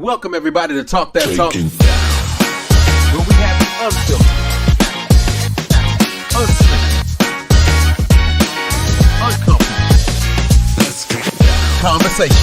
Welcome everybody to Talk That Talk, where we have the unfiltered, unscripted, uncomfortable conversation.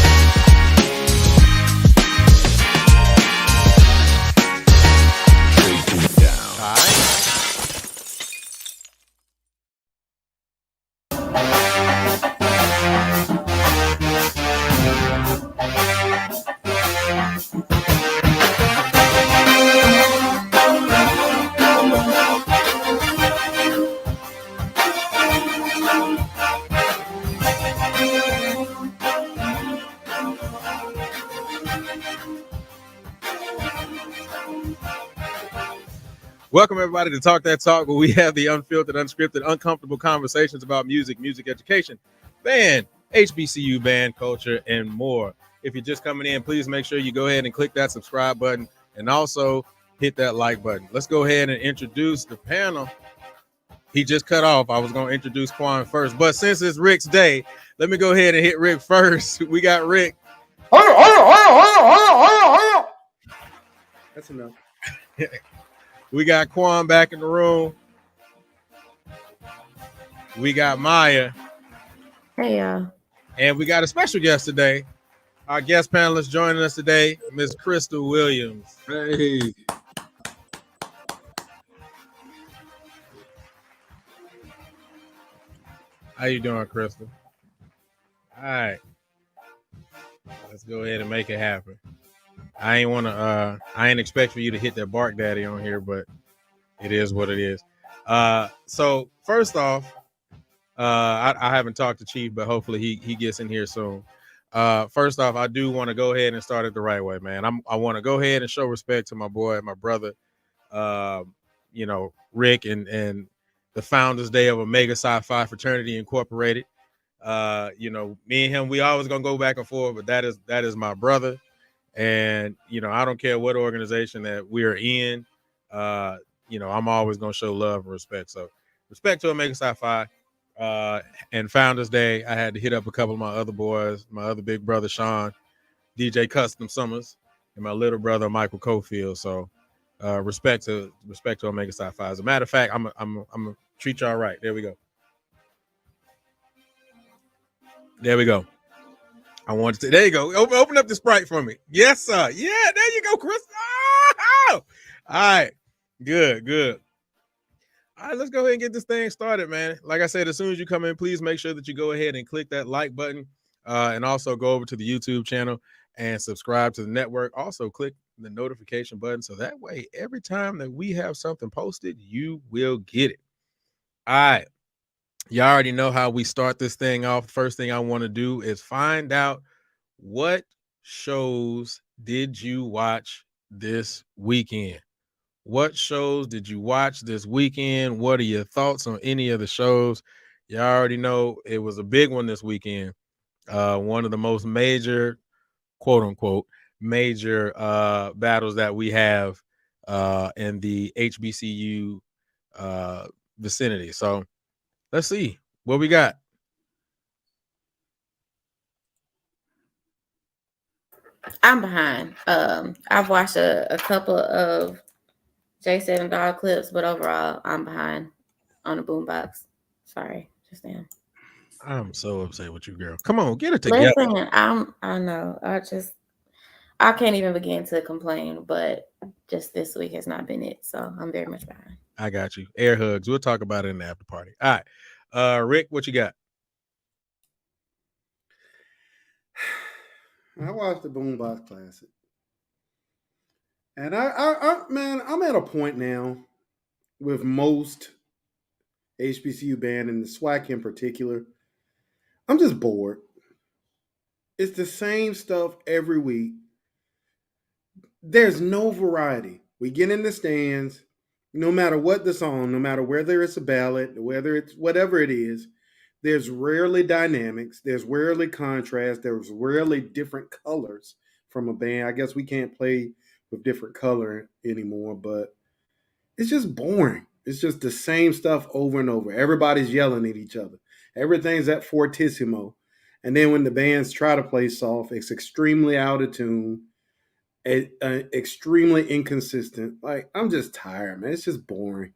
Welcome everybody to Talk That Talk, where we have the unfiltered, unscripted, uncomfortable conversations about music, music education, band, HBCU band culture, and more. If you're just coming in, please make sure you go ahead and click that subscribe button and also hit that like button. Let's go ahead and introduce the panel. He just cut off. I was going to introduce Quan first, but since it's Rick's day, let me go ahead and hit Rick first. We got Rick. That's enough. We got Quan back in the room. We got Maya. Hey, y'all. And we got a special guest today. Our guest panelist joining us today, Ms. Crystal Williams. Hey. How you doing, Crystal? All right. Let's go ahead and make it happen. I ain't expect for you to hit that bark daddy on here, but it is what it is. So first off, I haven't talked to Chief, but hopefully he gets in here soon. First off, I do want to go ahead and start it the right way, man. I want to go ahead and show respect to my boy, my brother, Rick, and the Founders Day of Omega Psi Phi Fraternity Incorporated. Me and him, we always gonna go back and forth, but that is my brother. And, I don't care what organization that we're in, I'm always going to show love and respect. So respect to Omega Psi Phi. And Founders Day, I had to hit up a couple of my other boys, my other big brother, Sean, DJ Custom Summers, and my little brother, Michael Cofield. So respect to Omega Psi Phi. As a matter of fact, I'm going to treat y'all right. There we go. There we go. I wanted to. There you go. Open up the Sprite for me. Yes, sir. Yeah, there you go, Chris. Oh! All right. Good. All right, let's go ahead and get this thing started, man. Like I said, as soon as you come in, please make sure that you go ahead and click that like button, and also go over to the YouTube channel and subscribe to the network. Also, click the notification button so that way, every time that we have something posted, you will get it. All right. You already know how we start this thing off. First thing I want to do is find out what shows did you watch this weekend? What shows did you watch this weekend? What are your thoughts on any of the shows? You already know it was a big one this weekend. One of the most major, quote unquote, major battles that we have in the HBCU vicinity. So let's see what we got. I'm behind. I've watched a couple of J7 Dog clips, but overall, I'm behind on the boombox. Sorry, just am. I'm so upset with you, girl. Come on, get it together. Listen, I know. I can't even begin to complain, but just this week has not been it. So I'm very much behind. I got you. Air hugs. We'll talk about it in the after party. All right. Rick, what you got? I watched the Boombox Classic. And I'm at a point now with most HBCU band and the SWAC in particular. I'm just bored. It's the same stuff every week. There's no variety. We get in the stands, no matter what the song, no matter whether it's a ballad, whether it's whatever it is, there's rarely dynamics. There's rarely contrast. There's rarely different colors from a band. I guess we can't play with different color anymore, but it's just boring. It's just the same stuff over and over. Everybody's yelling at each other. Everything's at fortissimo. And then when the bands try to play soft, it's extremely out of tune. extremely inconsistent. Like, I'm just tired, man. It's just boring.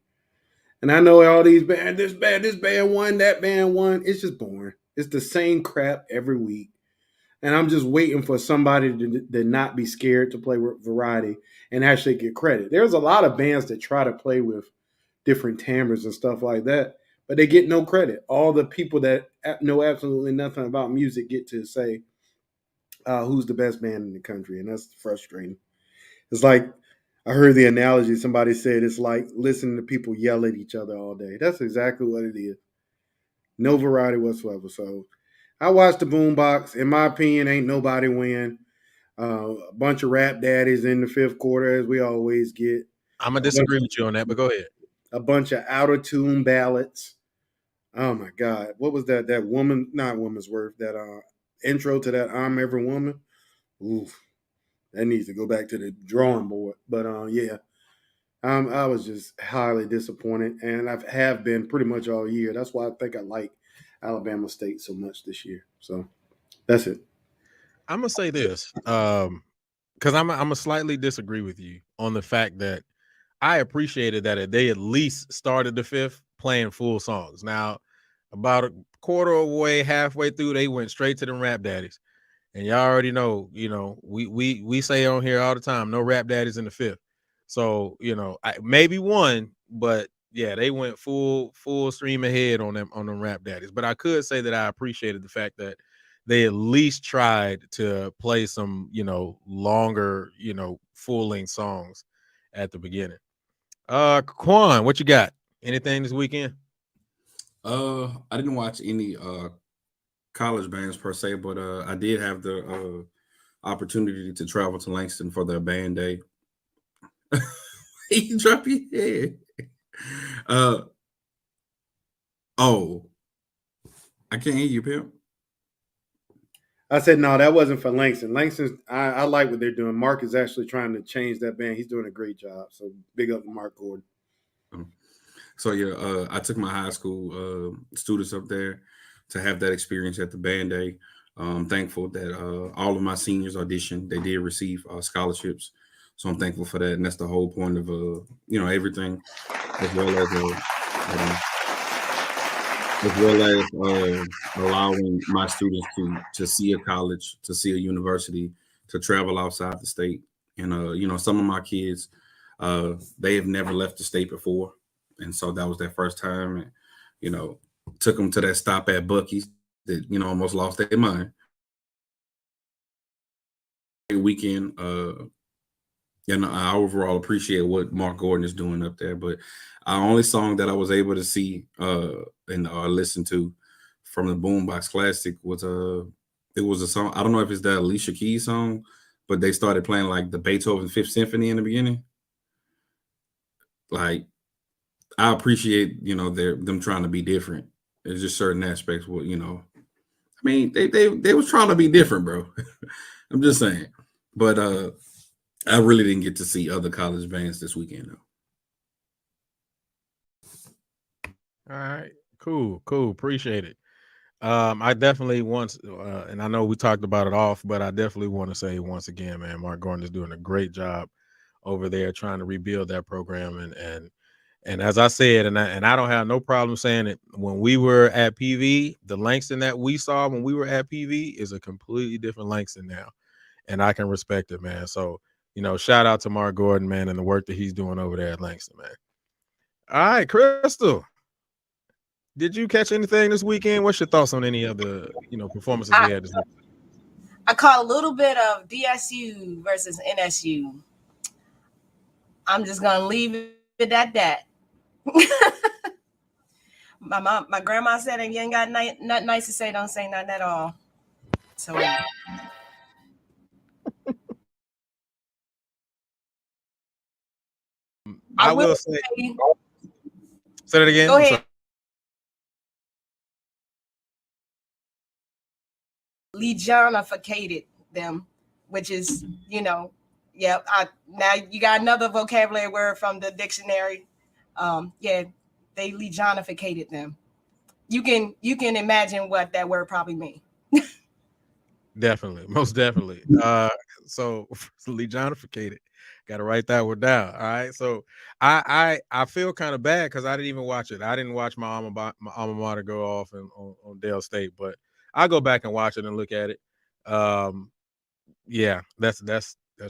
And I know all these bands, this band won, that band won. It's just boring. It's the same crap every week. And I'm just waiting for somebody to not be scared to play with variety and actually get credit. There's a lot of bands that try to play with different timbres and stuff like that, but they get no credit. All the people that know absolutely nothing about music get to say who's the best band in the country, and that's frustrating. It's like I heard the analogy somebody said it's like listening to people yell at each other all day. That's exactly what it is. No variety whatsoever. So I watched the Boombox. In my opinion, ain't nobody win. A bunch of rap daddies in the fifth quarter, as we always get. I'm gonna A bunch, disagree with you on that, but go ahead. a bunch of out of tune ballads. Oh my God, what was that? That woman, not woman's worth. That intro to that "I'm Every Woman." Oof, that needs to go back to the drawing board. But yeah, I was just highly disappointed, and I have been pretty much all year. That's why I think I like Alabama State so much this year. So that's it. I'm gonna say this, because I'm a slightly disagree with you on the fact that I appreciated that they at least started the fifth playing full songs. Now, about a quarter away, halfway through, they went straight to the rap daddies. And y'all already know, we say on here all the time, no rap daddies in the fifth. So, maybe one, but yeah, they went full stream ahead on them rap daddies. But I could say that I appreciated the fact that they at least tried to play some, longer, full length songs at the beginning. Quan, what you got? Anything this weekend? I didn't watch any college bands per se, but I did have the opportunity to travel to Langston for their band day. You drop your head. Oh, I can't hear you, Pimp. I said no, that wasn't for Langston. Langston, I like what they're doing. Mark is actually trying to change that band. He's doing a great job. So big up to Mark Gordon. So yeah, I took my high school students up there to have that experience at the band day. I'm thankful that all of my seniors auditioned. They did receive scholarships, so I'm thankful for that. And that's the whole point of everything, as well as uh, allowing my students to see a college, to see a university, to travel outside the state. And some of my kids, they have never left the state before, and so that was their first time. And took them to that stop at Buc-ee's that almost lost their mind. Weekend, I overall appreciate what Mark Gordon is doing up there. But our only song that I was able to see and listen to from the Boombox Classic was it was a song. I don't know if it's that Alicia Keys song, but they started playing like the Beethoven Fifth Symphony in the beginning. Like, I appreciate them trying to be different. There's just certain aspects where I mean they was trying to be different, bro. I'm just saying. But I really didn't get to see other college bands this weekend, though. All right, cool. Appreciate it. I definitely want, and I know we talked about it off, but I definitely want to say once again, man, Mark Gordon is doing a great job over there trying to rebuild that program. And as I said, and I don't have no problem saying it, when we were at PV, the Langston that we saw when we were at PV is a completely different Langston now. And I can respect it, man. So, shout out to Mark Gordon, man, and the work that he's doing over there at Langston, man. All right, Crystal, did you catch anything this weekend? What's your thoughts on any of the, performances we had this weekend? I caught a little bit of DSU versus NSU. I'm just gonna leave it at that. my grandma said, "If you ain't got nothing nice to say, don't say nothing at all." So I will say it again. Go ahead. Legionificated them, which is, now you got another vocabulary word from the dictionary. They legionificated them. You can imagine what that word probably means. Definitely, most definitely. So Lejonificated. Got to write that one down. All right. So I feel kind of bad because I didn't even watch it. I didn't watch my alma mater go off on Dale State, but I'll go back and watch it and look at it. Yeah, that's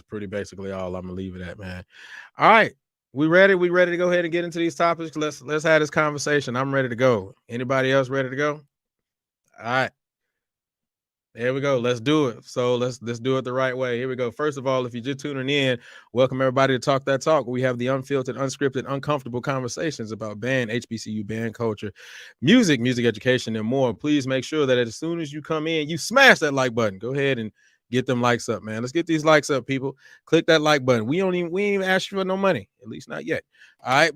pretty basically all. I'm gonna leave it at, man. All right. We ready? We ready to go ahead and get into these topics? Let's have this conversation. I'm ready to go. Anybody else ready to go? All right. There we go. Let's do it. So let's do it the right way. Here we go. First of all, if you're just tuning in, welcome everybody to Talk That Talk. We have the unfiltered, unscripted, uncomfortable conversations about band, HBCU band culture, music education, and more. Please make sure that as soon as you come in, you smash that like button. Go ahead and get them likes up, man. Let's get these likes up, people. Click that like button. We ain't even ask you for no money, at least not yet. All right,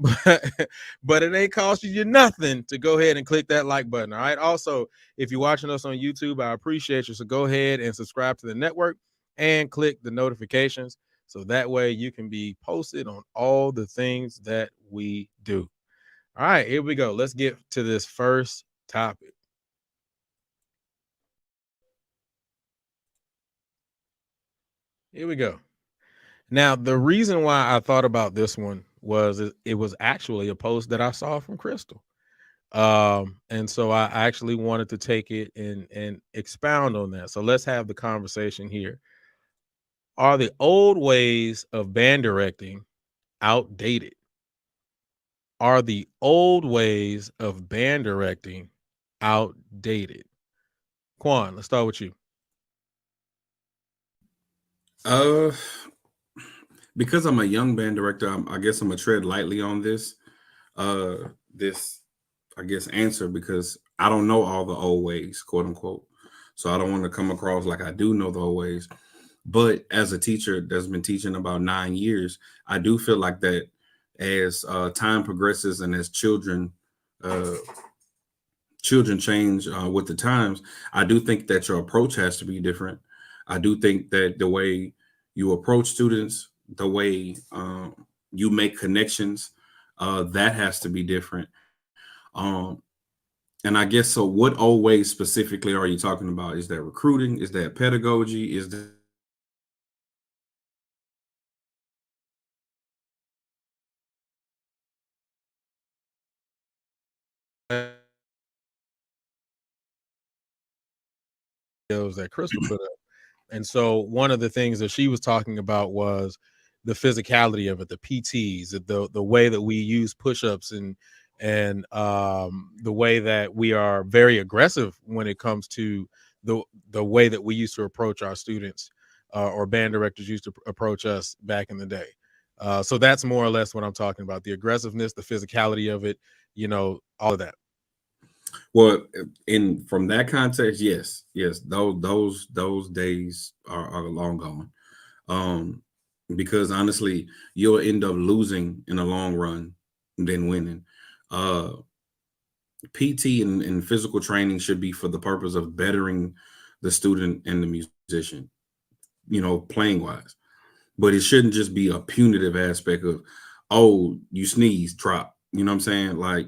but it ain't cost you nothing to go ahead and click that like button. All right. Also, if you're watching us on YouTube, I appreciate you. So go ahead and subscribe to the network and click the notifications so that way you can be posted on all the things that we do. All right, here we go. Let's get to this first topic. Here we go. Now, the reason why I thought about this one was it was actually a post that I saw from Crystal. And so I actually wanted to take it and expound on that. So let's have the conversation here. Are the old ways of band directing outdated? Are the old ways of band directing outdated? Quan, let's start with you. Because I'm a young band director, I guess I'm gonna tread lightly on this I guess answer, because I don't know all the old ways, quote unquote. So I don't want to come across like I do know the old ways. But as a teacher that's been teaching about 9 years, I do feel like that as time progresses and as children change with the times, I do think that your approach has to be different. I do think that the way you approach students, the way you make connections, that has to be different. And I guess, so what old ways specifically are you talking about? Is that recruiting? Is that pedagogy? Is that that Crystal put up? And so one of the things that she was talking about was the physicality of it, the PTs, the way that we use push-ups and the way that we are very aggressive when it comes to the way that we used to approach our students or band directors used to approach us back in the day. So that's more or less what I'm talking about: the aggressiveness, the physicality of it, all of that. Well, from that context, yes, those days are long gone. Because honestly, you'll end up losing in the long run than winning. PT and physical training should be for the purpose of bettering the student and the musician, playing wise. But it shouldn't just be a punitive aspect of, oh, you sneeze, drop. You know what I'm saying? Like,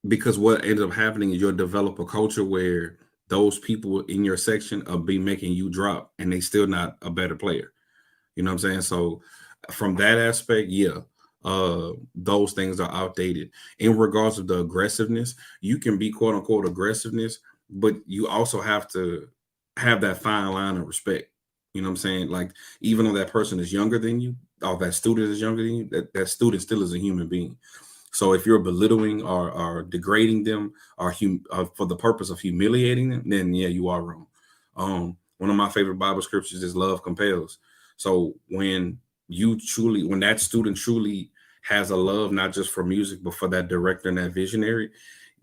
because what ends up happening is you'll develop a culture where those people in your section are be making you drop and they still not a better player. You know what I'm saying? So from that aspect, yeah, those things are outdated. In regards to the aggressiveness, you can be quote unquote aggressiveness, but you also have to have that fine line of respect. You know what I'm saying? Like, even though that person is younger than you, or that student is younger than you, that student still is a human being. So if you're belittling or degrading them or for the purpose of humiliating them, then yeah, you are wrong. One of my favorite Bible scriptures is love compels. So when that student truly has a love, not just for music, but for that director and that visionary,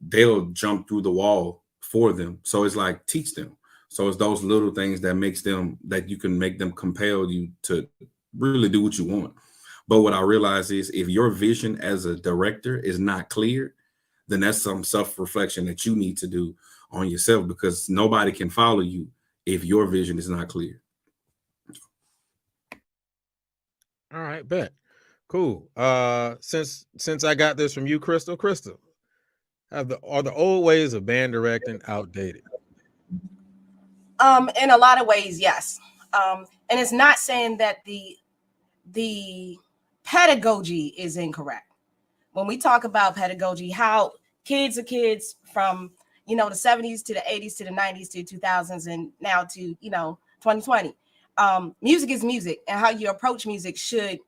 they'll jump through the wall for them. So it's like, teach them. So it's those little things that you can make them compel you to really do what you want. But what I realize is, if your vision as a director is not clear, then that's some self-reflection that you need to do on yourself, because nobody can follow you if your vision is not clear. All right, bet. Cool. Since I got this from you, Crystal, are the old ways of band directing outdated? In a lot of ways, yes. And it's not saying that the pedagogy is incorrect. When we talk about pedagogy, how kids are kids from, the 70s to the 80s to the 90s to 2000s and now to, 2020. Music is music, and how you approach music should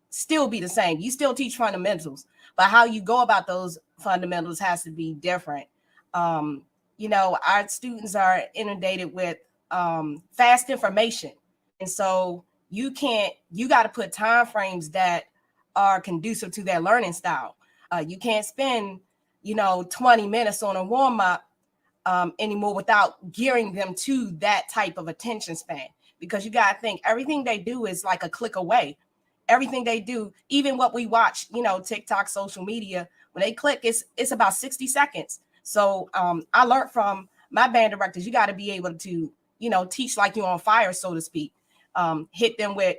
still be the same. You still teach fundamentals, but how you go about those fundamentals has to be different. Our students are inundated with fast information. And so you got to put time frames that are conducive to their learning style. You can't spend, 20 minutes on a warm up anymore without gearing them to that type of attention span, because you got to think everything they do is like a click away. Everything they do, even what we watch, TikTok, social media, when they click, it's about 60 seconds. So I learned from my band directors, you got to be able to, teach like you're on fire, so to speak. Hit them with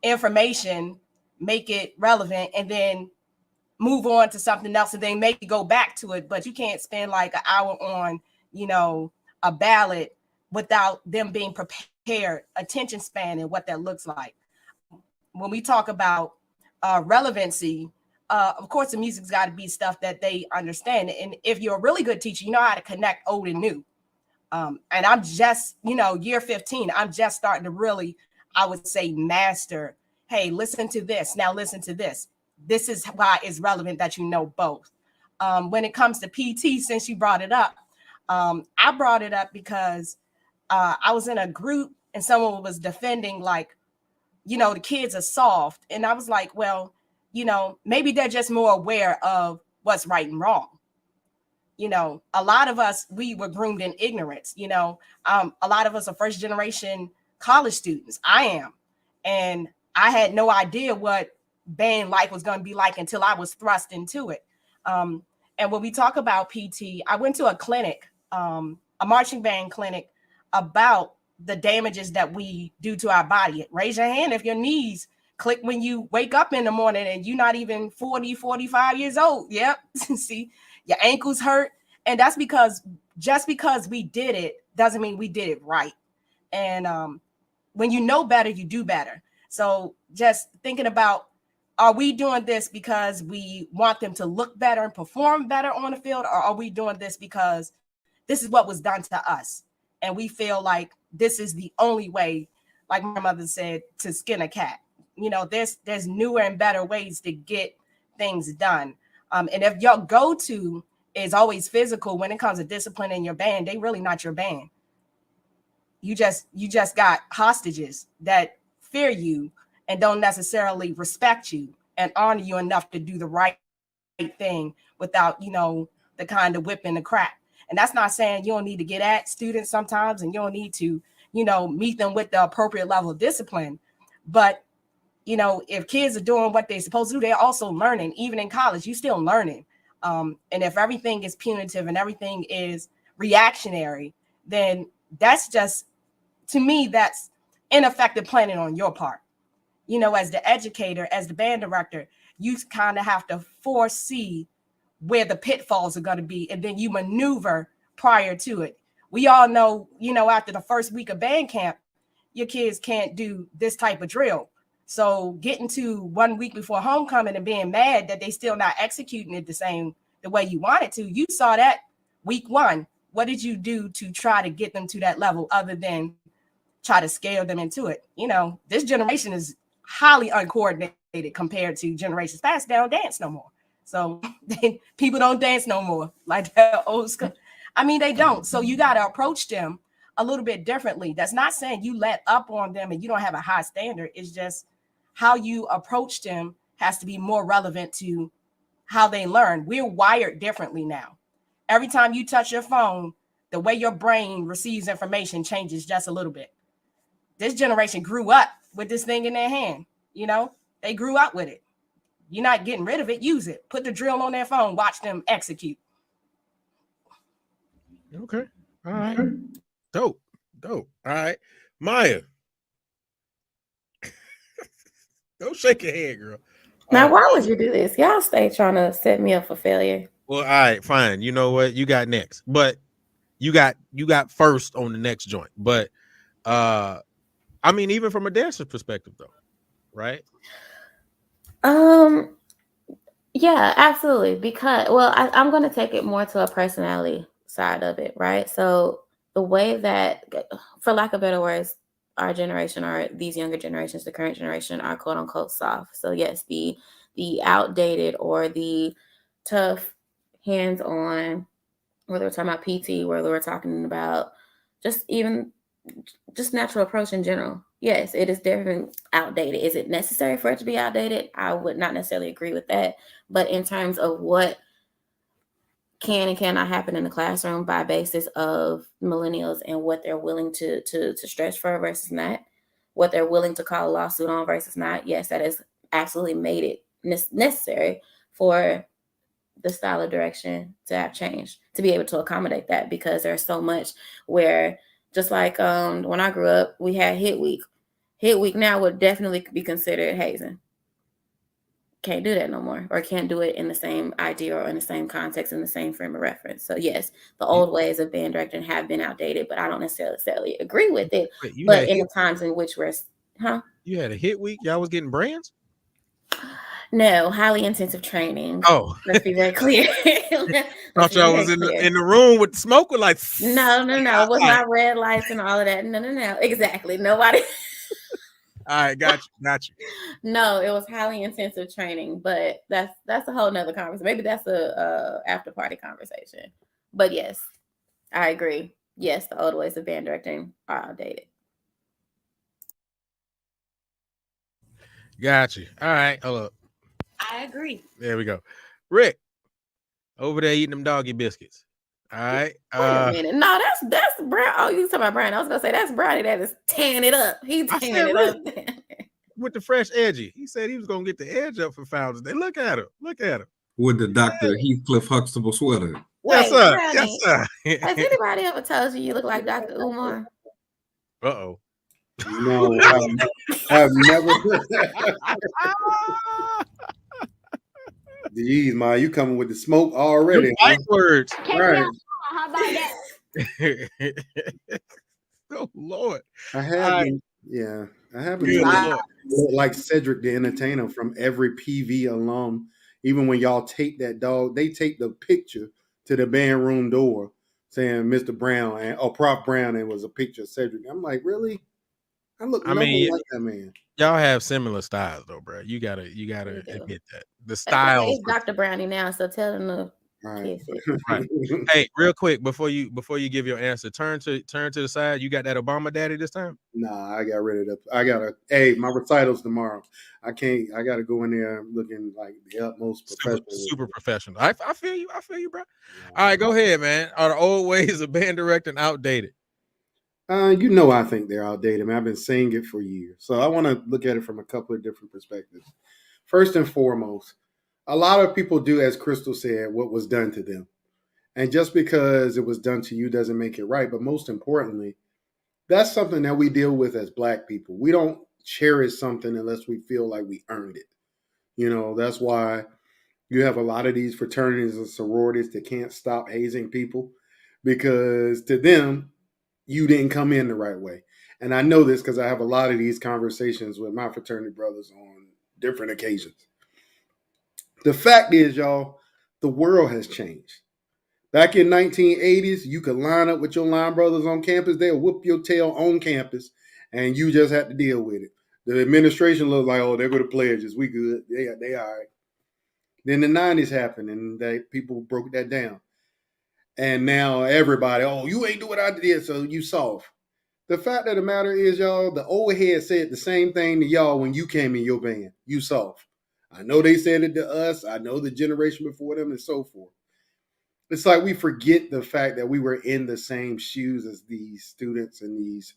information, make it relevant, and then move on to something else, and then maybe go back to it. But you can't spend like an hour on, a ballad without them being prepared, attention span, and what that looks like. When we talk about relevancy, of course, the music's got to be stuff that they understand. And if you're a really good teacher, you know how to connect old and new. And I'm just, year 15, I'm just starting to really, I would say, master. Hey, listen to this. Now listen to this. This is why it's relevant that you know both. When it comes to PT, since you brought it up, I brought it up because I was in a group and someone was defending like, the kids are soft. And I was like, well, maybe they're just more aware of what's right and wrong. A lot of us, we were groomed in ignorance. A lot of us are first generation college students. I am. And I had no idea what band life was going to be like until I was thrust into it. And when we talk about PT, I went to a clinic, a marching band clinic, about the damages that we do to our body. Raise your hand if your knees click when you wake up in the morning and you're not even 40, 45 years old. Yep. See, your ankles hurt. And that's because just because we did it doesn't mean we did it right. And when you know better, you do better. So just thinking about, are we doing this because we want them to look better and perform better on the field? Or are we doing this because this is what was done to us? And we feel like this is the only way, like my mother said, to skin a cat. There's newer and better ways to get things done. And if your go-to is always physical when it comes to discipline in your band, they really not your band. You just got hostages that fear you and don't necessarily respect you and honor you enough to do the right thing without, the kind of whip and the crack. And that's not saying you don't need to get at students sometimes and you don't need to, meet them with the appropriate level of discipline. But, if kids are doing what they're supposed to do, they're also learning. Even in college, you're still learning. And if everything is punitive and everything is reactionary, then that's just, to me, that's ineffective planning on your part. As the educator, as the band director, you kind of have to foresee where the pitfalls are going to be, and then you maneuver prior to it. We all know, after the first week of band camp, your kids can't do this type of drill. So getting to 1 week before homecoming and being mad that they still not executing it the way you wanted to, you saw that week one. What did you do to try to get them to that level other than try to scale them into it? This generation is highly uncoordinated compared to generations past. They don't dance no more. So people don't dance no more like that old school. I mean, they don't. So you got to approach them a little bit differently. That's not saying you let up on them and you don't have a high standard. It's just how you approach them has to be more relevant to how they learn. We're wired differently now. Every time you touch your phone, the way your brain receives information changes just a little bit. This generation grew up with this thing in their hand. They grew up with it. You're not getting rid of it. Use it. Put the drill on their phone. Watch them execute. Okay. All right. Dope. All right. Maya. Don't shake your head, girl. Now, why would you do this? Y'all stay trying to set me up for failure. Well, all right, fine. You know what? You got next. But you got first on the next joint. But I I mean, even from a dancer's perspective, though, right? Yeah, absolutely. Because, well, I'm going to take it more to a personality side of it, right? So the way that, for lack of better words, our generation or these younger generations, the current generation, are quote unquote soft. So yes, the outdated or the tough, hands on, whether we're talking about PT, whether we're talking about just even just natural approach in general. Yes, it is definitely outdated. Is it necessary for it to be outdated? I would not necessarily agree with that. But in terms of what can and cannot happen in the classroom by basis of millennials and what they're willing to stretch for versus not, what they're willing to call a lawsuit on versus not, yes, that has absolutely made it necessary for the style of direction to have changed to be able to accommodate that, because there's so much where, just like when I grew up, we had hit week. Hit week now would definitely be considered hazing. Can't do that no more, or can't do it in the same idea or in the same context, in the same frame of reference. So yes, the old ways of band directing have been outdated, but I don't necessarily agree with it. Wait, you But had in hit, the times in which we're, you had a hit week. Y'all was getting brands. no, highly intensive training. Oh, Let's be very clear. Let's thought be y'all very was in clear. the room with the smoke with like. No, it was not red lights and all of that. No. Exactly. Nobody. All right, got you. No, it was highly intensive training, but that's a whole nother conversation. Maybe that's a after party conversation. But yes, I agree. Yes, the old ways of band directing are outdated. Got you. All right, hold up. I agree. There we go. Rick, over there eating them doggy biscuits. All right. Wait a minute. No, that's Brown. Oh, you talking about Brown? I was gonna say that's Brownie that is tearing it up. He's tearing it up. With the fresh edgy. He said he was gonna get the edge up for Founders Day. Look at him. With the Dr. Heathcliff Huxtable sweater. Yes, Wait, sir. Brownie, Yes, sir. has anybody ever told you look like Dr. Umar? Uh-oh. No, I've never. Jeez, Ma, you coming with the smoke already? Huh? Words. Right. How about that? Oh Lord. I have been, yeah. I have been look like Cedric the Entertainer from every PV alum. Even when y'all take that dog, they take the picture to the band room door saying Mr. Brown and Prof Brown, and it was a picture of Cedric. I'm like, really? I look nothing like that man. Y'all have similar styles though, bro. You gotta admit that. The That's styles. okay. It's Dr. Brownie now, so tell him to Right. kiss it. Right. Hey, real quick before you give your answer, turn to the side. You got that Obama daddy this time? Nah, I got rid of my recital's tomorrow. I gotta go in there looking like the utmost professional. Super professional. I feel you, bro. All right, go ahead, man. Are the old ways of band directing outdated? I think they're outdated, man. I've been saying it for years. So I want to look at it from a couple of different perspectives. First and foremost, a lot of people do, as Crystal said, what was done to them. And just because it was done to you doesn't make it right. But most importantly, that's something that we deal with as Black people. We don't cherish something unless we feel like we earned it. That's why you have a lot of these fraternities and sororities that can't stop hazing people, because to them, you didn't come in the right way. And I know this because I have a lot of these conversations with my fraternity brothers on different occasions. The fact is, y'all, the world has changed. Back in 1980s, you could line up with your line brothers on campus. They'll whoop your tail on campus, and you just had to deal with it. The administration looked like, oh, they're going to pledges. We good. They all right. Then the 90s happened, and people broke that down. And now everybody, oh, you ain't do what I did, so you soft. The fact of the matter is, y'all, the old head said the same thing to y'all when you came in your band. You soft. I know they said it to us. I know the generation before them and so forth. It's like we forget the fact that we were in the same shoes as these students and these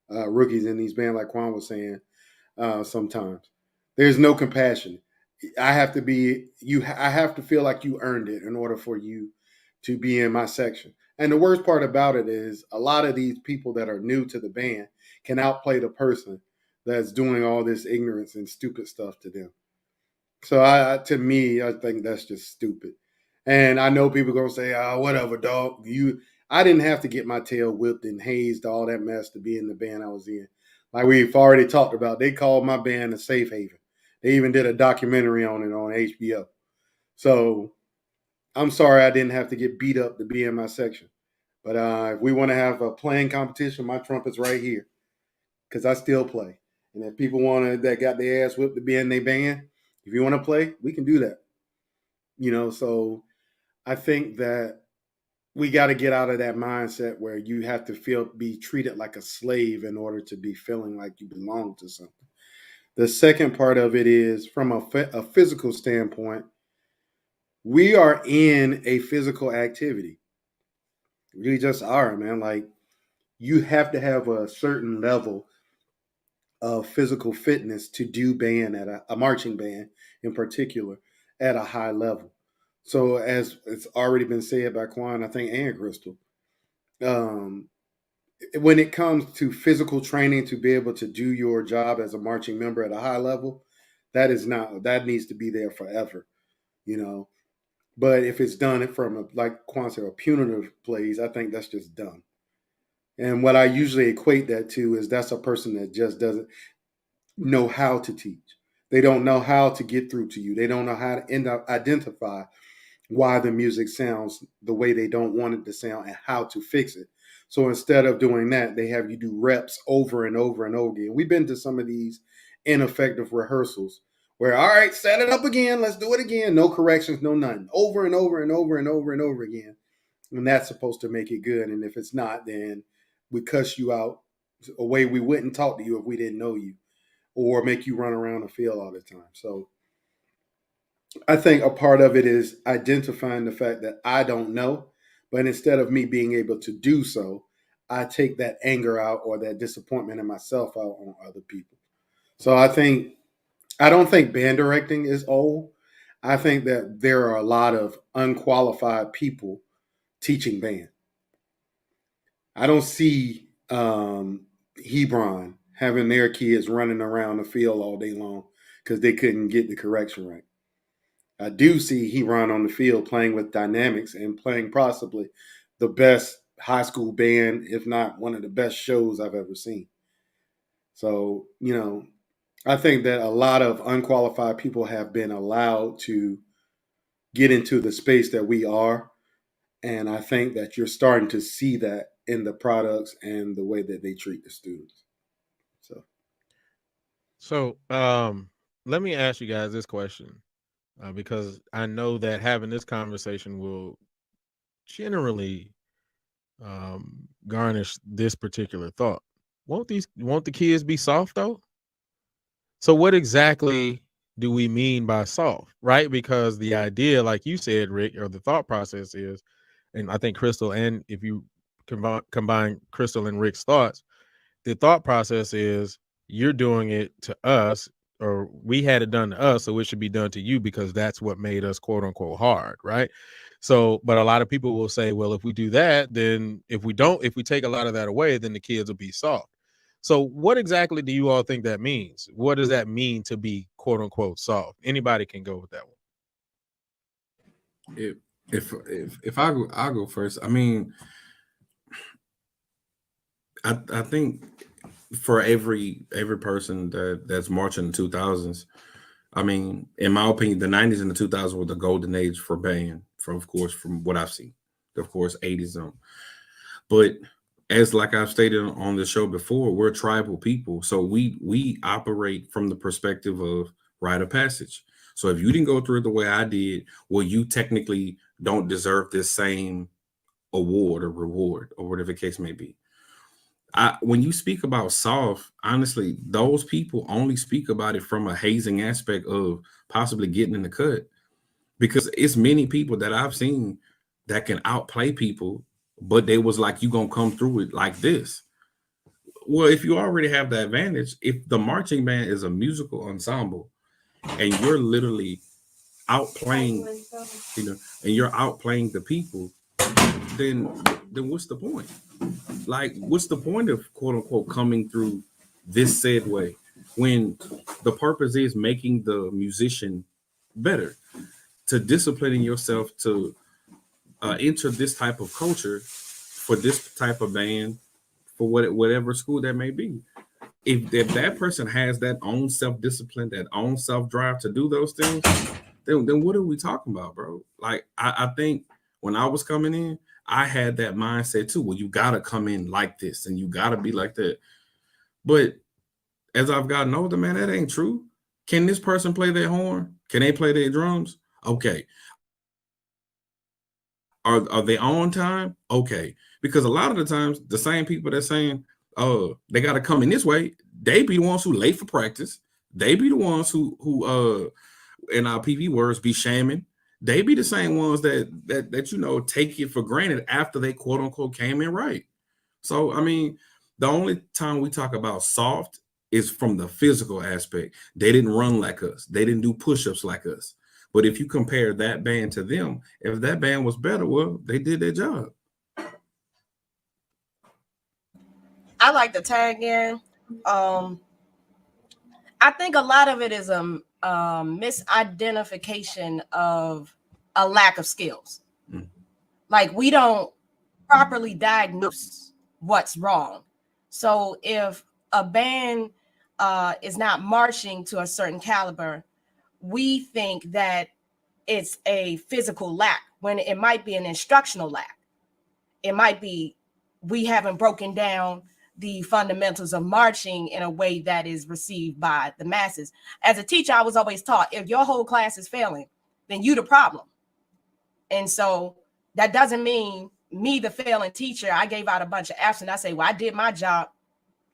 rookies in these bands, like Quan was saying sometimes. There's no compassion. I have to feel like you earned it in order for you to be in my section. And the worst part about it is a lot of these people that are new to the band can outplay the person that's doing all this ignorance and stupid stuff to them. So to me, I think that's just stupid. And I know people are gonna say, "Oh, whatever, dog." I didn't have to get my tail whipped and hazed, all that mess to be in the band I was in. like we've already talked about, they called my band a safe haven. They even did a documentary on it on HBO. So I'm sorry I didn't have to get beat up to be in my section. But if we want to have a playing competition, my trumpet's right here because I still play. And if people that got their ass whipped to be in their band, if you want to play, we can do that. So I think that we got to get out of that mindset where you have to be treated like a slave in order to be feeling like you belong to something. The second part of it is from a physical standpoint, we are in a physical activity. We just are, man. Like, you have to have a certain level of physical fitness to do band at a marching band in particular at a high level. So as it's already been said by Quan, I think, and Crystal, when it comes to physical training to be able to do your job as a marching member at a high level, that needs to be there forever, you know. But if it's done from like Quan said, a punitive place, I think that's just dumb. And what I usually equate that to is that's a person that just doesn't know how to teach. They don't know how to get through to you. They don't know how to identify why the music sounds the way they don't want it to sound and how to fix it. So instead of doing that, they have you do reps over and over and over again. We've been to some of these ineffective rehearsals where, all right, set it up again. Let's do it again. No corrections, no nothing. Over and over and over and over and over again. And that's supposed to make it good. And if it's not, then we cuss you out a way we wouldn't talk to you if we didn't know you, or make you run around the field all the time. So I think a part of it is identifying the fact that I don't know, but instead of me being able to do so, I take that anger out or that disappointment in myself out on other people. So I don't think band directing is old. I think that there are a lot of unqualified people teaching band. I don't see Hebron having their kids running around the field all day long because they couldn't get the correction right. I do see Hebron on the field playing with dynamics and playing possibly the best high school band, if not one of the best shows I've ever seen. So, I think that a lot of unqualified people have been allowed to get into the space that we are. And I think that you're starting to see that in the products and the way that they treat the students. So, let me ask you guys this question, because I know that having this conversation will generally garnish this particular thought. Won't the kids be soft though? So what exactly do we mean by soft, right? Because the idea, like you said, Rick, or the thought process is, and I think Crystal, and if you combine Crystal and Rick's thoughts, the thought process is you're doing it to us, or we had it done to us, so it should be done to you because that's what made us quote unquote hard, right? So, but a lot of people will say, well, if we do that, then if we take a lot of that away, then the kids will be soft. So what exactly do you all think that means? What does that mean to be quote unquote soft? Anybody can go with that one. If I'll go first. I mean, I think for every person that's marching in the 2000s, I mean, in my opinion, the 90s and the 2000s were the golden age for band, from what I've seen. Of course, 80s on. But as like I've stated on the show before, we're tribal people. So we operate from the perspective of rite of passage. So if you didn't go through it the way I did, well, you technically don't deserve this same award or reward or whatever the case may be. When you speak about soft, honestly, those people only speak about it from a hazing aspect of possibly getting in the cut, because it's many people that I've seen that can outplay people, but they was like, you gonna come through it like this. Well, if you already have the advantage, if the marching band is a musical ensemble and you're literally outplaying, and you're outplaying the people, then what's the point? Like, what's the point of quote unquote coming through this said way when the purpose is making the musician better, to disciplining yourself to enter this type of culture for this type of band for whatever school that may be. if that person has that own self-discipline, that own self-drive to do those things, then what are we talking about, bro? Like, I think when I was coming in, I had that mindset too. Well, you gotta come in like this and you gotta be like that. But as I've gotten older, man, that ain't true. Can this person play their horn? Can they play their drums? Okay. Are they on time? Okay. Because a lot of the times, the same people that's saying, oh, they got to come in this way, they be the ones who late for practice. They be the ones who in our PV words, be shaming. They be the same ones that take it for granted after they quote unquote came in right. So I mean, the only time we talk about soft is from the physical aspect. They didn't run like us. They didn't do push-ups like us. But if you compare that band to them, if that band was better, well, they did their job. I like to tag in. I think a lot of it is a misidentification of a lack of skills. Mm. Like, we don't properly diagnose what's wrong. So if a band is not marching to a certain caliber, we think that it's a physical lack when it might be an instructional lack. It might be we haven't broken down the fundamentals of marching in a way that is received by the masses. As a teacher, I was always taught, if your whole class is failing, then you the problem. And so that doesn't mean me, the failing teacher, I gave out a bunch of F's and I say, well, I did my job.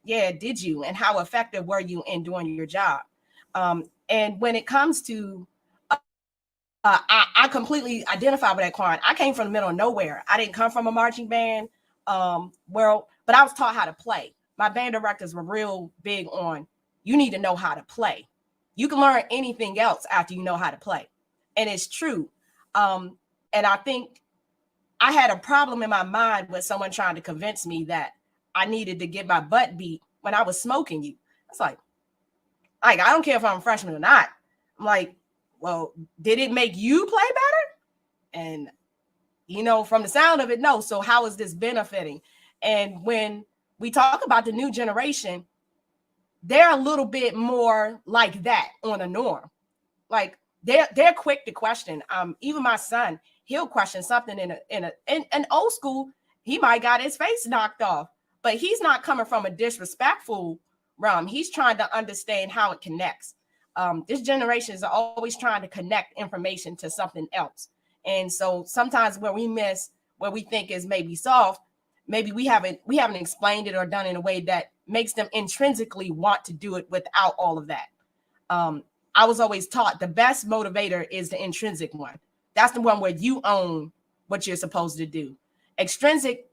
Yeah, did you? And how effective were you in doing your job? And when it comes to, I completely identify with that, Quan. I came from the middle of nowhere. I didn't come from a marching band world, but I was taught how to play. My band directors were real big on, you need to know how to play. You can learn anything else after you know how to play. And it's true. And I think I had a problem in my mind with someone trying to convince me that I needed to get my butt beat when I was smoking you. It's like, I don't care if I'm a freshman or not. I'm like, well, did it make you play better? And, from the sound of it, no. So how is this benefiting? And when we talk about the new generation, they're a little bit more like that on a norm. Like, they're quick to question. Even my son, he'll question something in an old school. He might got his face knocked off, but he's not coming from a disrespectful realm. He's trying to understand how it connects. This generation is always trying to connect information to something else. And so sometimes where we miss, where we think is maybe soft, maybe we haven't explained it or done it in a way that makes them intrinsically want to do it without all of that. I was always taught the best motivator is the intrinsic one. That's the one where you own what you're supposed to do. Extrinsic,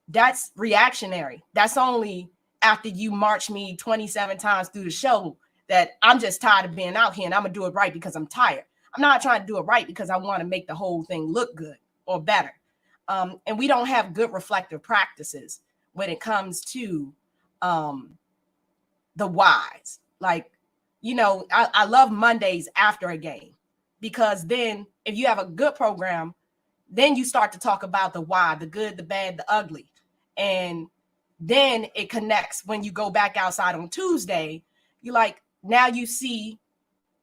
that's reactionary. That's only after you march me 27 times through the show that I'm just tired of being out here and I'm going to do it right because I'm tired. I'm not trying to do it right because I want to make the whole thing look good or better. And we don't have good reflective practices when it comes to the whys. Like, I love Mondays after a game, because then if you have a good program, then you start to talk about the why, the good, the bad, the ugly. And then it connects when you go back outside on Tuesday. You're like, now you see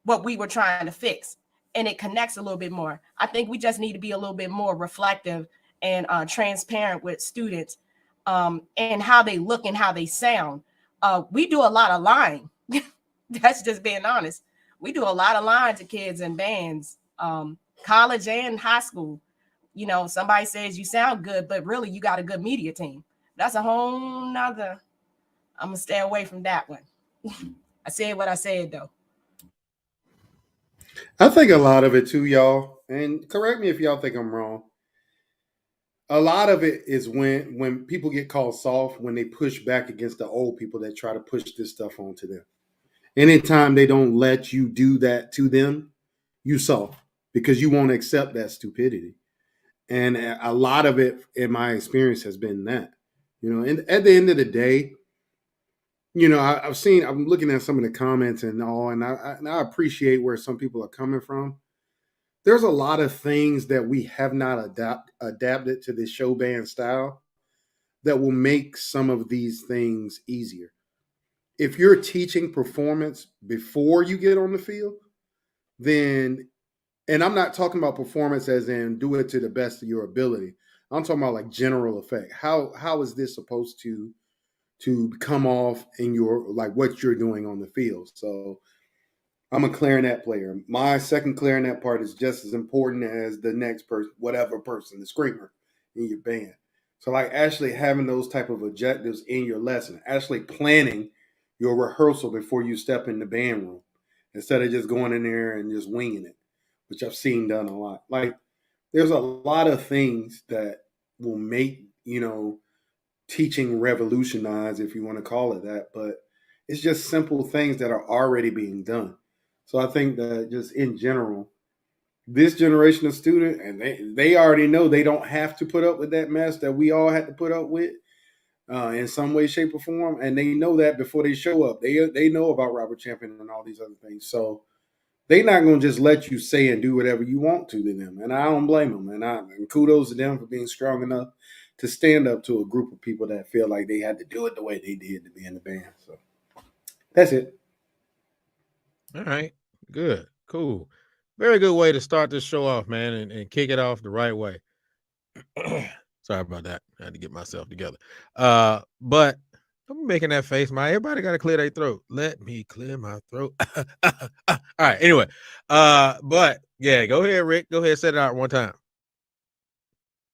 what we were trying to fix, and it connects a little bit more. I think we just need to be a little bit more reflective and transparent with students and how they look and how they sound. We do a lot of lying. That's just being honest. We do a lot of lying to kids and bands, college and high school. Somebody says you sound good, but really you got a good media team. That's a whole nother. I'm going to stay away from that one. I said what I said, though. I think a lot of it too, y'all, and correct me if y'all think I'm wrong. A lot of it is when people get called soft, when they push back against the old people that try to push this stuff onto them. Anytime they don't let you do that to them, you soft, because you won't accept that stupidity. And a lot of it, in my experience, has been that. And at the end of the day, I'm looking at some of the comments and all, and I appreciate where some people are coming from. There's a lot of things that we have not adapted to this show band style that will make some of these things easier. if you're teaching performance before you get on the field, then, and I'm not talking about performance as in do it to the best of your ability. I'm talking about like general effect. How is this supposed to come off in your, like what you're doing on the field? So I'm a clarinet player. My second clarinet part is just as important as the next person, whatever person, the screamer in your band. So like actually having those type of objectives in your lesson, actually planning your rehearsal before you step in the band room instead of just going in there and just winging it, which I've seen done a lot. Like there's a lot of things that will make, teaching revolutionize, if you want to call it that, but it's just simple things that are already being done. So I think that just in general, this generation of student, and they already know they don't have to put up with that mess that we all had to put up with in some way, shape, or form, and they know that before they show up. They know about Robert Champion and all these other things. So they're not going to just let you say and do whatever you want to them, and I don't blame them. And kudos to them for being strong enough to stand up to a group of people that feel like they had to do it the way they did to be in the band. So that's it. All right. Good. Cool. Very good way to start this show off, man, and kick it off the right way. Sorry about that. I had to get myself together. But I'm making that face, man. Everybody got to clear their throat. Let me clear my throat. All right. Anyway, but yeah, go ahead, Rick. Go ahead, set it out one time.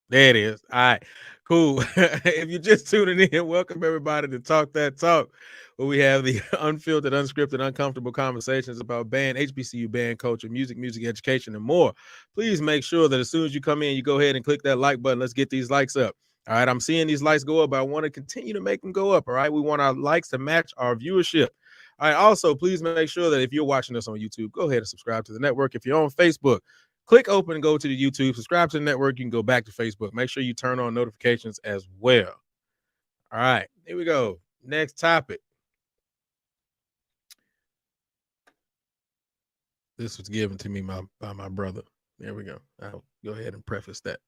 There it is. All right, cool. If you're just tuning in, welcome everybody to Talk That Talk, where we have the unfiltered, unscripted, uncomfortable conversations about band, HBCU band culture, music education, and more. Please make sure that as soon as you come in, you go ahead and click that like button. Let's get these likes up. All right, I'm seeing these likes go up, but I want to continue to make them go up. All right, we want our likes to match our viewership. All right, also, please make sure that if you're watching us on YouTube, go ahead and subscribe to the network. If you're on Facebook, click open and go to the YouTube, subscribe to the network. You can go back to Facebook. Make sure you turn on notifications as well. All right, here we go. Next topic. This was given to me by my brother. There we go. I'll go ahead and preface that.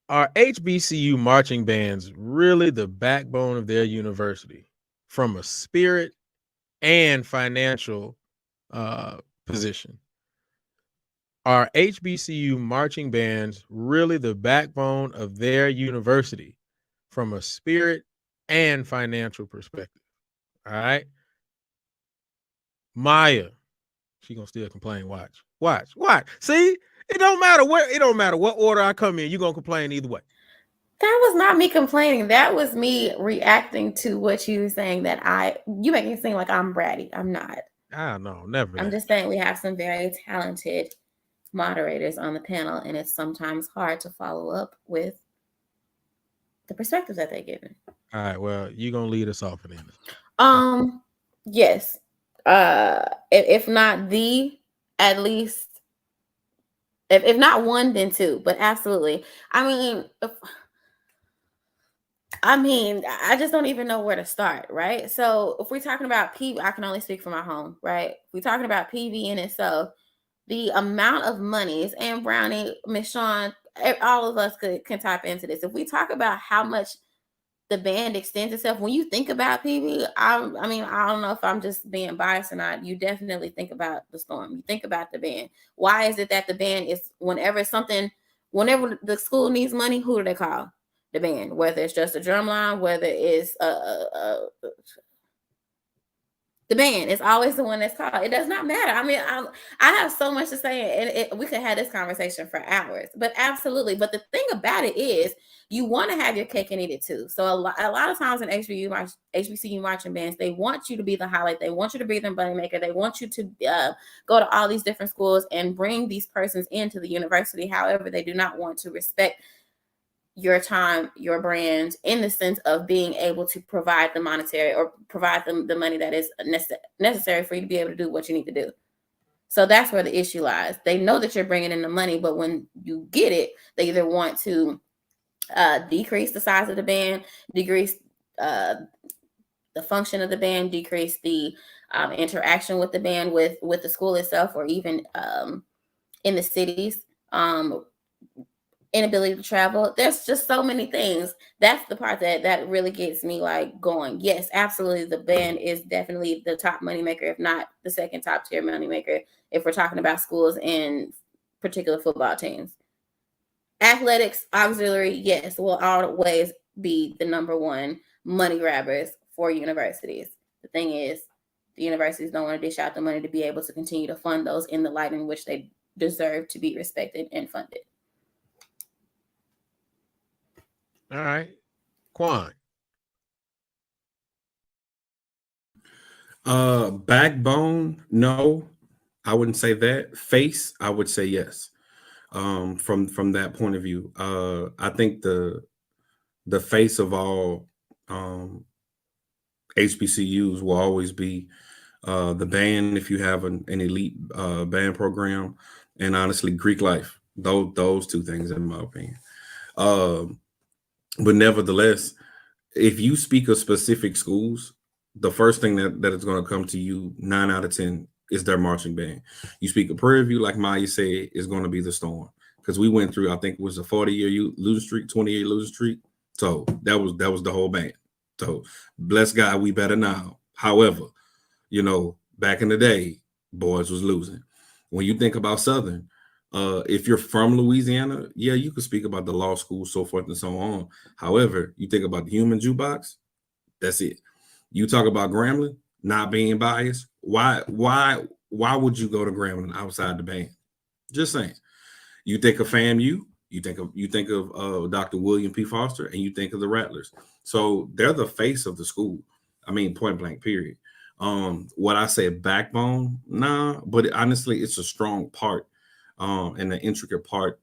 Are HBCU marching bands really the backbone of their university from a spirit and financial position? Are HBCU marching bands really the backbone of their university from a spirit and financial perspective? All right. Maya, she gonna still complain. Watch. See, it don't matter what order I come in, you're gonna complain either way. That was not me complaining. That was me reacting to what you were saying, that you make it seem like I'm bratty. I'm not. I know, never. I'm just saying we have some very talented moderators on the panel, and it's sometimes hard to follow up with the perspectives that they're given. All right, well, you're gonna lead us off in this. Yes. If not the, at least, if not one, then two, but absolutely. I just don't even know where to start, right? So if we're talking about PV, I can only speak for my home, right? If we're talking about PV in itself, the amount of monies, and Brownie, Miss Shawn, all of us can type into this. If we talk about how much the band extends itself, when you think about PV, I don't know if I'm just being biased or not. You definitely think about the Storm. You think about the band. Why is it that the band is, whenever the school needs money, who do they call? The band. Whether it's just a drum line, whether it's the band is always the one that's called. It does not matter. I have so much to say, and we could have this conversation for hours. But absolutely. But the thing about it is, you want to have your cake and eat it too. So a lot of times in HBCU marching bands, they want you to be the highlight. They want you to be the moneymaker. They want you to go to all these different schools and bring these persons into the university. However, they do not want to respect your time, your brand, in the sense of being able to provide the monetary or provide them the money that is necessary for you to be able to do what you need to do. So that's where the issue lies. They know that you're bringing in the money, but when you get it, they either want to decrease the size of the band, decrease the function of the band, decrease the interaction with the band, with the school itself, or even in the cities. inability to travel. There's just so many things. That's the part that really gets me like going. Yes, absolutely. The band is definitely the top moneymaker, if not the second top tier moneymaker, if we're talking about schools and particular football teams. Athletics, auxiliary, yes, will always be the number one money grabbers for universities. The thing is, the universities don't want to dish out the money to be able to continue to fund those in the light in which they deserve to be respected and funded. All right. Quan. Backbone, no, I wouldn't say that. Face, I would say yes. From that point of view, I think the face of all HBCUs will always be the band if you have an elite band program, and honestly, Greek life. Those two things, in my opinion. But nevertheless, if you speak of specific schools, the first thing that is going to come to you 9 out of 10 is their marching band. You speak of Prairie View, like Maya said, is going to be the Storm, because we went through, I think it was a 40-year losing streak, 20-year losing streak. So that was the whole band. So bless God, we better now. However, back in the day, boys was losing. When you think about Southern, if you're from Louisiana, yeah, you could speak about the law school, so forth and so on. However, you think about the human jukebox, that's it. You talk about Grambling not being biased. Why would you go to Grambling outside the band? Just saying. You think of FAMU, you think of Dr. William P. Foster, and you think of the Rattlers. So they're the face of the school. I mean, point blank, period. What I say backbone, nah, but honestly, it's a strong part and an intricate part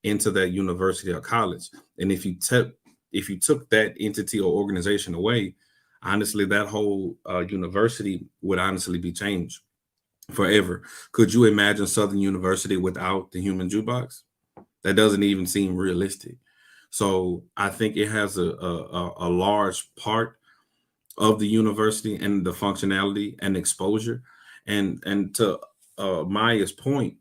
into that university or college. And if you took that entity or organization away, honestly, that whole university would honestly be changed forever. Could you imagine Southern University without the human jukebox? That doesn't even seem realistic. So I think it has a large part of the university and the functionality and exposure. And to Maya's point,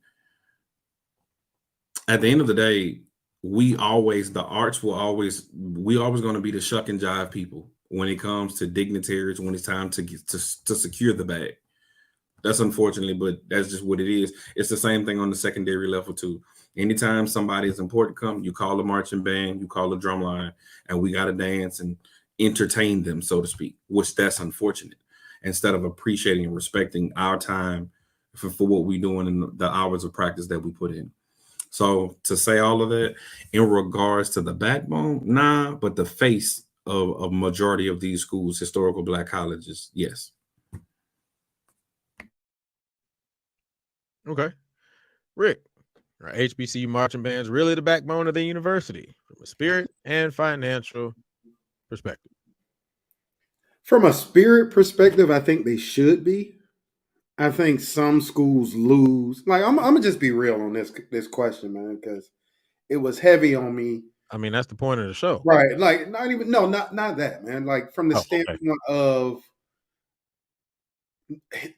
at the end of the day, we always going to be the shuck and jive people when it comes to dignitaries, when it's time to get to secure the bag. That's unfortunately, but that's just what it is. It's the same thing on the secondary level too. Anytime somebody is important come, you call a marching band, you call a drum line, and we got to dance and entertain them, so to speak, which that's unfortunate. Instead of appreciating and respecting our time for what we're doing and the hours of practice that we put in. So to say all of that in regards to the backbone, nah, but the face of a majority of these schools, historical Black colleges, yes. Okay. Rick, are HBCU marching bands really the backbone of the university from a spirit and financial perspective? From a spirit perspective, I think they should be. I think some schools lose. Like I'm gonna just be real on this question, man, because it was heavy on me. I mean, that's the point of the show. Right. Like not that, man. Like from the Okay. standpoint of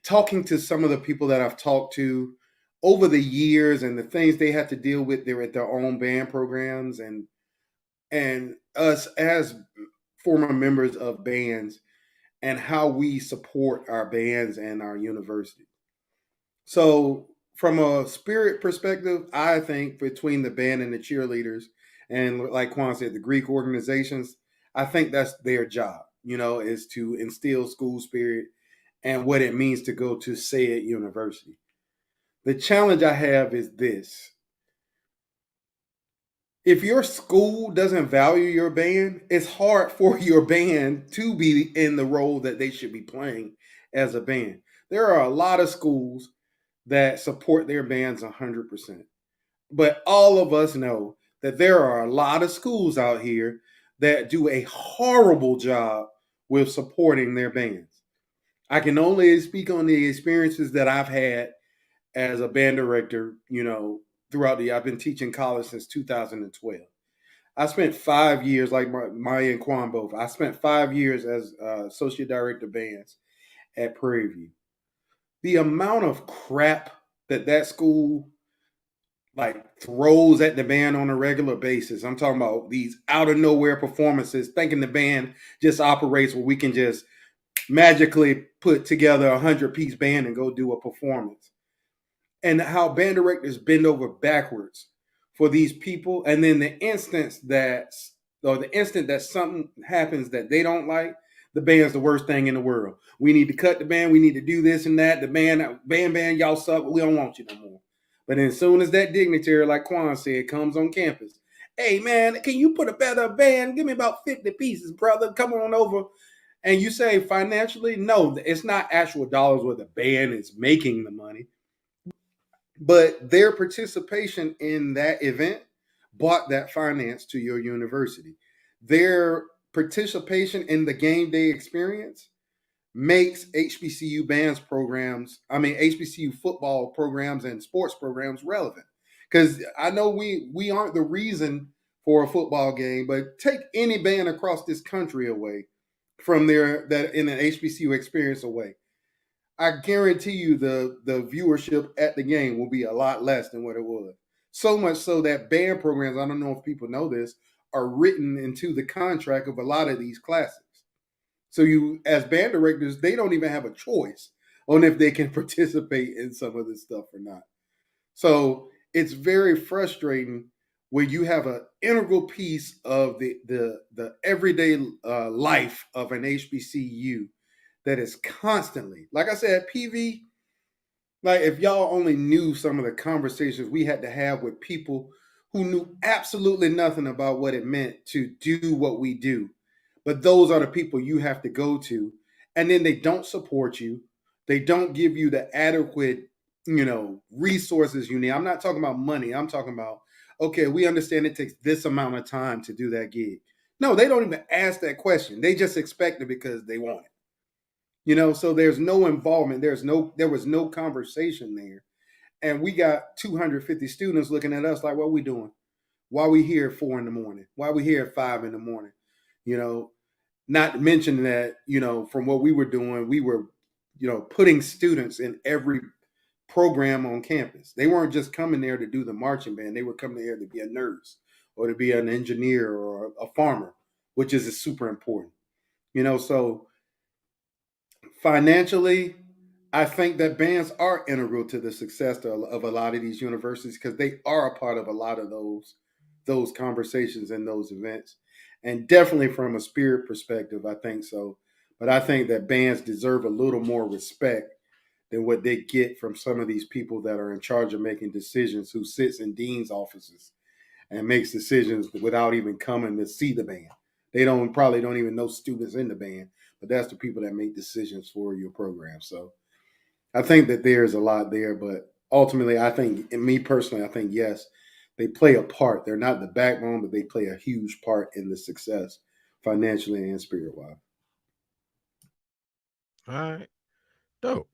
talking to some of the people that I've talked to over the years and the things they have to deal with there at their own band programs and us as former members of bands and how we support our bands and our university. So from a spirit perspective, I think between the band and the cheerleaders and like Quan said, the Greek organizations, I think that's their job, is to instill school spirit and what it means to go to said university. The challenge I have is this. If your school doesn't value your band, it's hard for your band to be in the role that they should be playing as a band. There are a lot of schools that support their bands 100%. But all of us know that there are a lot of schools out here that do a horrible job with supporting their bands. I can only speak on the experiences that I've had as a band director, throughout I've been teaching college since 2012. I spent 5 years, like Maya and Quan both, I spent 5 years as associate director of bands at Prairie View. The amount of crap that school like throws at the band on a regular basis. I'm talking about these out of nowhere performances, thinking the band just operates where we can just magically put together 100-piece band and go do a performance. And how band directors bend over backwards for these people. And then the instant that something happens that they don't like, the band's the worst thing in the world. We need to cut the band. We need to do this and that. The band, y'all suck. We don't want you no more. But then as soon as that dignitary, like Quan said, comes on campus, hey, man, can you put a better band? Give me about 50 pieces, brother. Come on over. And you say financially, no, it's not actual dollars where the band is making the money. But their participation in that event brought that finance to your university. Their participation in the game day experience makes HBCU HBCU football programs and sports programs relevant. Because I know we aren't the reason for a football game, but take any band across this country away from that in an HBCU experience away. I guarantee you the viewership at the game will be a lot less than what it was. So much so that band programs, I don't know if people know this, are written into the contract of a lot of these classics. So you, as band directors, they don't even have a choice on if they can participate in some of this stuff or not. So it's very frustrating when you have an integral piece of the everyday life of an HBCU that is constantly, like I said, PV, like if y'all only knew some of the conversations we had to have with people who knew absolutely nothing about what it meant to do what we do. But those are the people you have to go to. And then they don't support you. They don't give you the adequate, resources you need. I'm not talking about money. I'm talking about, okay, we understand it takes this amount of time to do that gig. No, they don't even ask that question. They just expect it because they want it. So there's no involvement. There was no conversation there. And we got 250 students looking at us like, what we doing? Why we here at 4 a.m? Why we here at 5 a.m? Not to mention that, from what we were doing, we were, putting students in every program on campus. They weren't just coming there to do the marching band. They were coming there to be a nurse or to be an engineer or a farmer, which is super important. So financially, I think that bands are integral to the success of a lot of these universities because they are a part of a lot of those conversations and those events. And definitely from a spirit perspective, I think so. But I think that bands deserve a little more respect than what they get from some of these people that are in charge of making decisions, who sits in dean's offices and makes decisions without even coming to see the band. They probably don't even know students in the band, but that's the people that make decisions for your program. So I think that there's a lot there, but ultimately, I think, and me personally, I think, yes, they play a part. They're not the backbone, but they play a huge part in the success financially and spirit-wise. All right. Dope.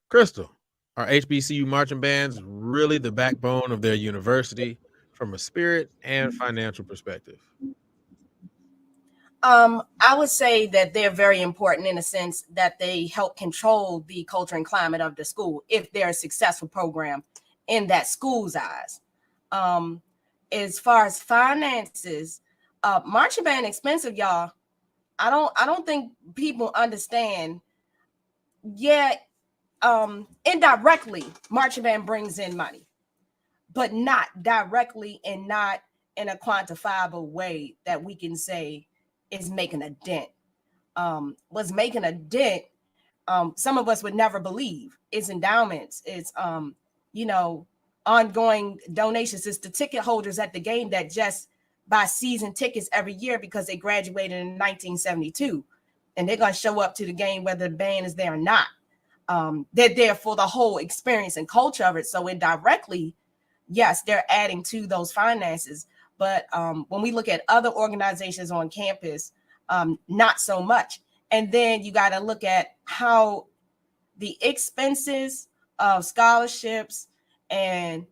Crystal, are HBCU marching bands really the backbone of their university from a spirit and financial perspective? I would say that they're very important in a sense that they help control the culture and climate of the school if they're a successful program in that school's eyes. As far as finances, marching band expensive, y'all. I don't think people understand. Yeah, indirectly, marching band brings in money, but not directly and not in a quantifiable way that we can say is making a dent. Was making a dent. Some of us would never believe. It's endowments. It's ongoing donations. It's the ticket holders at the game that just buy season tickets every year because they graduated in 1972, and they're gonna show up to the game whether the band is there or not. They're there for the whole experience and culture of it. So indirectly, yes, they're adding to those finances. But when we look at other organizations on campus, not so much. And then you got to look at how the expenses of scholarships and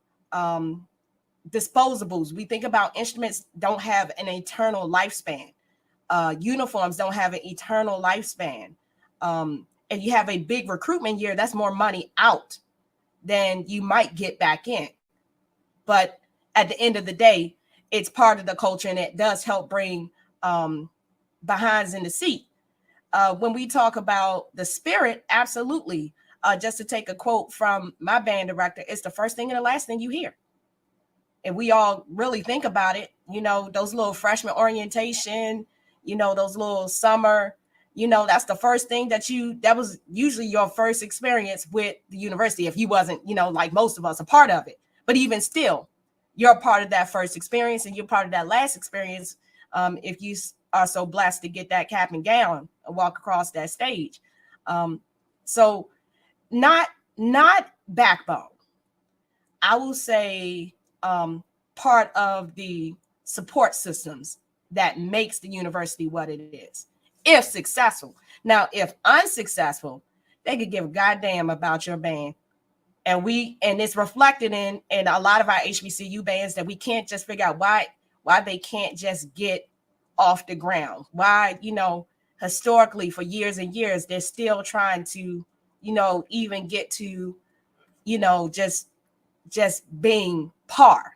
disposables. We think about instruments don't have an eternal lifespan. Uniforms don't have an eternal lifespan. And you have a big recruitment year, that's more money out than you might get back in. But at the end of the day, it's part of the culture, and it does help bring behinds in the seat. When we talk about the spirit, absolutely. Just to take a quote from my band director, it's the first thing and the last thing you hear. And we all really think about it, those little freshman orientation, those little summer, that's the first thing that was usually your first experience with the university. If you wasn't, like most of us, a part of it, but even still, you're a part of that first experience, and you're part of that last experience. If you are so blessed to get that cap and gown and walk across that stage. So not backbone. I will say part of the support systems that makes the university what it is, if successful. Now, if unsuccessful, they could give a goddamn about your band. And it's reflected in a lot of our HBCU bands that we can't just figure out why they can't just get off the ground. Why, historically for years and years, they're still trying to, even get to, just being par.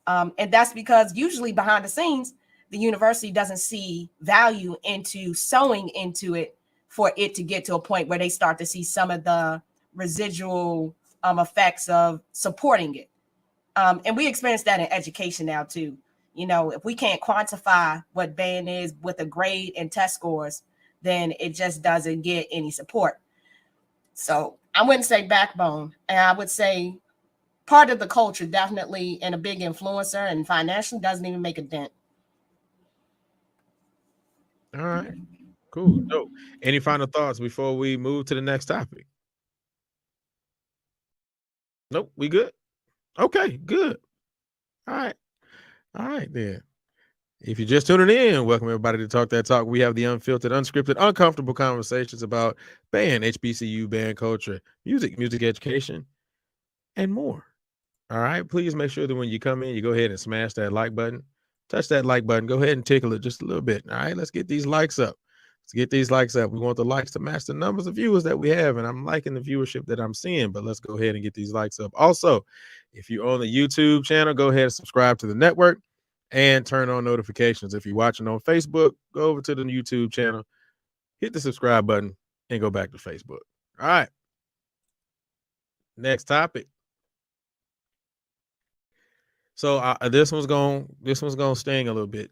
And that's because usually behind the scenes, the university doesn't see value into sewing into it for it to get to a point where they start to see some of the residual effects of supporting it. And we experience that in education now too. If we can't quantify what band is with a grade and test scores, then it just doesn't get any support. So I wouldn't say backbone, and I would say part of the culture, definitely, and a big influencer, and financially doesn't even make a dent. All right. Cool. Dope. Any final thoughts before we move to the next topic? Nope. We good? Okay, good. All right. All right, then. If you're just tuning in, welcome everybody to Talk That Talk. We have the unfiltered, unscripted, uncomfortable conversations about band, HBCU, band culture, music education, and more. All right. Please make sure that when you come in, you go ahead and smash that like button. Touch that like button. Go ahead and tickle it just a little bit. All right. Let's get these likes up. Let's get these likes up. We want the likes to match the numbers of viewers that we have. And I'm liking the viewership that I'm seeing, but let's go ahead and get these likes up. Also, if you're on the YouTube channel, go ahead and subscribe to the network and turn on notifications. If you're watching on Facebook, go over to the YouTube channel, hit the subscribe button, and go back to Facebook. All right. Next topic. So this one's gonna sting a little bit.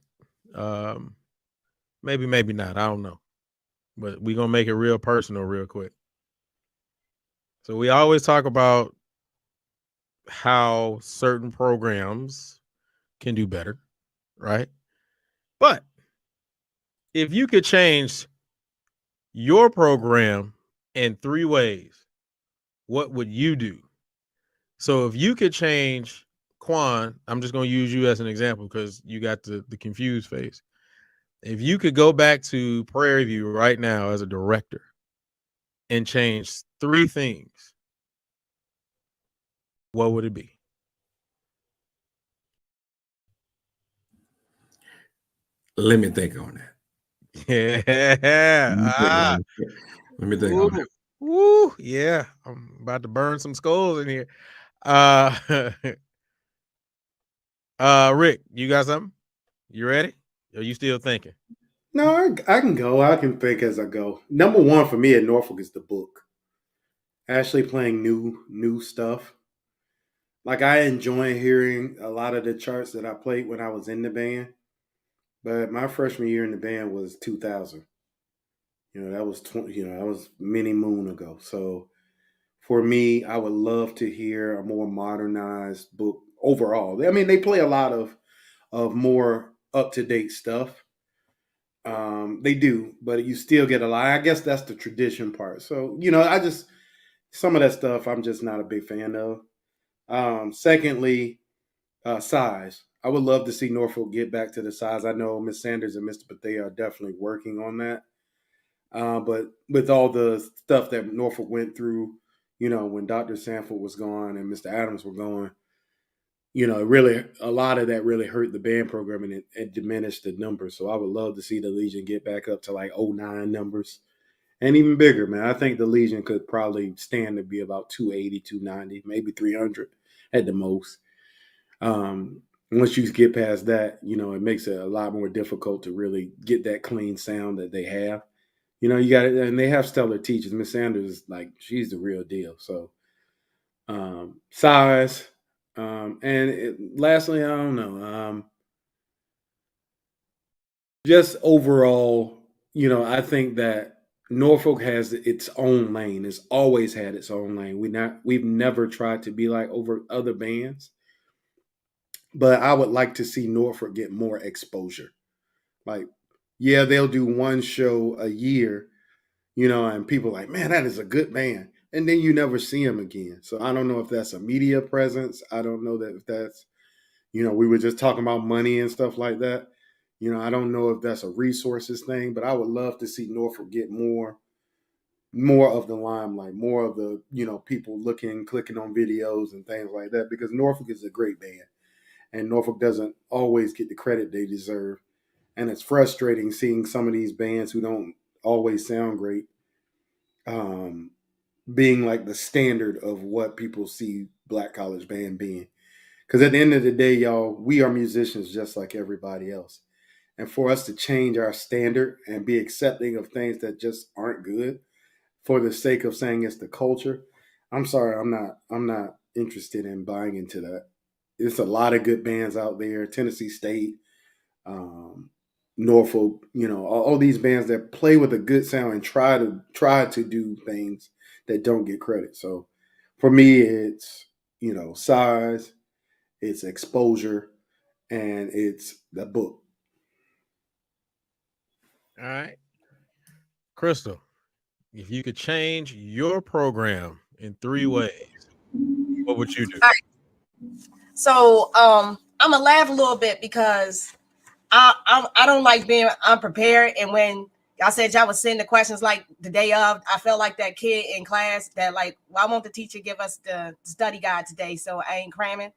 Maybe not. I don't know, but we're gonna make it real personal real quick. So we always talk about how certain programs can do better, right? But if you could change your program in 3 ways, what would you do? So if you could change Quan, I'm just going to use you as an example because you got the confused face. If you could go back to Prairie View right now as a director and change 3 things, what would it be? Let me think on that. Yeah. Let me think on that. Woo. Yeah. I'm about to burn some skulls in here. Rick, you got something? You ready? Are you still thinking? No, I can go. I can think as I go. Number one for me at Norfolk is the book. Actually playing new stuff. Like I enjoy hearing a lot of the charts that I played when I was in the band. But my freshman year in the band was 2000. That was that was many moon ago. So for me, I would love to hear a more modernized book overall. I mean, they play a lot of more up to date stuff. They do, but you still get a lot. I guess that's the tradition part. So some of that stuff I'm just not a big fan of. Secondly, size. I would love to see Norfolk get back to the size. I know Miss Sanders and Mr. Bethea are definitely working on that. But with all the stuff that Norfolk went through, when Dr. Sanford was gone and Mr. Adams were gone, really a lot of that really hurt the band program and it diminished the numbers. So I would love to see the Legion get back up to like 09 numbers and even bigger, man. I think the Legion could probably stand to be about 280, 290, maybe 300 at the most. Once you get past that, it makes it a lot more difficult to really get that clean sound that they have. You got it, and they have stellar teachers. Miss Sanders, like, she's the real deal. So, size, lastly, I don't know. Just overall, I think that Norfolk has its own lane. It's always had its own lane. We've never tried to be like over other bands, but I would like to see Norfolk get more exposure. Like, yeah, they'll do one show a year, and people are like, man, that is a good band. And then you never see them again. So I don't know if that's a media presence. I don't know that if that's, we were just talking about money and stuff like that. I don't know if that's a resources thing, but I would love to see Norfolk get more of the limelight, more of the, people clicking on videos and things like that, because Norfolk is a great band and Norfolk doesn't always get the credit they deserve. And it's frustrating seeing some of these bands who don't always sound great being like the standard of what people see Black College Band being. Because at the end of the day, y'all, we are musicians just like everybody else. And for us to change our standard and be accepting of things that just aren't good for the sake of saying it's the culture, I'm sorry, I'm not interested in buying into that. There's a lot of good bands out there, Tennessee State, Norfolk, all these bands that play with a good sound and try to do things that don't get credit. So for me, it's, size, it's exposure, and it's the book. All right. Crystal, if you could change your program in 3 ways, what would you do? All right. So I'm gonna laugh a little bit because I don't like being unprepared. And when y'all said y'all was sending the questions like the day of, I felt like that kid in class that like, why won't the teacher give us the study guide today so I ain't cramming?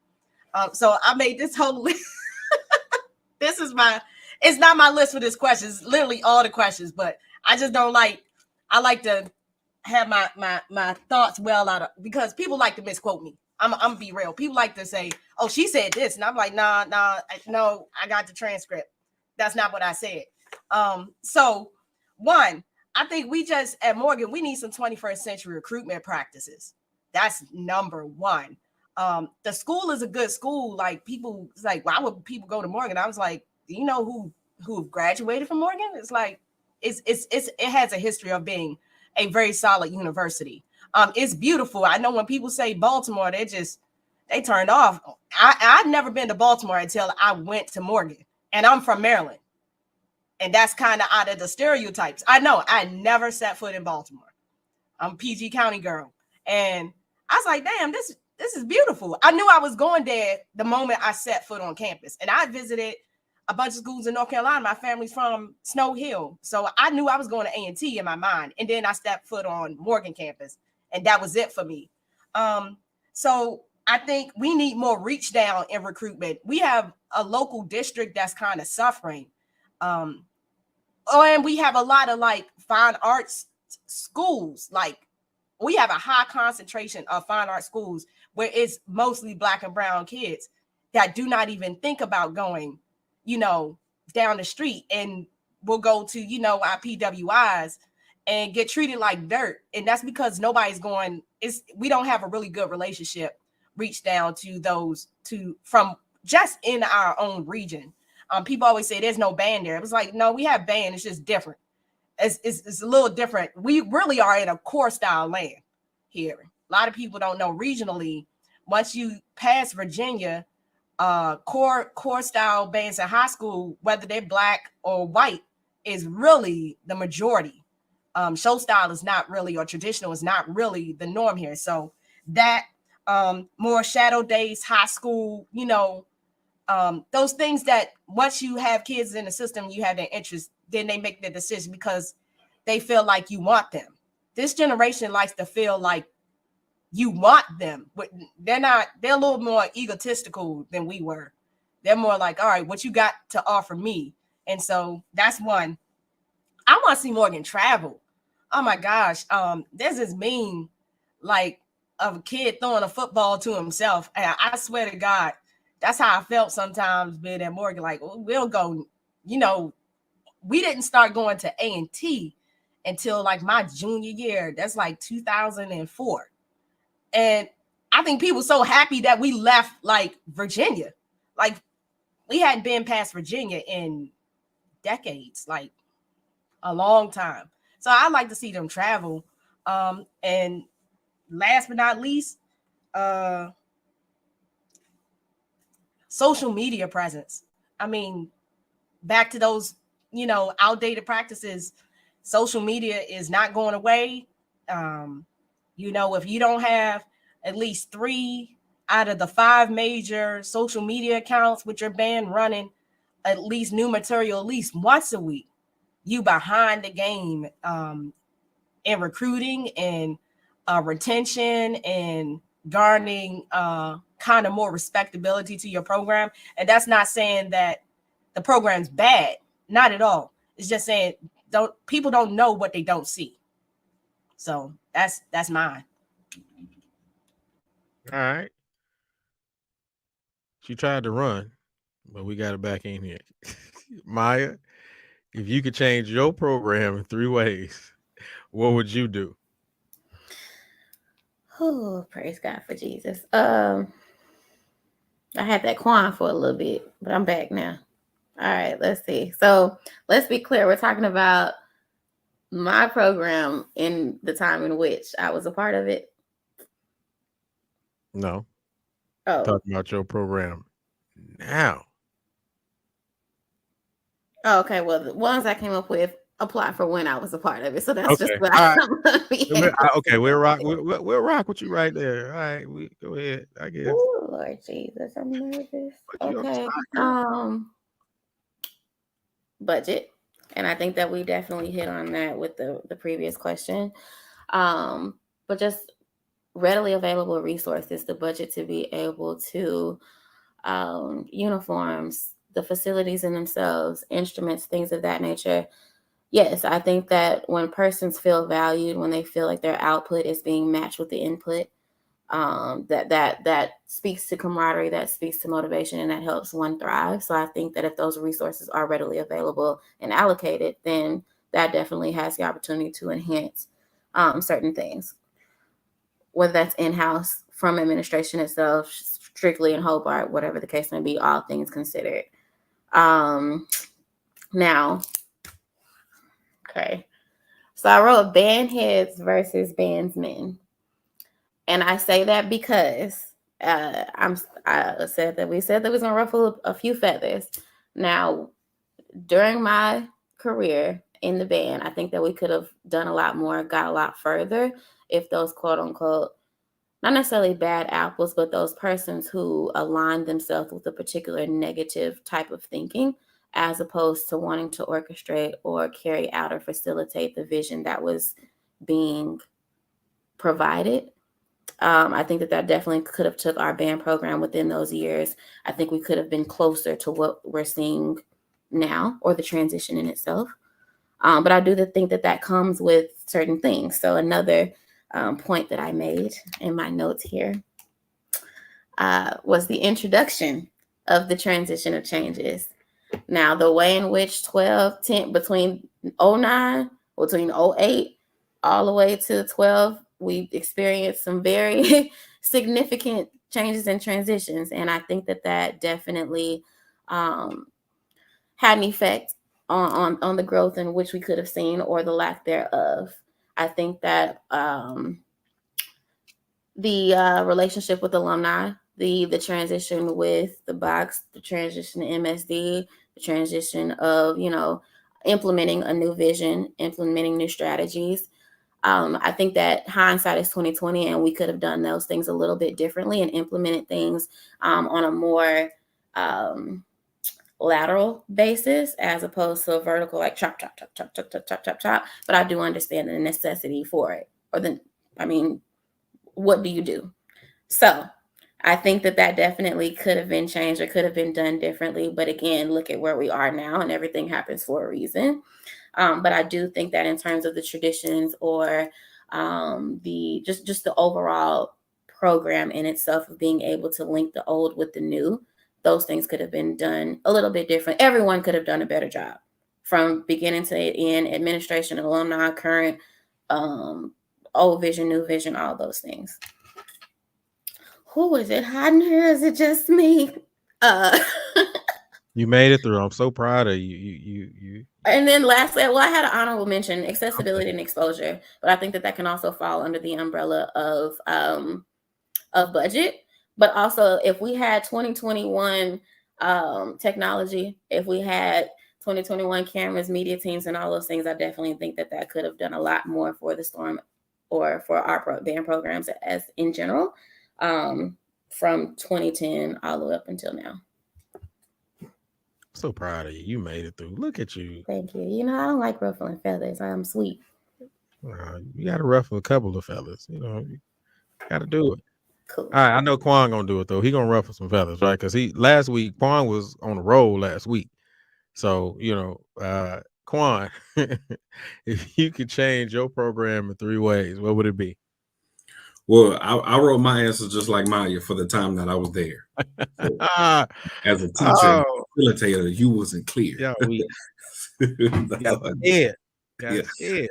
So I made this whole list. This is it's not my list for this question. It's literally all the questions, but I just don't like, I like to have my thoughts well out of, because people like to misquote me. I'm gonna be real. People like to say, oh, she said this. And I'm like, nah, no, I got the transcript. That's not what I said. So one, I think we just at Morgan, we need some 21st century recruitment practices. That's number one. The school is a good school. Like people, it's like, why would people go to Morgan? I was like, do you know who graduated from Morgan? It's like, it has a history of being a very solid university. It's beautiful. I know when people say Baltimore, they turned off. I'd never been to Baltimore until I went to Morgan, and I'm from Maryland. And that's kind of out of the stereotypes. I know I never set foot in Baltimore. I'm a PG County girl. And I was like, damn, this is beautiful. I knew I was going there the moment I set foot on campus. And I visited a bunch of schools in North Carolina. My family's from Snow Hill. So I knew I was going to A&T in my mind. And then I stepped foot on Morgan campus. And that was it for me. So I think we need more reach down in recruitment. We have a local district that's kind of suffering. And we have a lot of like fine arts schools. Like we have a high concentration of fine art schools where it's mostly Black and brown kids that do not even think about going, down the street, and will go to, our PWIs and get treated like dirt. And that's because nobody's going, we don't have a really good relationship reach down to those from just in our own region. People always say there's no band there. It was like, no, we have band. It's just different. It's a little different. We really are in a core style land here. A lot of people don't know regionally. Once you pass Virginia, core style bands in high school, whether they're Black or white, is really the majority. Show style is not really, or traditional is not really the norm here. So that more shadow days, high school, those things that once you have kids in the system, you have their interest, then they make their decision because they feel like you want them. This generation likes to feel like you want them, but they're a little more egotistical than we were. They're more like, all right, what you got to offer me? And so that's one. I want to see Morgan travel. Oh my gosh. There's this meme like of a kid throwing a football to himself. And I swear to God, that's how I felt sometimes being at Morgan. Like, we'll go, you know, we didn't start going to A&T until like my junior year. That's like 2004. And I think people so happy that we left like Virginia. Like, we hadn't been past Virginia in decades, like a long time. So I like to see them travel. And last but not least, social media presence. I mean, back to those, you know, outdated practices. Social media is not going away. You know, if you don't have at least 3 out of the 5 major social media accounts with your band running at least new material at least once a week, you behind the game in recruiting and retention and garnering kind of more respectability to your program. And that's not saying that the program's bad, not at all. It's just saying people don't know what they don't see. So that's mine. All right. She tried to run, but we got her back in here. Maya, if you could change your program in 3 ways, what would you do? Oh, praise God for Jesus. I had that Quan for a little bit, but I'm back now. All right, let's see. So let's be clear. We're talking about my program in the time in which I was a part of it. No. Oh, Talking about your program now. okay. Well, the ones I came up with apply for when I was a part of it. So that's just Okay. what All right. I'm gonna be able Okay, to we'll rock. say. We'll rock with you right there. All right, we go ahead. I guess. Ooh, Lord Jesus, I'm nervous. Put you on the Okay. spot, girl. Budget. And I think that we definitely hit on that with the previous question. But just readily available resources, the budget to be able to uniforms, the facilities in themselves, instruments, things of that nature. Yes, I think that when persons feel valued, when they feel like their output is being matched with the input, that speaks to camaraderie, that speaks to motivation, and that helps one thrive. So I think that if those resources are readily available and allocated, then that definitely has the opportunity to enhance certain things, whether that's in-house, from administration itself, strictly in Hobart, whatever the case may be, all things considered. Now, okay. So I wrote band heads versus bandsmen. And I say that because I said that we said that we was gonna ruffle a few feathers. Now, during my career in the band, I think that we could have done a lot more, got a lot further if those quote unquote, not necessarily bad apples, but those persons who align themselves with a particular negative type of thinking, as opposed to wanting to orchestrate or carry out or facilitate the vision that was being provided. I think that definitely could have took our band program within those years. I think we could have been closer to what we're seeing now, or the transition in itself. But I do think that comes with certain things. So another point that I made in my notes here was the introduction of the transition of changes. Now, the way in which 10 between 09, between 08, all the way to 12, we experienced some very significant changes and transitions. And I think that definitely had an effect on the growth in which we could have seen, or the lack thereof. I think that the relationship with alumni, the transition with the box, the transition to MSD, the transition of, implementing a new vision, implementing new strategies. I think that hindsight is 2020, and we could have done those things a little bit differently and implemented things on a more lateral basis, as opposed to a vertical, like chop, chop, chop, chop, chop, chop, chop, chop, chop. But I do understand the necessity for it. What do you do? So I think that definitely could have been changed or could have been done differently. But again, look at where we are now, and everything happens for a reason. But I do think that in terms of the traditions, or the just the overall program in itself, of being able to link the old with the new, those things could have been done a little bit different. Everyone could have done a better job from beginning to end, administration, alumni, current, old vision, new vision, all those things. Who is it hot in here? Is it just me? You made it through. I'm so proud of you. And then lastly, well, I had an honorable mention, accessibility and exposure, but I think that can also fall under the umbrella of budget. But also, if we had 2021 technology, if we had 2021 cameras, media teams, and all those things, I definitely think that could have done a lot more for the Storm or for our band programs as in general, from 2010 all the way up until now. So proud of you. You made it through. Look at you. Thank you. You know, I don't like ruffling feathers. I'm sweet. You got to ruffle a couple of feathers. You know, you got to do it. Cool. All right, I know Quan gonna do it though. He gonna ruffle some feathers, right? Because last week Quan was on the roll last week. So Quan, if you could change your program in 3 ways, what would it be? Well, I wrote my answer just like Maya for the time that I was there. So, as a teacher, facilitator, you wasn't clear. Yeah, we got scared. Scared.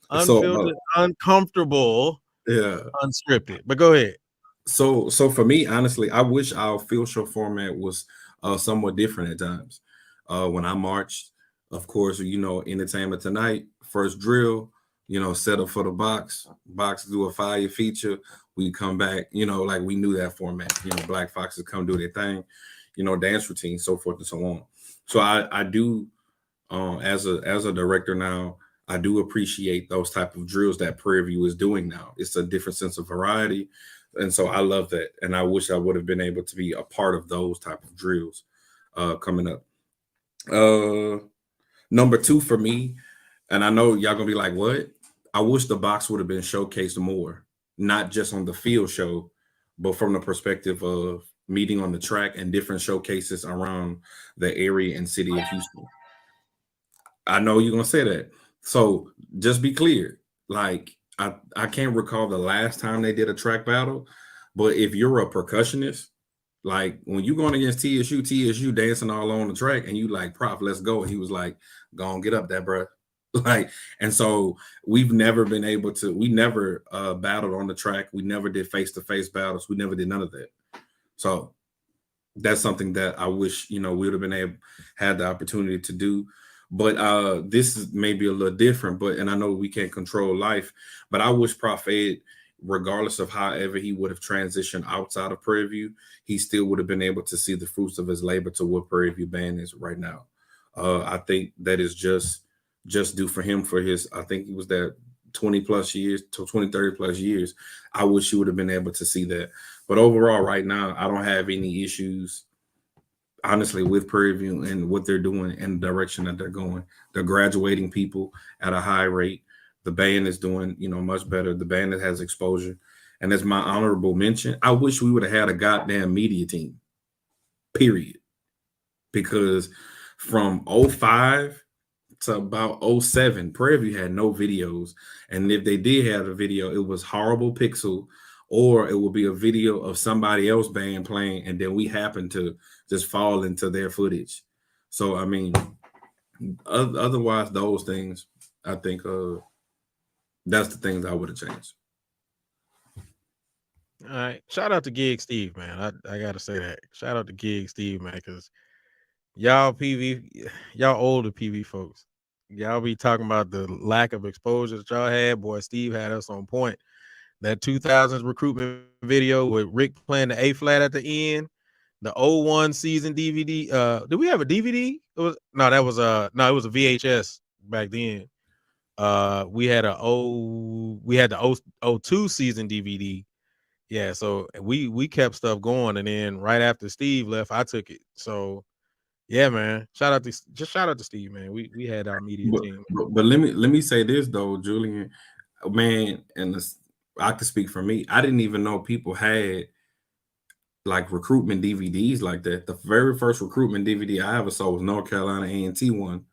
Unfiltered, uncomfortable, unscripted. But go ahead. So for me, honestly, I wish our field show format was somewhat different at times. When I marched, of course, Entertainment Tonight, first drill, set up for the box, do a fire feature. We come back, like we knew that format. Black Foxes come do their thing, dance routine, so forth and so on. So I do, as a director now, I do appreciate those type of drills that Prairie View is doing now. It's a different sense of variety. And so I love that. And I wish I would have been able to be a part of those type of drills coming up. Number 2 for me, and I know y'all gonna be like, what? I wish the box would have been showcased more, not just on the field show, but from the perspective of meeting on the track and different showcases around the area and city of Houston. I know you're gonna say that. So just be clear, like I can't recall the last time they did a track battle, but if you're a percussionist, like when you going against TSU dancing all on the track and you like, Prof, let's go. And he was like, go on, get up there, bro. Like, and so we never battled on the track. We never did face-to-face battles. We never did none of that. So that's something that I wish, we would have been had the opportunity to do. But this is maybe a little different, and I know we can't control life, but I wish Prof Ed, regardless of however he would have transitioned outside of Prairie View, he still would have been able to see the fruits of his labor to what Prairie View Band is right now. I think that is just due for him for his, I think he was there 20 plus years to 20, 30 plus years. I wish he would have been able to see that. But overall, right now, I don't have any issues, honestly, with Prairie View and what they're doing and the direction that they're going. They're graduating people at a high rate. The band is doing, much better. The band that has exposure. And as my honorable mention, I wish we would have had a goddamn media team, period. Because from 05 to about 07, Prairie View had no videos. And if they did have a video, it was horrible pixel, or it would be a video of somebody else band playing, and then we happen to just fall into their footage. So, I mean, otherwise, those things, I think that's the things I would have changed. All right. Shout out to Gig Steve, man. I got to say that. Shout out to Gig Steve, man, because y'all older PV folks, y'all be talking about the lack of exposure that y'all had. Boy, Steve had us on point. That 2000s recruitment video with Rick playing the A flat at the end, the 01 season DVD. Did we have a DVD? It was a VHS back then. We had the 02 season DVD. Yeah, so we kept stuff going, and then right after Steve left, I took it. So yeah, man. Shout out to Steve, man. We had our media team. But let me say this though, Julian, man, and I can speak for me. I didn't even know people had like recruitment DVDs like that. The very first recruitment DVD I ever saw was North Carolina A&T one,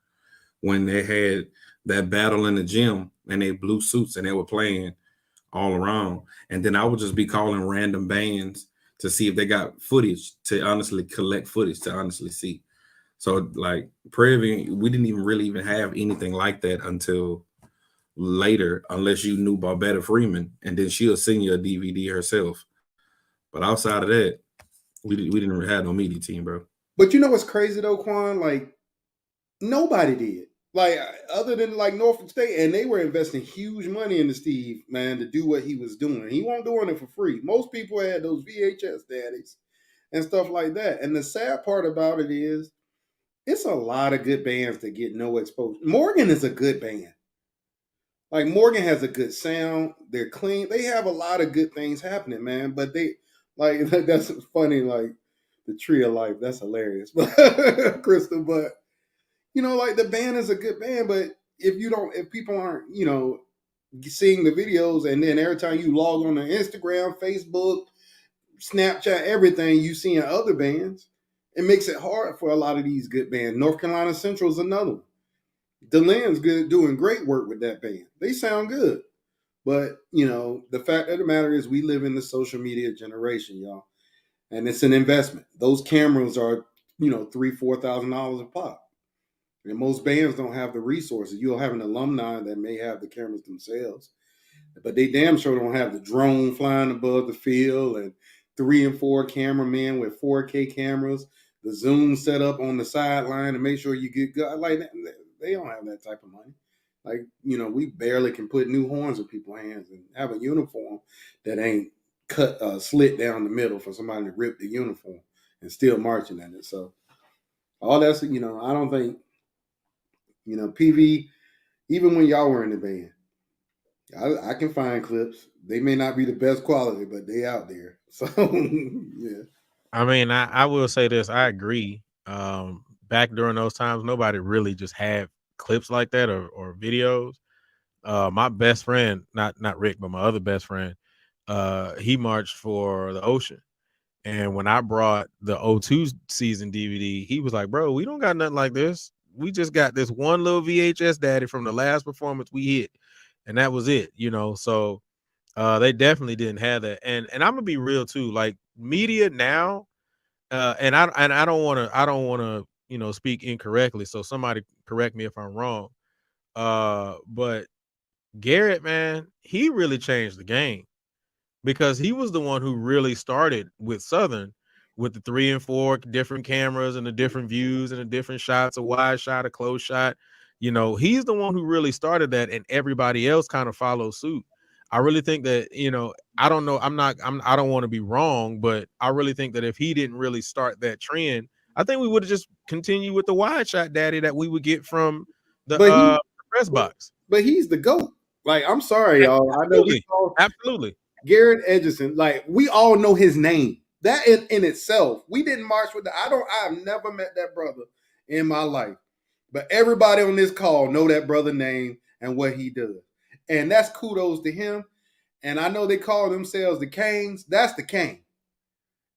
when they had that battle in the gym and they blue suits and they were playing all around. And then I would just be calling random bands to see if they got footage, to honestly collect footage, to honestly see. So like Prairie, we didn't even really even have anything like that until later, unless you knew Barbetta Freeman, and then she'll send you a DVD herself. But outside of that, we didn't have no media team, bro. But you know what's crazy though, Quan? Like nobody did. Like other than like Norfolk State, and they were investing huge money into Steve, man, to do what he was doing. He wasn't doing it for free. Most people had those VHS daddies and stuff like that. And the sad part about it is, it's a lot of good bands that get no exposure. Morgan is a good band. Like Morgan has a good sound. They're clean. They have a lot of good things happening, man. But they like that's funny. Like the Tree of Life, that's hilarious, Crystal. But you know, like the band is a good band, but if people aren't, you know, seeing the videos, and then every time you log on to Instagram, Facebook, Snapchat, everything you see in other bands, it makes it hard for a lot of these good bands. North Carolina Central is another one. DeLand's good, doing great work with that band. They sound good. But, you know, the fact of the matter is we live in the social media generation, y'all. And it's an investment. Those cameras are, you know, $3,000-$4,000 a pop. And most bands don't have the resources. You'll have an alumni that may have the cameras themselves, but they damn sure don't have the drone flying above the field and 3 and 4 cameramen with 4K cameras, the Zoom set up on the sideline to make sure you get good. Like they don't have that type of money. Like, you know, we barely can put new horns in people's hands and have a uniform that ain't cut slit down the middle for somebody to rip the uniform and still marching in it. So all that's, you know, I don't think. You know, PV, even when y'all were in the band, I can find clips. They may not be the best quality, but they out there. So, yeah. I mean, I will say this. I agree. Back during those times, nobody really just had clips like that or videos. My best friend, not Rick, but my other best friend, he marched for the Ocean. And when I brought the 02 season DVD, he was like, bro, we don't got nothing like this. We just got this one little VHS daddy from the last performance we hit. And that was it, you know. So they definitely didn't have that. And I'm gonna be real too. Like media now, and I don't wanna, you know, speak incorrectly. So somebody correct me if I'm wrong. But Garrett, man, he really changed the game, because he was the one who really started with Southern, with the 3 and 4 different cameras and the different views and the different shots, a wide shot, a close shot. You know, he's the one who really started that, and everybody else kind of follows suit. I really think that, you know, I don't know. I don't want to be wrong, but I really think that if he didn't really start that trend, I think we would have just continued with the wide shot daddy that we would get from the press box. But he's the GOAT. Like, I'm sorry, y'all. I know we all Absolutely. Garrett Edgerton, like we all know his name. That in itself, we didn't march with I've never met that brother in my life. But everybody on this call know that brother name and what he does. And that's kudos to him. And I know they call themselves the Canes. That's the Cane.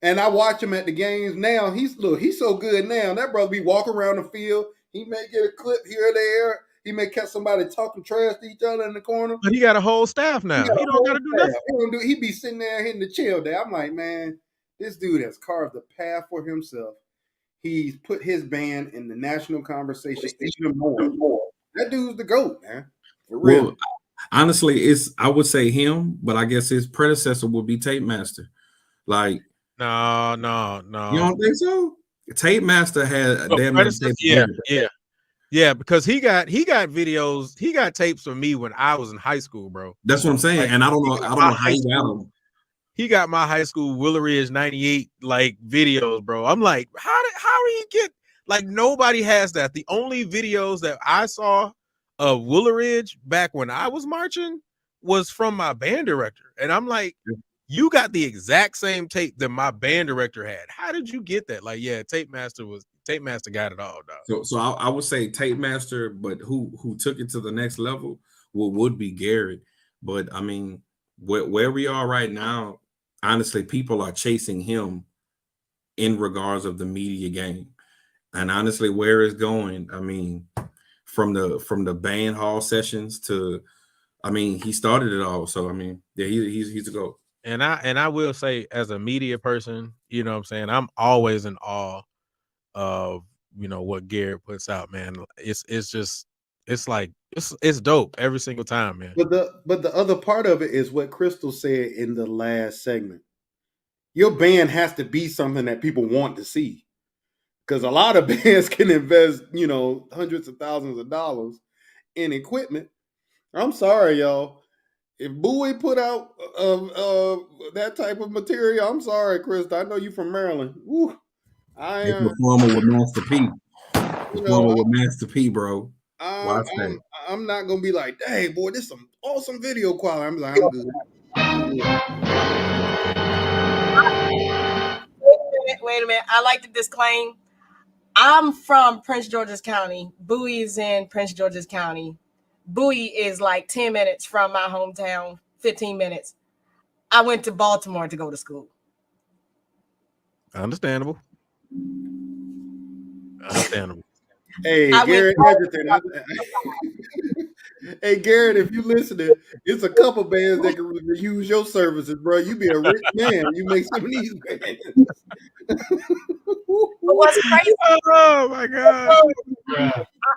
And I watch him at the games now. He's so good now. That brother be walking around the field. He may get a clip here or there. He may catch somebody talking trash to each other in the corner. But he got a whole staff now. He don't got to do nothing. He be sitting there hitting the chill there. I'm like, man, this dude has carved a path for himself. He's put his band in the national conversation even more. That dude's the GOAT, man. For real. Well, honestly, I would say him, but I guess his predecessor would be Tape Master. Like, no. You don't think so? Tape Master had Yeah, because he got videos, he got tapes from me when I was in high school, bro. That's what I'm saying. Like, and I don't know how he got them. He got my high school Willoridge 98 like videos, bro. I'm like, how do you get, like, nobody has that. The only videos that I saw of Willoridge back when I was marching was from my band director. And I'm like, you got the exact same tape that my band director had. How did you get that? Like, yeah, Tape Master got it all, dog. So I would say Tape Master, but who took it to the next level would be Garrett. But I mean, where we are right now, honestly, people are chasing him in regards of the media game. And honestly, where it's going, I mean, from the band hall sessions to, I mean, he started it all. So I mean, yeah, he's a GOAT. And I will say, as a media person, you know what I'm saying, I'm always in awe of, you know, what Garrett puts out, man. It's just it's dope every single time, man. But the other part of it is what Crystal said in the last segment. Your band has to be something that people want to see. Because a lot of bands can invest, you know, hundreds of thousands of dollars in equipment. I'm sorry, y'all. If Bowie put out that type of material, I'm sorry, Chris. I know you from Maryland. Woo, I They performing with Master P. you know, Performing with Master P, bro. Watch that. I'm not gonna be like, hey, boy, this is some awesome video quality. I'm like, I'm good. Wait a minute. I like to disclaim. I'm from Prince George's County. Bowie is in Prince George's County. Bowie is like 10 minutes from my hometown, 15 minutes. I went to Baltimore to go to school. Understandable. Hey, Garrett Edgerton. Hey, Garrett, if you listening, it's a couple bands that can use your services, bro. You be a rich man. You make some of these bands. What's crazy? Oh my God.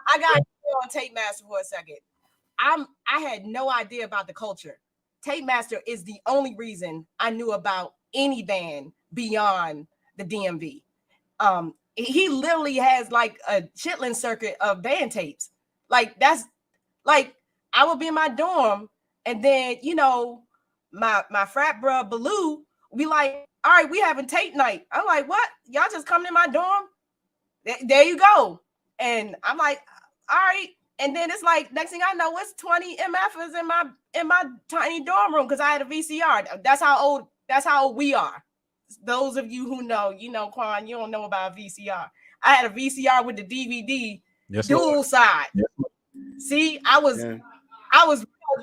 I got to go on Tape Master for a second. I had no idea about the culture. Tape Master is the only reason I knew about any band beyond the DMV. He literally has like a chitlin circuit of band tapes. Like that's like I would be in my dorm, and then you know my frat bro Baloo would be like, "All right, we having tape night." I'm like, "What? Y'all just come in my dorm? There you go." And I'm like, "All right." And then it's like next thing I know, it's 20 MFs in my tiny dorm room because I had a VCR. That's how old we are. Those of you who know, you know, Quan, you don't know about VCR. I had a VCR with the DVD, dual side. Yes. See, I was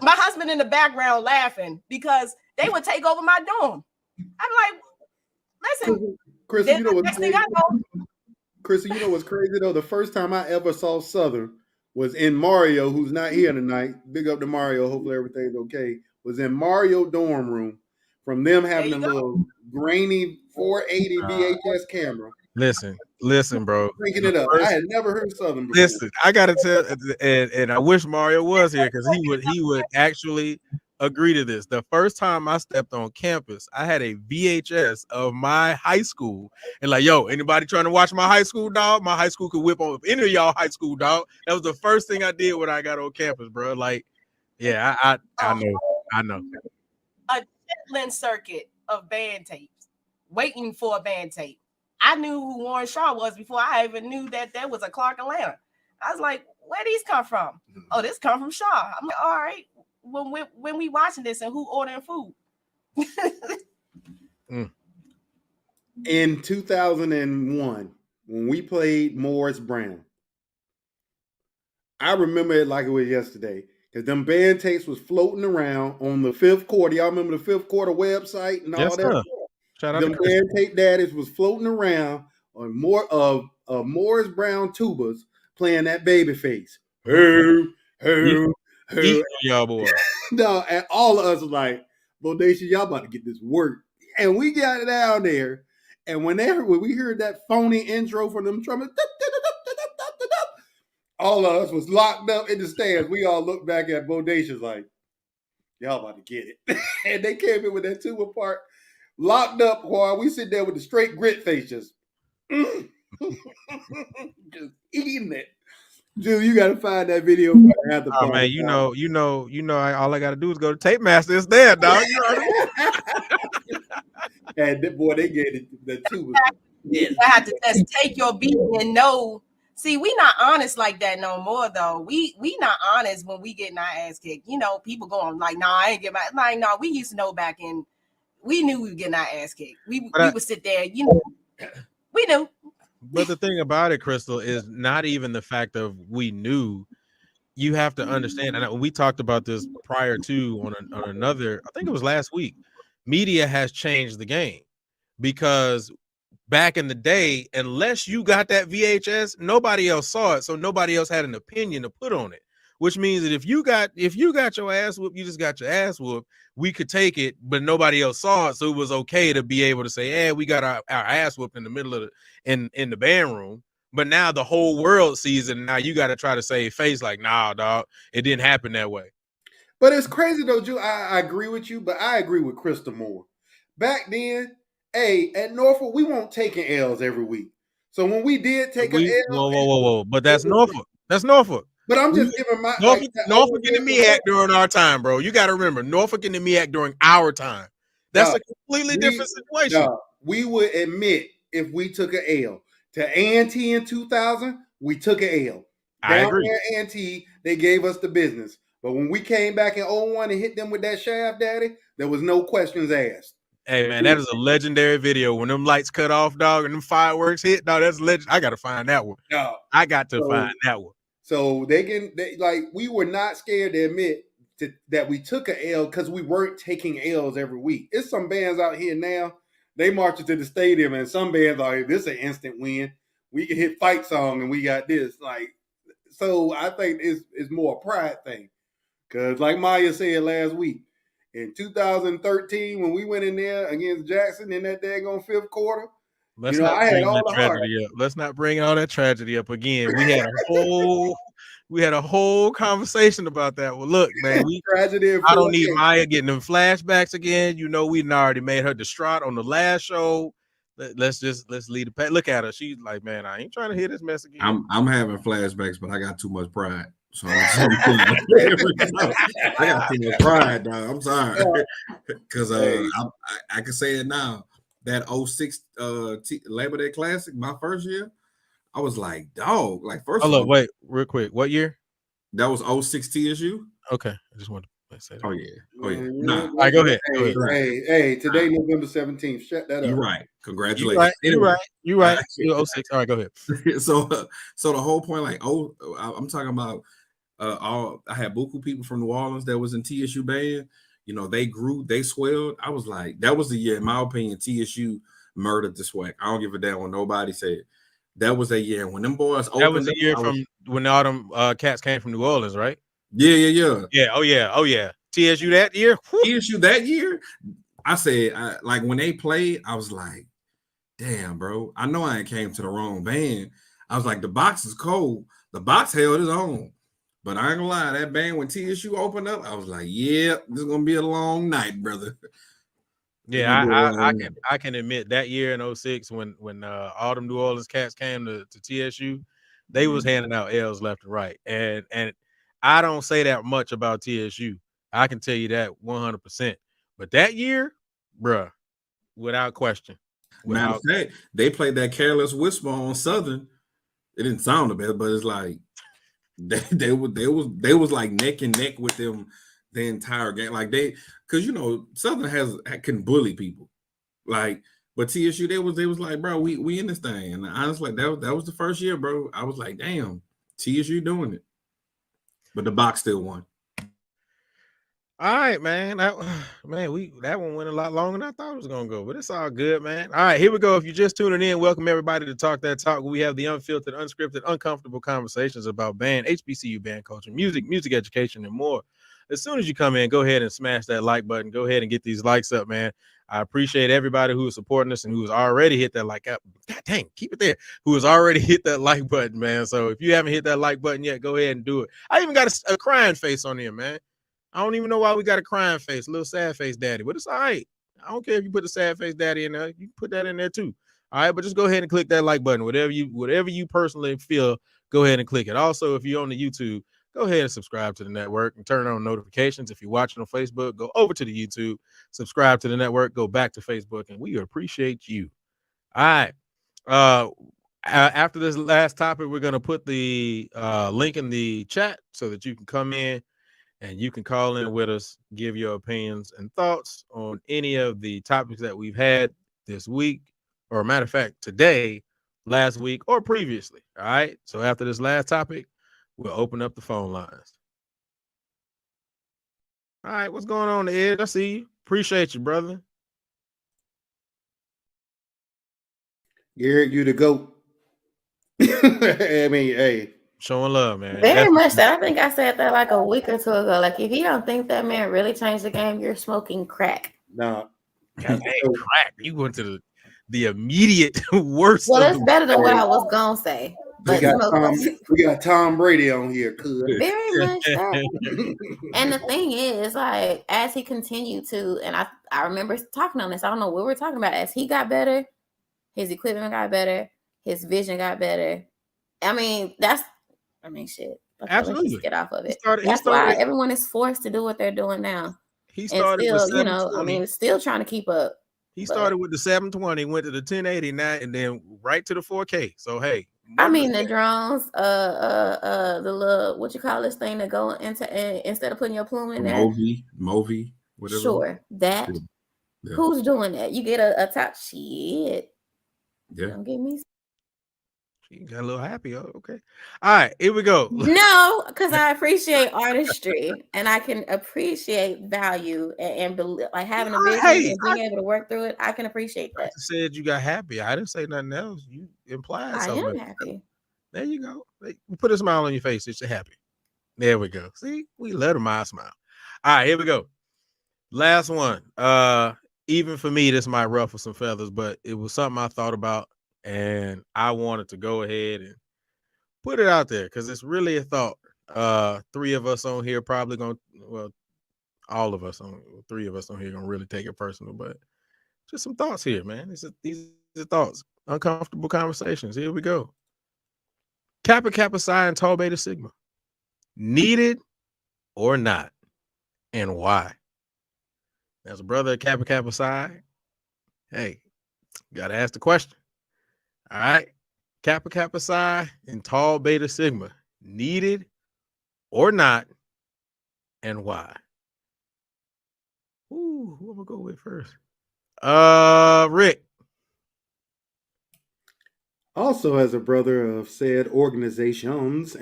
my husband in the background laughing because they would take over my dorm. I'm like, listen, Chris, you know what's crazy? Chris, you know what's crazy though? The first time I ever saw Southern was in Mario, who's not here tonight. Big up to Mario. Hopefully everything's okay. Was in Mario dorm room from them having a little grainy 480 VHS camera. Listen, bro. Bringing it up. I had never heard Southern before. Listen, I gotta tell, and I wish Mario was here because he would actually agree to this. The first time I stepped on campus, I had a VHS of my high school, and like, yo, anybody trying to watch my high school, dog? My high school could whip on any of y'all high school, dog. That was the first thing I did when I got on campus, bro. Like, yeah, I know. A chitlin circuit of band tapes, waiting for a band tape. I knew who Warren Shaw was before I even knew that there was a Clark Atlanta. I was like, where these come from? Oh, this come from Shaw. I'm like, all right. When we watching this and who ordering food? In 2001, when we played Morris Brown, I remember it like it was yesterday because them band tapes was floating around on the Fifth Quarter. Y'all remember the Fifth Quarter website and all that? Shout out them band tape daddies was floating around on more of Morris Brown tubas playing that Babyface. Y'all boy. No, and all of us was like, Bodacious, y'all about to get this work. And we got it down there. And when we heard that phony intro from them trumpets, all of us was locked up in the stands. We all looked back at Bodacious like, y'all about to get it. And they came in with that tuba part. Locked up while we sit there with the straight grit face, just eating it. Dude, you gotta find that video. Oh man, you know, all I gotta do is go to Tape Master. It's there, dog. You know and that boy, they gave it the tuba. I had to just take your beat and know. See, we not honest like that no more, though. We not honest when we getting our ass kicked. You know, people going like, "Nah, I ain't get my like." No, we used to know back in. We knew we were getting our ass kicked. We would sit there, you know. We knew. But the thing about it, Crystal, is not even the fact of we knew. You have to understand, and we talked about this prior to on another. I think it was last week. Media has changed the game because back in the day, unless you got that VHS, nobody else saw it, so nobody else had an opinion to put on it. which means that if you got your ass whooped, you just got your ass whooped. We could take it, but nobody else saw it, so it was okay to be able to say, "Hey, we got our ass whooped in the middle of in the band room." But now the whole world sees it, and now you got to try to save face, like, "Nah, dog, it didn't happen that way." But it's crazy though, Drew. I agree with you, but I agree with Krista more. Back then, hey, at Norfolk, we weren't taking L's every week. So when we did take an L, whoa, but that's Norfolk. That's Norfolk. But I'm just giving my Norfolk and the MEAC during our time, bro. You got to remember, Norfolk and the MEAC during our time. That's a completely different situation. We would admit if we took an L. To A&T in 2000, we took an L. I agree. There at A&T, they gave us the business. But when we came back in 01 and hit them with that shaft, Daddy, there was no questions asked. Hey, man, that is a legendary video. When them lights cut off, dog, and them fireworks hit, dog, that's legend. I got to find that one. No. I got to find that one. So we were not scared to admit that we took an L because we weren't taking L's every week. It's some bands out here now, they march into the stadium, and some bands are like, this is an instant win. We can hit fight song and we got this. So I think it's more a pride thing. Because like Maya said last week, in 2013, when we went in there against Jackson in that daggone fifth quarter, Let's not bring all that tragedy up again. We had a whole conversation about that. Well, look, man, I don't need Maya getting them flashbacks again. You know, we already made her distraught on the last show. Let's lead the pack. Look at her. She's like, man, I ain't trying to hear this mess again. I'm having flashbacks, but I got too much pride. So I got too much pride, dog. I'm sorry. Because I can say it now. That 06 Labor Day Classic, my first year, I was like, dog. Like, first of all, wait, real quick. What year? That was 06 TSU. Okay. I just wanted to say that. Oh, yeah. Nah. All right, go ahead. Hey, today, November 17th. Shut that up. You're right. Congratulations. You're right. You're 06. All right, go ahead. So the whole point, like, I'm talking about I had buku people from New Orleans that was in TSU band. You know, they grew, they swelled. I was like, that was the year, in my opinion, TSU murdered the swag. I don't give a damn what nobody said. That was a year when them boys opened. That was the year when all them cats came from New Orleans, right? Yeah. Oh yeah. TSU that year. TSU that year. I said, like when they played, I was like, damn, bro. I know I ain't came to the wrong band. I was like, the box is cold. The box held its own. But I ain't gonna lie, that band when TSU opened up, I was like, yeah, this is gonna be a long night, brother. Yeah, I can admit that year in 06 when all them New Orleans cats came to TSU, they was handing out L's left and right. And I don't say that much about TSU. I can tell you that 100%. But that year, bruh, without question. Matter of fact, they played that Careless Whisper on Southern. It didn't sound the best, but it's like they was like neck and neck with them the entire game. Like because you know Southern can bully people, like, but TSU they was like, bro, we in this thing. And honestly, that was the first year, bro. I was like, damn, TSU doing it, but the box still won. All right, man. That one went a lot longer than I thought it was gonna go, but it's all good, man. All right, here we go. If you're just tuning in, welcome everybody to Talk That Talk. We have the unfiltered, unscripted, uncomfortable conversations about band, HBCU band culture, music education, and more. As soon as you come in, go ahead and smash that like button. Go ahead and get these likes up, man. I appreciate everybody who is supporting us and who has already hit that like up. God dang, keep it there. Who has already hit that like button, man. So if you haven't hit that like button yet, go ahead and do it. I even got a crying face on here, man. I don't even know why we got a crying face, a little sad face daddy, but it's all right. I don't care if you put the sad face daddy in there. You can put that in there too. All right, but just go ahead and click that like button. Whatever you personally feel, go ahead and click it. Also, if you're on the YouTube, go ahead and subscribe to the network and turn on notifications. If you're watching on Facebook, go over to the YouTube, subscribe to the network, go back to Facebook, and we appreciate you. All right. After this last topic, we're going to put the link in the chat so that you can come in and you can call in with us, give your opinions and thoughts on any of the topics that we've had this week, or matter of fact, today, last week, or previously. All right. So after this last topic, we'll open up the phone lines. All right. What's going on, Ed? I see you. Appreciate you, brother. Garrett, you the GOAT. I mean, hey. showing love, man. Very much that. I think I said that like a week or two ago. Like, if you don't think that man really changed the game, you're smoking crack. Nah. God, crack. You went to the immediate worst. Well, of it's the better than what I was gonna say. But we got Tom Brady on here, cuz. Very much that. And the thing is, like, as he continued to, and I remember talking on this. I don't know what we were talking about. As he got better, his equipment got better, his vision got better. I mean, shit. Okay, Absolutely. let's just get off of it. He started, why everyone is forced to do what they're doing now. He started and with still, 720. still trying to keep up. He started with the 720, went to the 1080, and then right to the 4K. So hey, I mean the drones, the little, what you call this thing that go into instead of putting your plume in there. Movi, whatever. Sure, that. Yeah. Who's doing that? You get a top shit. Yeah. Don't get me. She got a little happy. Oh, okay. All right, here we go. No, because I appreciate artistry and I can appreciate value and like having a vision and being able to work through it. I can appreciate that. I said you got happy. I didn't say nothing else. You implied something. I am happy. There you go. Put a smile on your face. It's happy. There we go. See, we let them all smile. All right, here we go. Last one. Even for me, this might ruffle some feathers, but it was something I thought about. And I wanted to go ahead and put it out there because it's really a thought. Three of us on here probably all of us on 3 of us on here gonna really take it personal, but just some thoughts here, man. These are thoughts, uncomfortable conversations. Here we go. Kappa Kappa Psi and Tau Beta Sigma, needed or not, and why? As a brother of Kappa Kappa Psi, hey, gotta ask the question. All right, Kappa Kappa Psi and Tau Beta Sigma, needed or not, and why? Ooh, who am I gonna go with first? Rick. Also, as a brother of said organizations,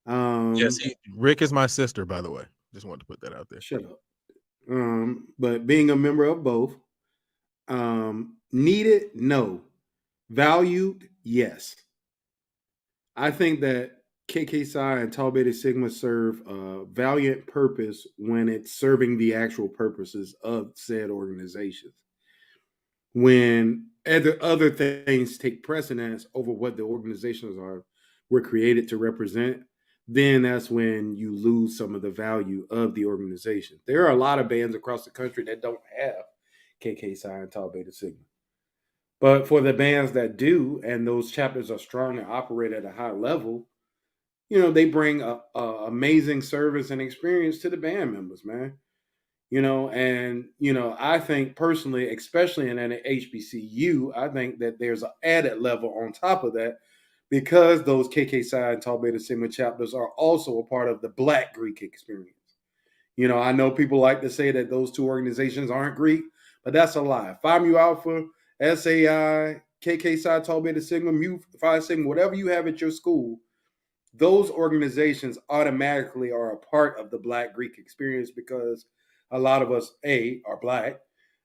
yes, Rick is my sister, by the way. Just wanted to put that out there. Shut up. But being a member of both, needed, no. Valued, yes. I think that KK Psi and Tau Beta Sigma serve a valiant purpose when it's serving the actual purposes of said organizations. When other things take precedence over what the organizations were created to represent, then that's when you lose some of the value of the organization. There are a lot of bands across the country that don't have KK Psi and Tau Beta Sigma. But for the bands that do, and those chapters are strong and operate at a high level, they bring a amazing service and experience to the band members, man. And I think personally, especially in an HBCU, I think that there's an added level on top of that because those KK Psi and Tau Beta Sigma chapters are also a part of the Black Greek experience. I know people like to say that those two organizations aren't Greek, but that's a lie. Phi Mu Alpha, SAI, KK Psi, Tau Beta Sigma, Mu Phi Sigma, whatever you have at your school, those organizations automatically are a part of the Black Greek experience because a lot of us, A, are Black,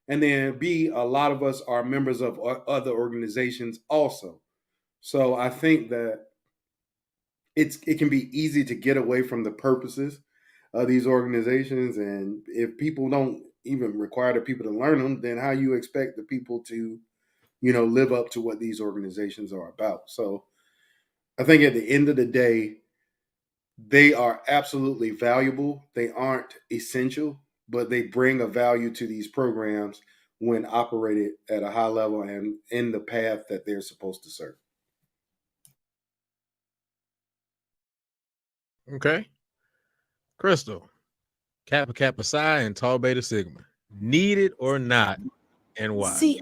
and then B, a lot of us are members of other organizations also. So I think that it can be easy to get away from the purposes of these organizations, and if people don't even require the people to learn them, then how you expect the people to, live up to what these organizations are about? So I think at the end of the day, they are absolutely valuable. They aren't essential, but they bring a value to these programs when operated at a high level and in the path that they're supposed to serve. Okay. Crystal, Kappa Kappa Psi and Tau Beta Sigma, needed or not, and why? See,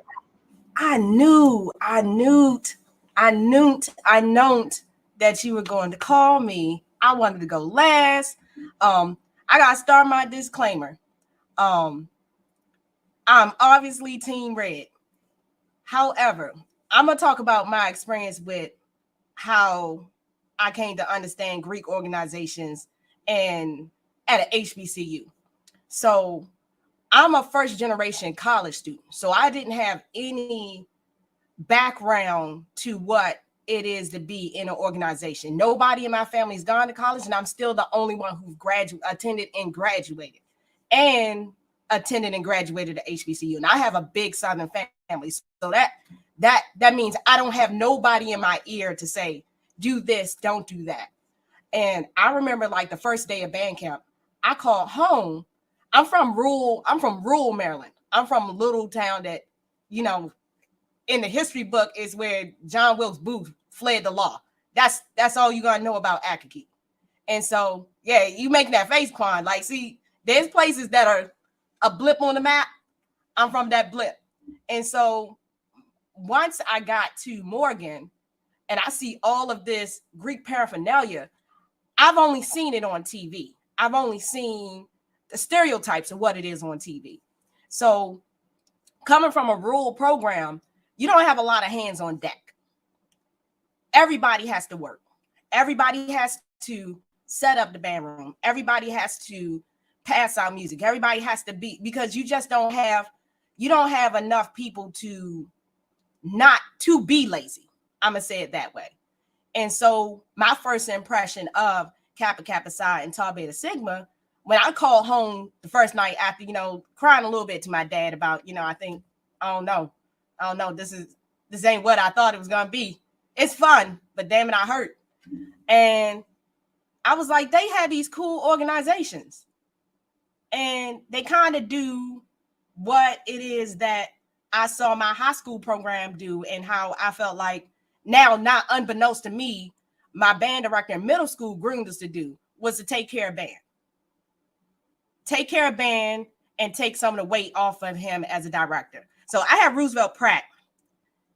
I knew that you were going to call me. I wanted to go last. I gotta start my disclaimer. I'm obviously Team Red. However, I'm gonna talk about my experience with how I came to understand Greek organizations and at an HBCU. So I'm a first generation college student, so I didn't have any background to what it is to be in an organization. Nobody in my family's gone to college, and I'm still the only one who attended and graduated to HBCU. And I have a big Southern family, so that means I don't have nobody in my ear to say, do this, don't do that. And I remember like the first day of band camp, I called home. I'm from rural Maryland. I'm from a little town that, you know, in the history book is where John Wilkes Booth fled the law. That's all you gotta know about Akakeek. And so, yeah, you making that face, Quan. Like, see, there's places that are a blip on the map. I'm from that blip. And so once I got to Morgan and I see all of this Greek paraphernalia, I've only seen it on TV. I've only seen the stereotypes of what it is on TV. So coming from a rural program, you don't have a lot of hands on deck. Everybody has to work. Everybody has to set up the band room. Everybody has to pass out music. Everybody has to be, because you just don't have enough people to be lazy. I'm going to say it that way. And so my first impression of Kappa Kappa Psi and Tau Beta Sigma, when I called home the first night after, you know, crying a little bit to my dad about, you know, I don't know, this ain't what I thought it was going to be. It's fun, but damn it, I hurt. And I was like, they had these cool organizations and they kind of do what it is that I saw my high school program do, and how I felt like now, not unbeknownst to me, my band director in middle school groomed us to do was to take care of band. Take care of band and take some of the weight off of him as a director. So I had Roosevelt Pratt,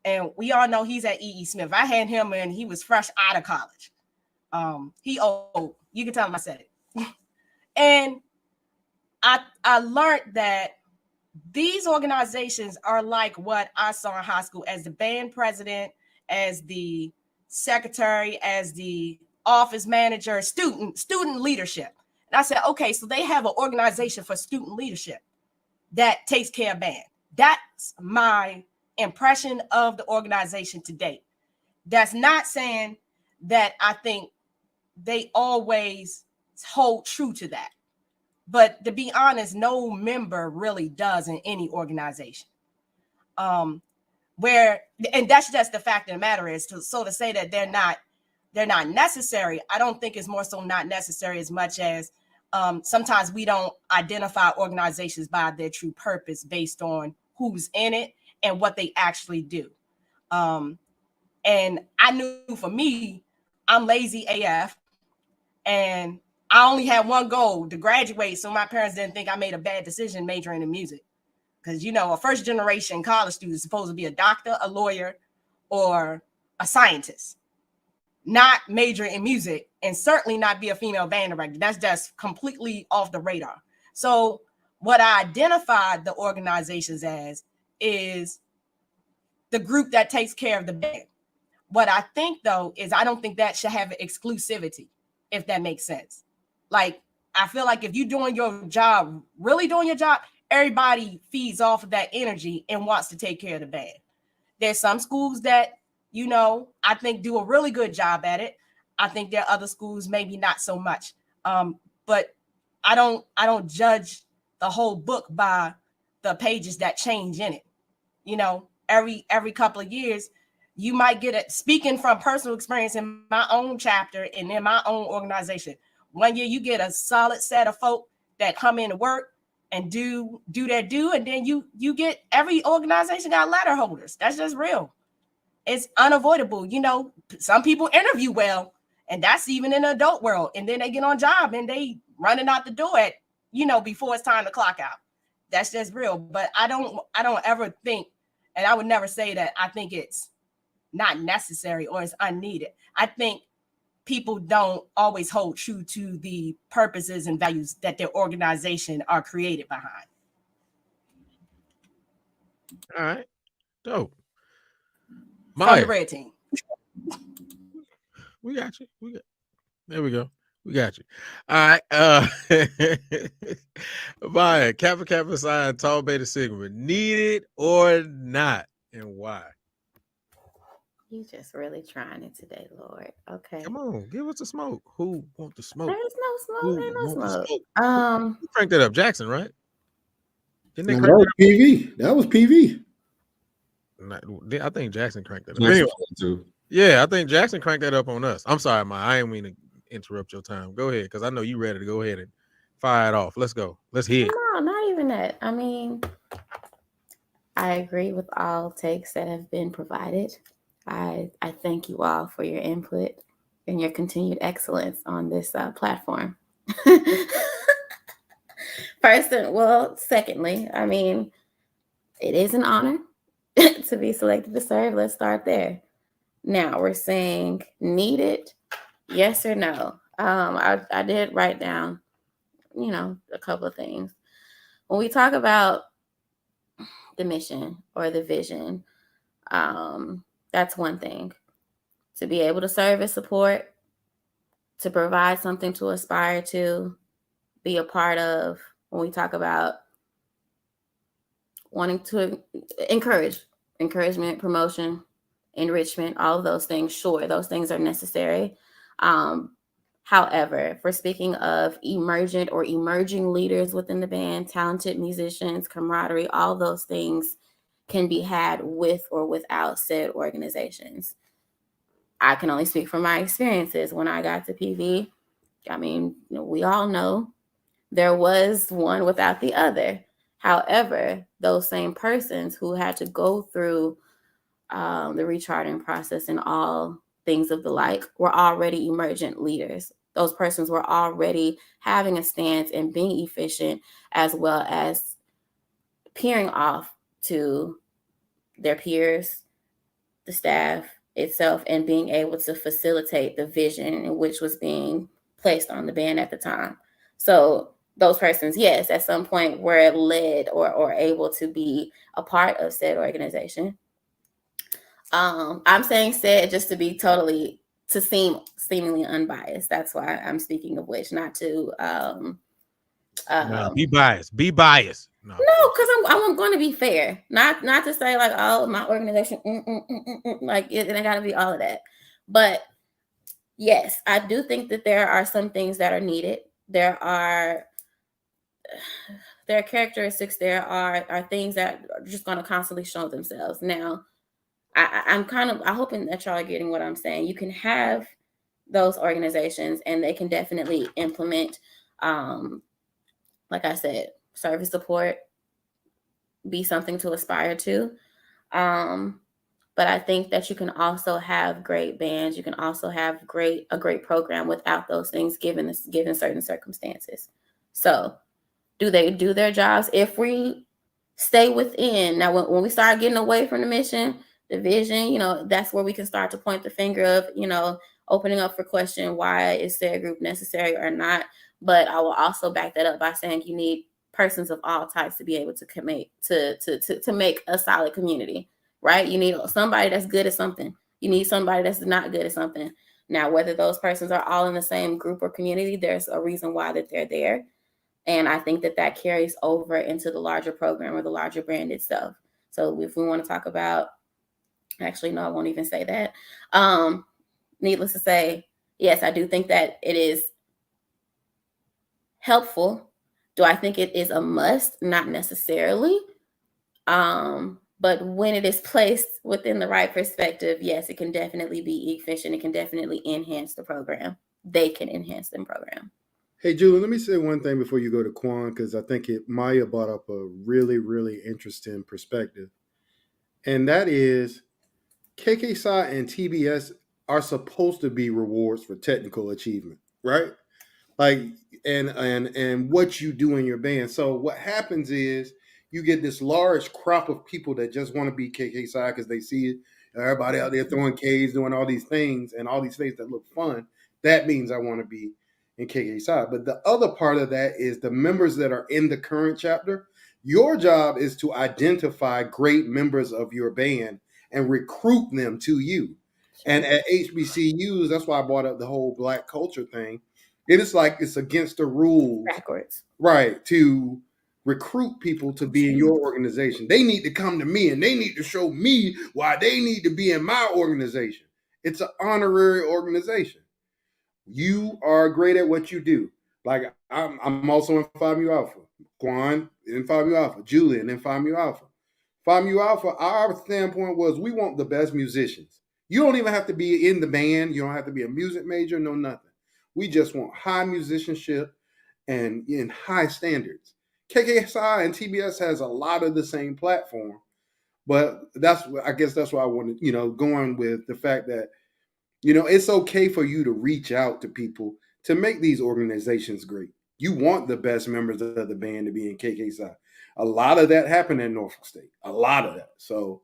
and we all know he's at E.E. Smith. I had him and he was fresh out of college. He old. You can tell him I said it. And I learned that these organizations are like what I saw in high school as the band president, as the secretary, as the office manager, student leadership. And I said, okay, so they have an organization for student leadership that takes care of band. That's my impression of the organization to date. That's not saying that I think they always hold true to that. But to be honest, no member really does in any organization. And that's just the fact of the matter is, to say that they're not necessary, I don't think it's more so not necessary as much as sometimes we don't identify organizations by their true purpose based on who's in it and what they actually do. And I knew for me, I'm lazy AF, and I only had one goal, to graduate, so my parents didn't think I made a bad decision majoring in music. Because, you know, a first generation college student is supposed to be a doctor, a lawyer, or a scientist, not major in music, and certainly not be a female band director. That's just completely off the radar. So what I identified the organizations as is the group that takes care of the band. What I think, though, is I don't think that should have exclusivity, if that makes sense. Like, I feel like if you're doing your job, really doing your job, everybody feeds off of that energy and wants to take care of the band. There's some schools that, you know, I think do a really good job at it. I think there are other schools maybe not so much. But I don't judge the whole book by the pages that change in it. You know, every couple of years, you might get it. Speaking from personal experience in my own chapter and in my own organization, one year you get a solid set of folk that come in to work and do their due, and then you get, every organization got letter holders. That's just real. It's unavoidable. You know, some people interview well, and that's even in the adult world, and then they get on job and they running out the door at, you know, before it's time to clock out. That's just real. But I don't ever think, and I would never say that I think it's not necessary or it's unneeded. I think people don't always hold true to the purposes and values that their organization are created behind. All right. Dope. From the red team. We got you. There we go. We got you. All right. Maya, Kappa Kappa Psi, Tau Beta Sigma, needed or not, and why? You just really trying it today, Lord. Okay. Come on, give us the smoke. Who want the smoke? There's no smoke. Who Ain't no want the smoke. smoke? Who cranked that up? Jackson, right? Didn't they No, that crank was that PV. That was PV. up? I think Jackson cranked that up. Jackson Anyway, too. yeah, I think Jackson cranked that up on us. I'm sorry, Ma. I ain't mean to interrupt your time. Go ahead, because I know you ready to go ahead and fire it off. Let's go. Let's hit. No, not even that. I mean, I agree with all takes that have been provided. I thank you all for your input and your continued excellence on this platform. Secondly, I mean, it is an honor to be selected to serve. Let's start there. Now we're saying needed, yes or no. I did write down, a couple of things. When we talk about the mission or the vision, that's one thing. To be able to serve and support, to provide something to aspire to, be a part of. When we talk about wanting to encouragement, promotion, enrichment, all of those things, sure, those things are necessary. However, if we're speaking of emergent or emerging leaders within the band, talented musicians, camaraderie, all those things can be had with or without said organizations. I can only speak from my experiences. When I got to PV, I mean, we all know there was one without the other. However, those same persons who had to go through the recharting process and all things of the like were already emergent leaders. Those persons were already having a stance and being efficient, as well as peering off to their peers, the staff itself, and being able to facilitate the vision in which was being placed on the band at the time. So those persons, yes, at some point were led or able to be a part of said organization. I'm saying said just to be to seem seemingly unbiased. That's why I'm speaking of which, not to No, be biased. Be biased. No, because I'm going to be fair. Not to say like, oh, my organization, like it got to be all of that. But yes, I do think that there are some things that are needed. There are characteristics. There are things that are just going to constantly show themselves. Now, I'm hoping that y'all are getting what I'm saying. You can have those organizations, and they can definitely implement, like I said, service support, be something to aspire to. But I think that you can also have great bands. You can also have a great program without those things given certain circumstances. So do they do their jobs? If we stay within, now when we start getting away from the mission, the vision, that's where we can start to point the finger of, opening up for question, why is said group necessary or not? But I will also back that up by saying you need persons of all types to be able to make a solid community, right? You need somebody that's good at something. You need somebody that's not good at something. Now, whether those persons are all in the same group or community, there's a reason why that they're there. And I think that carries over into the larger program or the larger brand itself. So if we want to talk about, actually, no, I won't even say that. Needless to say, yes, I do think that it is helpful. Do I think it is a must? Not necessarily. But when it is placed within the right perspective, yes, it can definitely be efficient. It can definitely enhance the program. They can enhance the program. Hey, Julie, let me say one thing before you go to Quan, because I think Maya brought up a really, really interesting perspective. And that is KKSI and TBS are supposed to be rewards for technical achievement, right? Like, and what you do in your band. So what happens is you get this large crop of people that just want to be KKSI because they see it. Everybody out there throwing Ks, doing all these things and all these things that look fun. That means I want to be in KKSI. But the other part of that is the members that are in the current chapter. Your job is to identify great members of your band and recruit them to you. And at HBCUs, that's why I brought up the whole Black culture thing. It is like it's against the rules, backwards, right, to recruit people to be in your organization. They need to come to me and they need to show me why they need to be in my organization. It's an honorary organization. You are great at what you do. Like I'm also in Phi Mu Alpha. Quan in Phi Mu Alpha. Julian in Phi Mu Alpha. Phi Mu Alpha, our standpoint was we want the best musicians. You don't even have to be in the band. You don't have to be a music major, no nothing. We just want high musicianship and in high standards. KKSI and TBS has a lot of the same platform, but I guess that's why I wanted, going with the fact that, it's okay for you to reach out to people to make these organizations great. You want the best members of the band to be in KKSI. A lot of that happened in Norfolk State. A lot of that. So,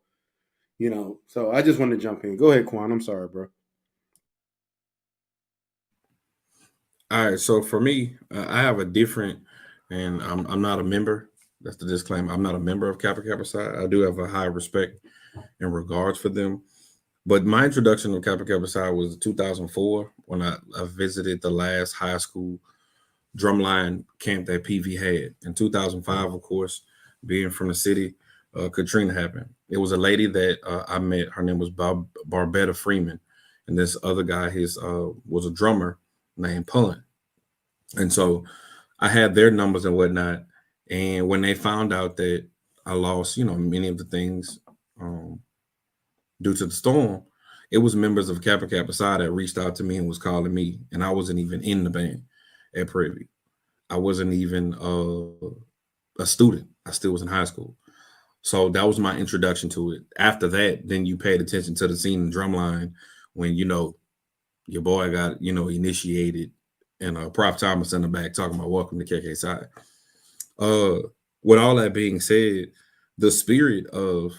so I just want to jump in. Go ahead, Quan. I'm sorry, bro. All right, so for me, I have a different, and I'm not a member. That's the disclaimer. I'm not a member of Kappa Kappa Psi. I do have a high respect and regards for them. But my introduction to Kappa Kappa Psi was 2004 when I visited the last high school drumline camp that PV had. In 2005, of course, being from the city, Katrina happened. It was a lady that I met. Her name was Barbetta Freeman. And this other guy, was a drummer named Pun. And so I had their numbers and whatnot. And when they found out that I lost, many of the things due to the storm, it was members of Kappa Kappa Psi that reached out to me and was calling me. And I wasn't even in the band at Privy. I wasn't even a student. I still was in high school. So that was my introduction to it. After that, then you paid attention to the scene in drumline when, your boy got, initiated and Prof. Thomas in the back talking about welcome to KKSI. With all that being said, the spirit of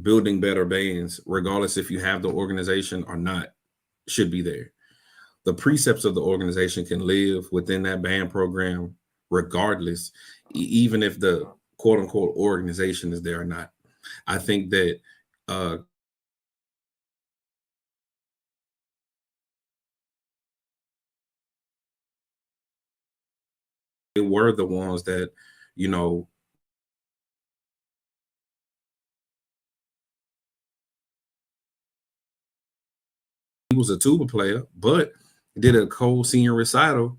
building better bands, regardless if you have the organization or not, should be there. The precepts of the organization can live within that band program regardless, even if the quote unquote organization is there or not. I think that they were the ones that, he was a tuba player, but did a cold senior recital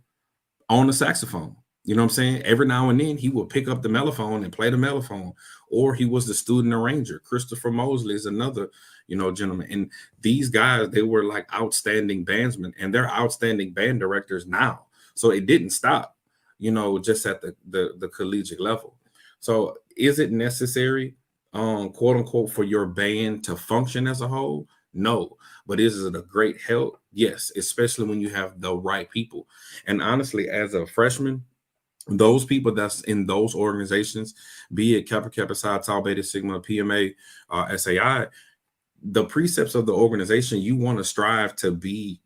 on the saxophone. You know what I'm saying? Every now and then he would pick up the mellophone and play the mellophone, or he was the student arranger. Christopher Mosley is another, gentleman. And these guys, they were like outstanding bandsmen, and they're outstanding band directors now. So it didn't stop, just at the collegiate level. So is it necessary, quote unquote, for your band to function as a whole? No. But is it a great help? Yes, especially when you have the right people. And honestly, as a freshman, those people that's in those organizations, be it Kappa Kappa Psi, Tau Beta Sigma, PMA, SAI, the precepts of the organization, you want to strive to be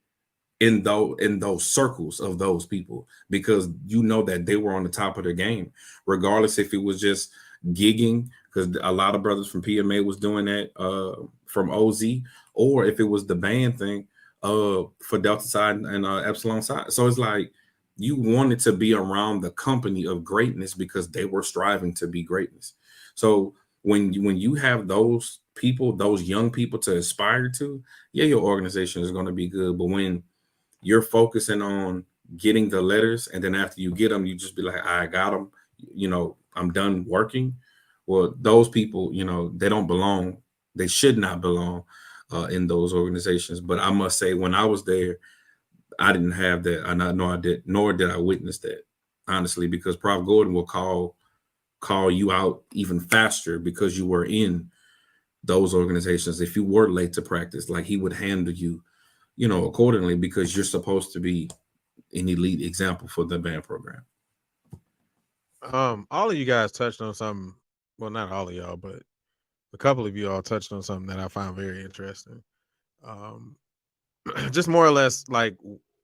in those circles of those people, because that they were on the top of their game, regardless if it was just gigging, because a lot of brothers from PMA was doing that from OZ, or if it was the band thing for Delta Side and Epsilon Side. So it's like you wanted to be around the company of greatness because they were striving to be greatness. So when you have those people, those young people to aspire to, yeah, your organization is going to be good. But when you're focusing on getting the letters, and then after you get them, you just be like, I got them, I'm done working. Well, those people, they don't belong. They should not belong in those organizations. But I must say, when I was there, I didn't have that. Nor did I witness that, honestly, because Prof. Gordon will call you out even faster because you were in those organizations. If you were late to practice, like he would handle you, accordingly, because you're supposed to be an elite example for the band program. All of you guys touched on something. Well, not all of y'all, but a couple of you all touched on something that I found very interesting. Just more or less like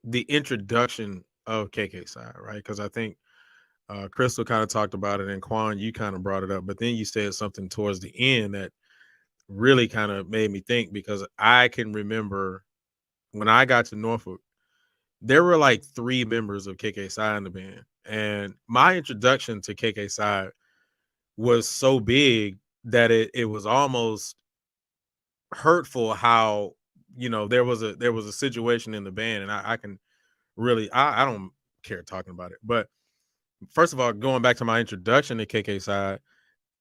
the introduction of KKSI, right? Because I think Crystal kind of talked about it, and Quan, you kind of brought it up, but then you said something towards the end that really kind of made me think, because I can remember when I got to Norfolk, there were like 3 members of KKSI in the band. And my introduction to KKSI was so big that it was almost hurtful how, there was a situation in the band, and I can really, I don't care talking about it. But first of all, going back to my introduction to KK Side,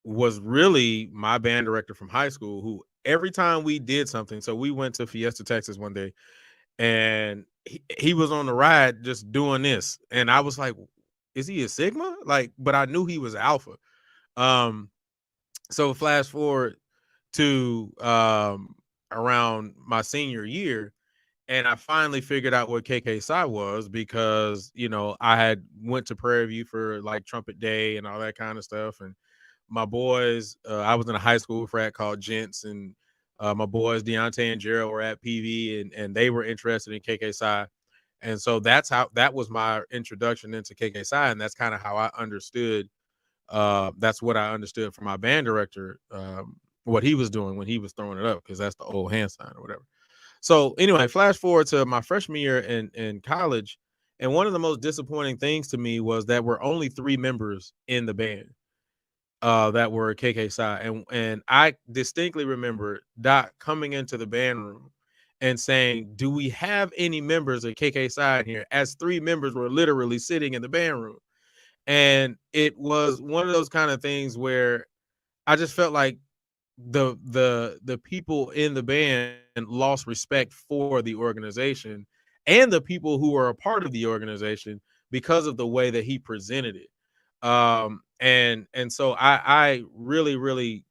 was really my band director from high school, who every time we did something, so we went to Fiesta, Texas one day, and he was on the ride just doing this, and I was like, is he a Sigma? Like, but I knew he was Alpha. um so flash forward to around my senior year, and I finally figured out what KK Psi was, because I had went to Prairie View for like Trumpet Day and all that kind of stuff, and my boys, I was in a high school frat called Gents, and my boys Deontay and Gerald were at PV, and they were interested in KK Psi, and so that was my introduction into KK Psi, and that's kind of how I understood. That's what I understood from my band director, what he was doing when he was throwing it up, because that's the old hand sign or whatever. So anyway, flash forward to my freshman year in college, and one of the most disappointing things to me was that we're only 3 members in the band that were KK Psi, and I distinctly remember Doc coming into the band room and saying, "Do we have any members of KK Psi in here?" As 3 members were literally sitting in the band room, and it was one of those kind of things where I just felt like the people in the band lost respect for the organization and the people who are a part of the organization because of the way that he presented it. And so I really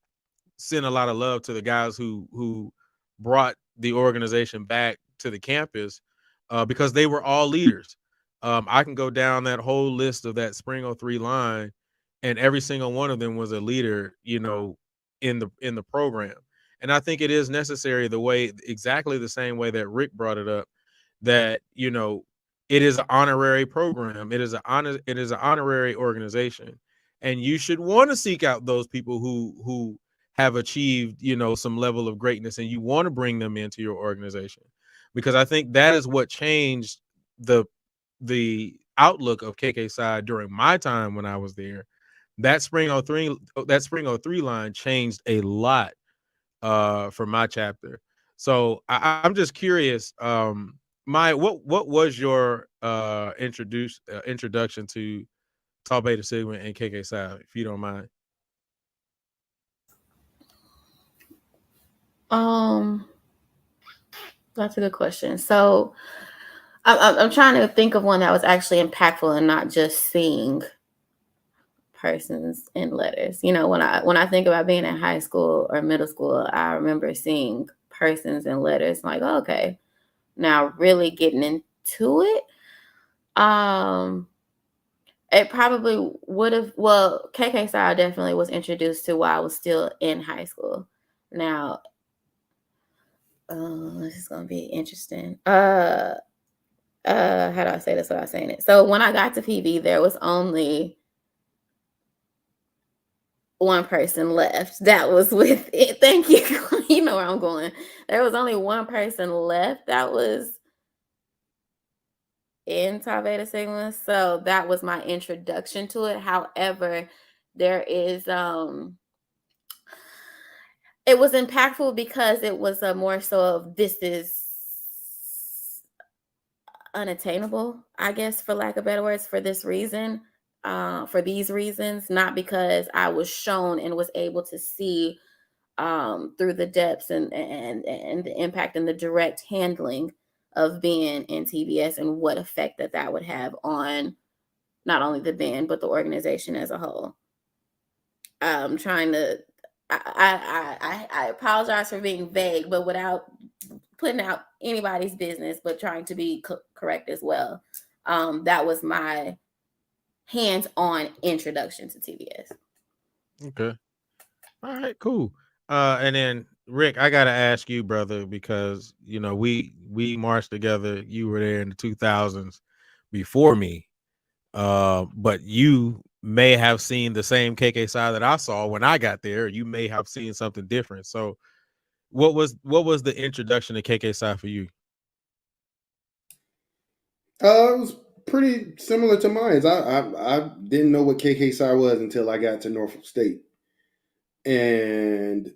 send a lot of love to the guys who brought the organization back to the campus, because they were all leaders. I can go down that whole list of that Spring '03 line, and every single one of them was a leader, in the program. And I think it is necessary, exactly the same way that Rick brought it up, that it is an honorary program. It is an honorary organization, and you should want to seek out those people who have achieved, some level of greatness, and you want to bring them into your organization, because I think that is what changed the outlook of KK Side during my time when I was there. That spring '03 line changed a lot for my chapter. So I'm just curious, what was your introduction to Tau Beta Sigma and KK Psi, if you don't mind? That's a good question. So I'm trying to think of one that was actually impactful and not just seeing persons in letters. When I think about being in high school or middle school, I remember seeing persons in letters, like, oh, okay, now really getting into it. It probably would have, well, KK Style definitely was introduced to while I was still in high school. Now, this is gonna be interesting. How do I say this without saying it? So when I got to PV, there was only one person left that was with it. Thank you. You know where I'm going. There was only one person left that was in Tau Beta Sigma. So that was my introduction to it. However, there is it was impactful because it was a more so of, this is unattainable, I guess, for lack of better words, for this reason, for these reasons, not because I was shown and was able to see through the depths and the impact and the direct handling of being in TBS and what effect that would have on not only the band but the organization as a whole. I'm trying to. I apologize for being vague, but without putting out anybody's business, but trying to be correct as well. That was my hands-on introduction to TBS. Okay. All right, cool. And then Rick, I gotta ask you, brother, because we marched together. You were there in the 2000s before me, but you may have seen the same KK side that I saw when I got there. You may have seen something different. So, what was the introduction to KK side for you? It was pretty similar to mine. I didn't know what KK Psi was until I got to Norfolk State. and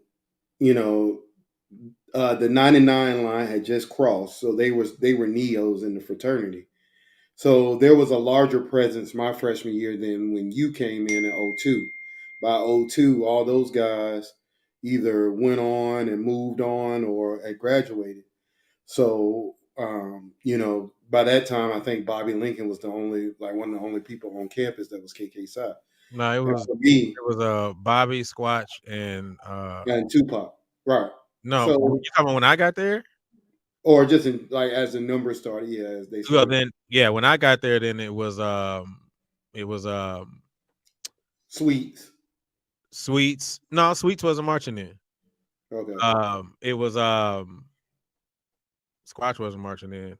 the 99 line had just crossed, so they were neos in the fraternity. So there was a larger presence my freshman year than when you came in 02. By 02, all those guys either went on and moved on or had graduated. So by that time, I think Bobby Lincoln was one of the only people on campus that was KK Psi. No, it was me Bobby, Squatch, and and Tupac, right? no, So, you talking about when I got there? or just as the numbers started, as they Well, started. then, when I got there, then it was Sweets. Sweets. No, Sweets wasn't marching in. Okay. It was Squatch wasn't marching in.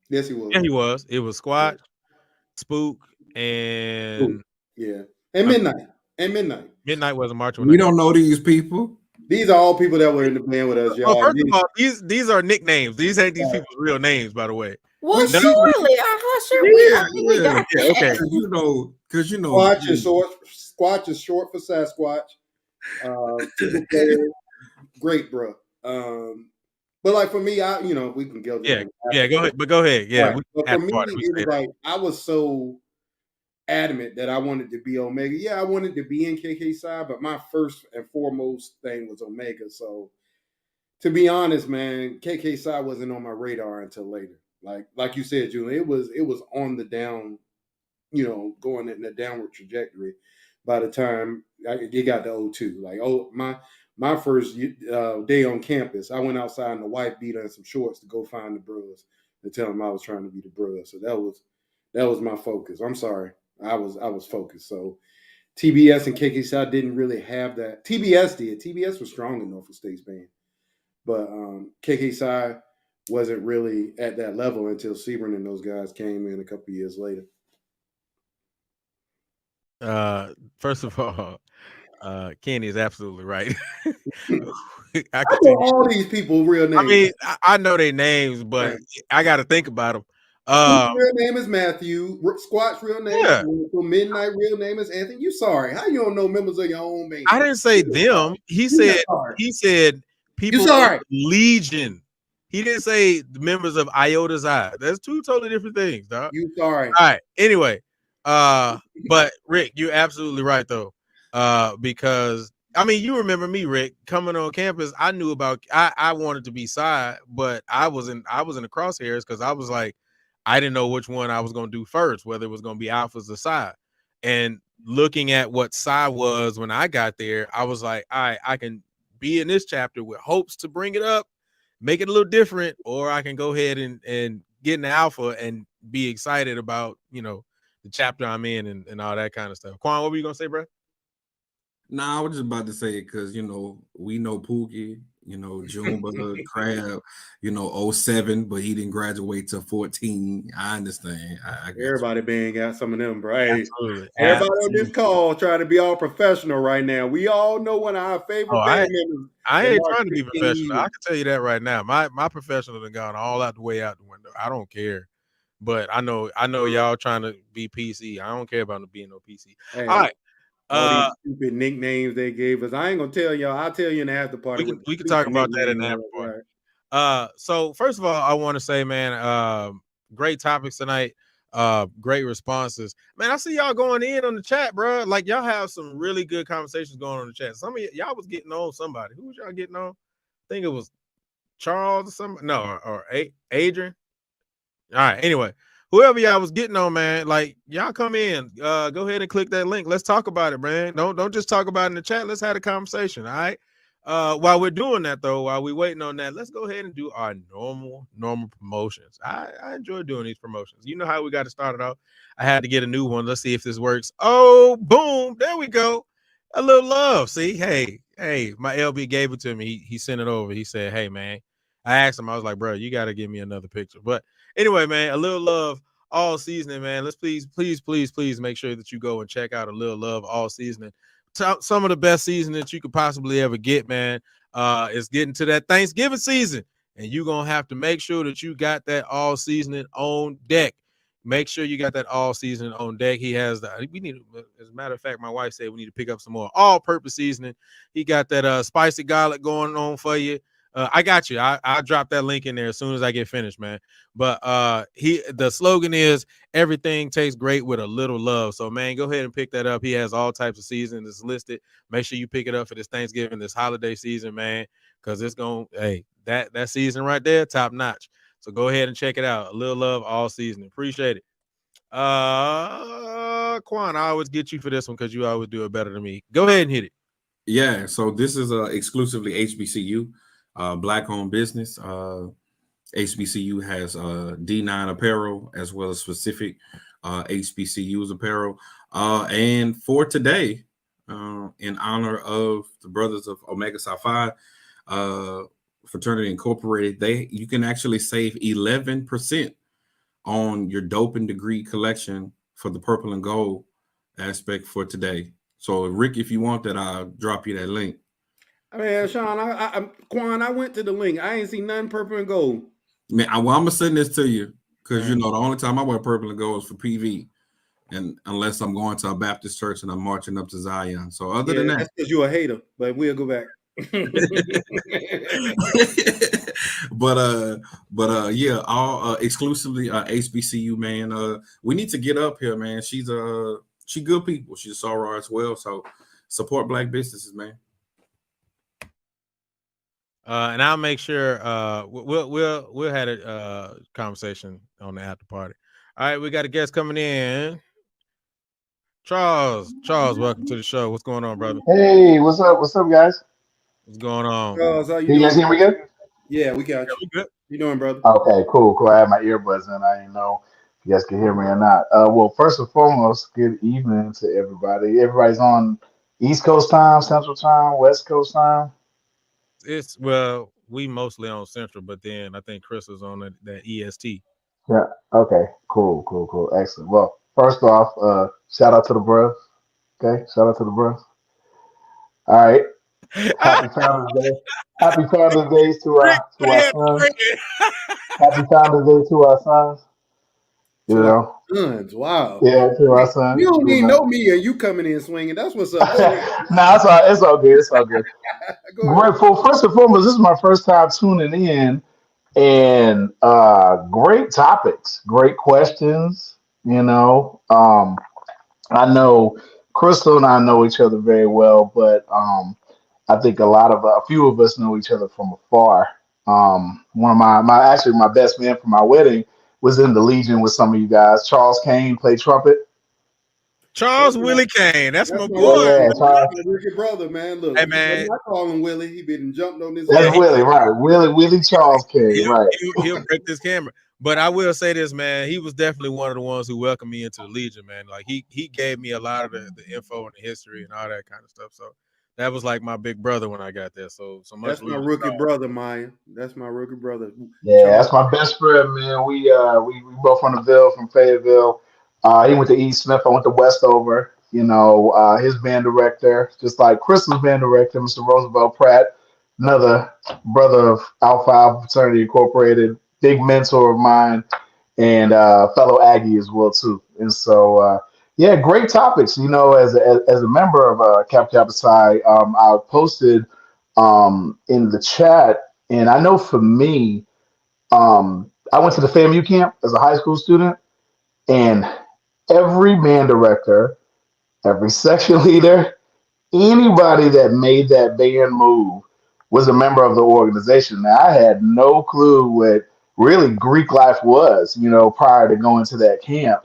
Yes, he was. Yeah, he was. It was Squatch, Spook, and yeah, and Midnight. Midnight wasn't marching. We don't know these people. These are all people that were in the band with us, y'all. Well, first of all, these are nicknames. These ain't these people's real names, by the way. Well, surely, we got okay. Because Squatch is short for Sasquatch. Great, bro. But like for me, we can go. Yeah, go ahead. But go ahead. Yeah, right. But for me, it was like I was so adamant that I wanted to be Omega. Yeah, I wanted to be in KK Psi, but my first and foremost thing was Omega. So to be honest, man, KK Psi wasn't on my radar until later. Like you said, Julian, it was on the down, going in the downward trajectory by the time it got to 02. Like, my first day on campus, I went outside in a white beater and some shorts to go find the bros and tell them I was trying to be the bros. So that was my focus. I'm sorry. I was focused. So TBS and KK Psi didn't really have that. TBS did. TBS was strong in Norfolk State's band. But KK Psi wasn't really at that level until Sebring and those guys came in a couple years later. First of all, Kenny is absolutely right. I know all these people real names. I mean, I know their names, but I got to think about them. Real name is Matthew. Squat's real name is Midnight. Real name is Anthony. You sorry? How you don't know members of your own band? I didn't say them. He said people. You sorry? Legion. He didn't say the members of Iota's Eye. That's two totally different things, dog. You sorry? All right. Anyway, but Rick, you're absolutely right though. Because I mean, you remember me, Rick, coming on campus. I knew about. I wanted to be Psi, but I was in the crosshairs because I was like, I didn't know which one I was going to do first, whether it was going to be Alphas or Psi. And looking at what Psi was when I got there, I was like, all right, I can be in this chapter with hopes to bring it up, make it a little different, or I can go ahead and get in the Alpha and be excited about, the chapter I'm in and all that kind of stuff. Quan, what were you going to say, bro? Nah, I was just about to say it because, we know Pookie, Jumba, Crab, 07, but he didn't graduate till 14. I understand. Everybody being got some of them, right? Absolutely. Everybody on this call trying to be all professional right now. We all know one of our favorite band members. I ain't trying to be professional. I can tell you that right now. My professional has gone all out the way out the window. I don't care. But I know y'all trying to be PC. I don't care about being no PC. Hey, all right. All these stupid nicknames they gave us. I ain't gonna tell y'all. I'll tell you in the after party. We can talk about that in the after party. Right. So first of all, I want to say, man, great topics tonight. Great responses. Man, I see y'all going in on the chat, bro. Like y'all have some really good conversations going on in the chat. Some of y'all was getting on somebody. Who was y'all getting on? I think it was Charles or somebody. No, or Adrian. All right. Anyway, whoever y'all was getting on, man, like y'all come in, go ahead and click that link. Let's talk about it, man. Don't just talk about it in the chat. Let's have a conversation. All right. While we're doing that though, while we're waiting on that, let's go ahead and do our normal promotions. I enjoy doing these promotions. You know how we got to start it off. I had to get a new one. Let's see if this works. Oh, boom. There we go. A little love. See, hey, my LB gave it to me. He sent it over. He said, hey, man. I asked him, I was like, bro, you got to give me another picture. But anyway, man, a little love all seasoning, man. Let's please make sure that you go and check out a little love all seasoning. Some of the best seasoning that you could possibly ever get, man. It's getting to that Thanksgiving season, and you're gonna have to make sure that you got that all seasoning on deck. Make sure you got that all season on deck. He has we need, as a matter of fact, my wife said we need to pick up some more all purpose seasoning. He got that spicy garlic going on for you. I got you. I'll drop that link in there as soon as I get finished, man. But the slogan is everything tastes great with a little love. So man, go ahead and pick that up. He has all types of seasons listed. Make sure you pick it up for this Thanksgiving, this holiday season, man, because it's gonna that season right there, top notch. So go ahead and check it out. A little love all season. Appreciate it. Quan, I always get you for this one because you always do it better than me. Go ahead and hit it. Yeah, so this is exclusively HBCU, black-owned business. HBCU has D9 apparel as well as specific HBCUs apparel. And for today, in honor of the brothers of Omega Psi Phi Fraternity Incorporated, you can actually save 11% on your dope and degree collection for the purple and gold aspect for today. So Rick, if you want that, I'll drop you that link. I mean, Sean, Quan, I went to the link. I ain't seen nothing purple and gold. Man, I'm gonna send this to you because the only time I wear purple and gold is for PV, and unless I'm going to a Baptist church and I'm marching up to Zion. So other than that, that's because you're a hater. But we'll go back. but yeah, all exclusively HBCU, man. We need to get up here, man. She good people. She's a soror as well. So support black businesses, man. And I'll make sure we'll have a conversation on the after party. All right, we got a guest coming in. Charles, welcome to the show. What's going on, brother? Hey, what's up, guys? What's going on? Charles, how you guys hear me good? Yeah, we got you. We good. You doing, brother? Okay, cool. I have my earbuds in. I didn't know if you guys can hear me or not. Well, first and foremost, good evening to everybody. Everybody's on East Coast time, Central time, West Coast time. We mostly on Central, but then I think Chris is on that EST. Yeah. Okay. Cool. Excellent. Well, first off, shout out to the bros. Okay. Shout out to the bros. All right. Happy Founders Day. Happy Founders Day to our sons. Happy Founders Day to our sons. You know. Sons, wow. Yeah, to our sons. You don't even know me, and you coming in swinging. That's what's up. Nah, it's all good. It's all good. Grateful. First and foremost, this is my first time tuning in, and great topics, great questions. You know, I know Crystal and I know each other very well, but I think a few of us know each other from afar. One of my best man for my wedding was in the Legion with some of you guys. Charles Kane played trumpet. Charles Willie Kane, that's my boy. Yeah, Charles. Your brother, man. Look, hey man, I call him Willie. He been jumped on this. That's Willie, right? Willie Charles Kane, right? He'll break this camera. But I will say this, man. He was definitely one of the ones who welcomed me into the Legion, man. Like he gave me a lot of the info and the history and all that kind of stuff. So that was like my big brother when I got there. So much. That's my rookie brother, Maya. That's my rookie brother. Yeah, that's my best friend, man. We both from the Ville, from Fayetteville. He went to East Smith. I went to Westover. You know, his band director, just like Crystal's band director, Mr. Roosevelt Pratt, another brother of Alpha Alpha Fraternity Incorporated, big mentor of mine, and fellow Aggie as well too. And so, yeah, great topics. You know, as a member of Kappa Psi, I posted in the chat, and I know for me, I went to the FAMU camp as a high school student, and every band director, every section leader, anybody that made that band move was a member of the organization. Now, I had no clue what really Greek life was, you know, prior to going to that camp.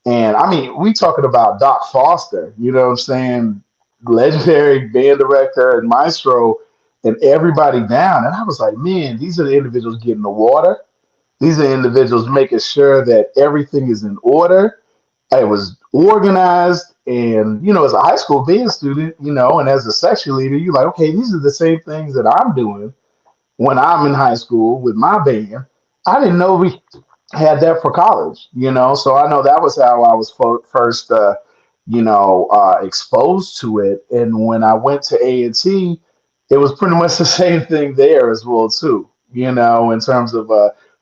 And I mean, we talking about Doc Foster, you know what I'm saying? Legendary band director and maestro, and everybody down. And I was like, man, these are the individuals getting the water. These are individuals making sure that everything is in order. It was organized, and you know, as a high school band student, you know, and as a section leader, you're like, okay, these are the same things that I'm doing when I'm in high school with my band. I didn't know we had that for college, you know, so I know that was how I was first, exposed to it. And when I went to A&T, it was pretty much the same thing there as well too, you know, in terms of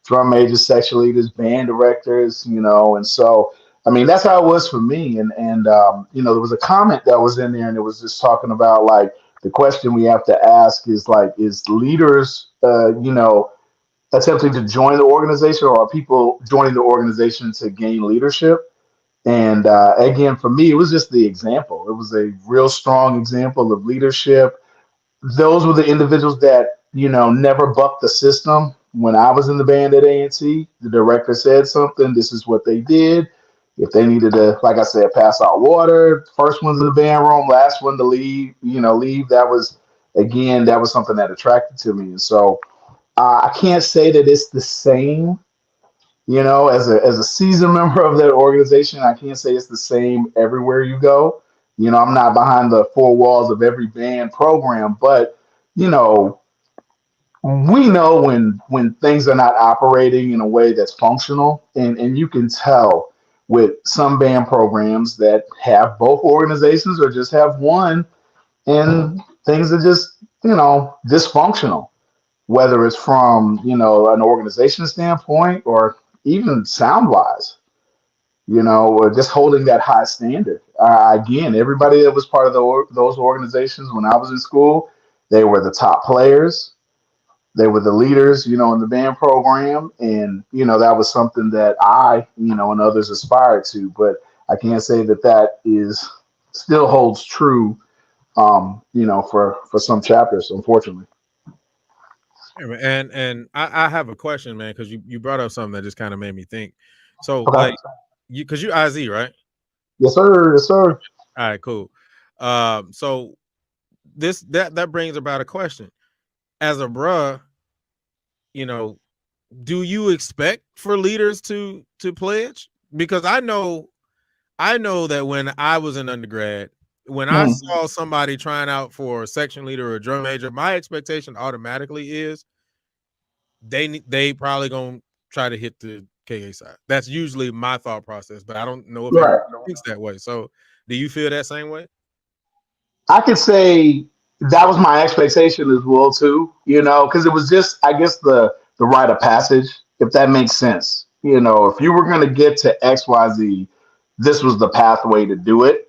drum majors, section leaders, band directors, and so I mean that's how it was for me. And there was a comment that was in there, and it was just talking about like the question we have to ask is like, is leaders, attempting to join the organization, or are people joining the organization to gain leadership? And again, for me, it was just the example. It was a real strong example of leadership. Those were the individuals that never bucked the system. When I was in the band at A&T, the director said something, this is what they did. If they needed to, like I said, pass out water, first one's in the band room, last one to leave, that was, again, that was something that attracted to me. And so I can't say that it's the same, as a seasoned member of that organization. I can't say it's the same everywhere you go. I'm not behind the four walls of every band program, but you know, we know when things are not operating in a way that's functional, and you can tell with some band programs that have both organizations or just have one, and things are just dysfunctional, whether it's from an organization standpoint or even sound wise, or just holding that high standard. Again, everybody that was part of those organizations when I was in school, they were the top players, they were the leaders, in the band program, and that was something that I, and others aspired to. But I can't say that is still holds true, for some chapters, unfortunately. And I have a question, man, because you brought up something that just kind of made me think. So Okay. like because you IZ, right? Yes, sir. Yes, sir. All right, cool. So that brings about a question. As a bruh, do you expect for leaders to pledge? Because I know that when I was an undergrad, when I saw somebody trying out for a section leader or a drum major, my expectation automatically is they probably gonna try to hit the KA side. That's usually my thought process, but I don't know if everyone thinks that way. So do you feel that same way? I could say that was my expectation as well too, because it was just, I guess, the rite of passage, if that makes sense. If you were going to get to XYZ, this was the pathway to do it.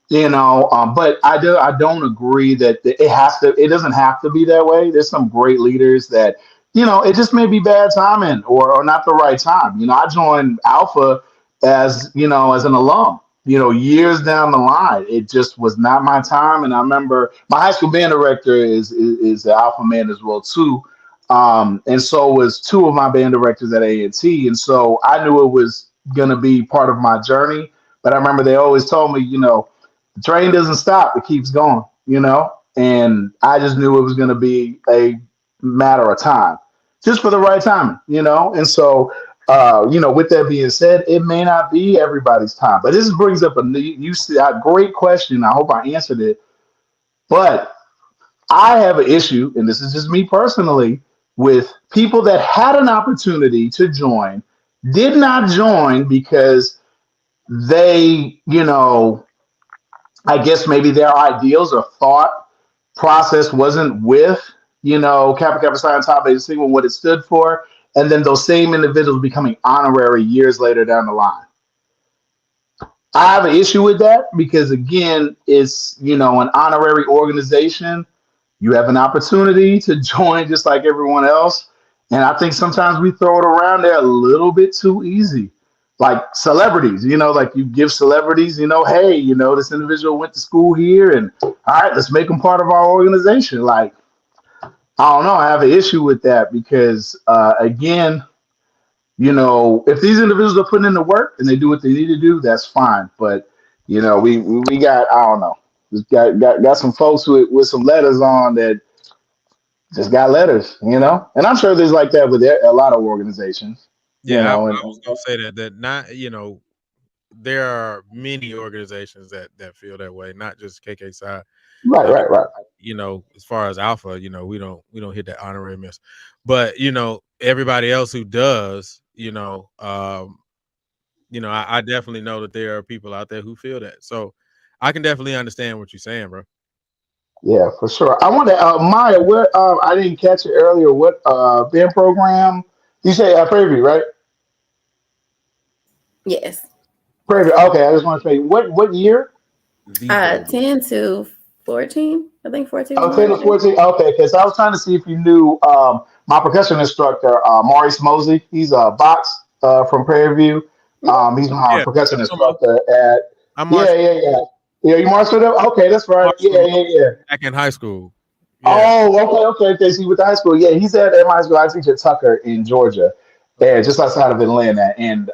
But I don't agree that it doesn't have to be that way. There's some great leaders that it just may be bad timing or not the right time. I joined Alpha as an alum, years down the line. It just was not my time. And I remember my high school band director is the Alpha man as well too. And so was two of my band directors at A&T. And so I knew it was going to be part of my journey. But I remember they always told me, the train doesn't stop, it keeps going, and I just knew it was going to be a matter of time, just for the right timing, and so with that being said, it may not be everybody's time. But this brings up a great question. I hope I answered it. But I have an issue, and this is just me personally, with people that had an opportunity to join, did not join because they, I guess maybe their ideals or thought process wasn't with, Kappa Kappa Psi Top Beta Sigma, what it stood for, and then those same individuals becoming honorary years later down the line. I have an issue with that because, again, it's, an honorary organization. You have an opportunity to join just like everyone else. And I think sometimes we throw it around there a little bit too easy. Like celebrities, like you give celebrities, hey, this individual went to school here, and all right, let's make them part of our organization. Like, I don't know. I have an issue with that because, again, if these individuals are putting in the work and they do what they need to do, that's fine. But we got, I don't know, just got some folks with some letters on that just got letters, and I'm sure there's like that with a lot of organizations. Yeah, I was gonna say that not, there are many organizations that feel that way, not just KK side. Right. As far as Alpha, we don't hit that honorary miss, but everybody else who does, I definitely know that there are people out there who feel that. So I can definitely understand what you're saying, bro. Yeah, for sure. I want to, Maya, what I didn't catch it earlier. What band program You say Prairie View, right? Yes. Prairie View. Okay, I just want to say what year? The Prairie View. 10 to 14. I think 14 was Oh, my 10 to birthday. 14. Okay, because I was trying to see if you knew my percussion instructor, Maurice Mosey. He's a box from Prairie View. He's my Yeah, percussion I'm talking about- instructor at. I Yeah, marched, yeah, yeah. Yeah, you marched with him? Okay, that's right. marched with Yeah, him yeah, yeah. back in high school. Yeah. Oh, okay. See, with the high school, yeah, he's at my high school. I teach at Tucker in Georgia, yeah, Okay. just outside of Atlanta. And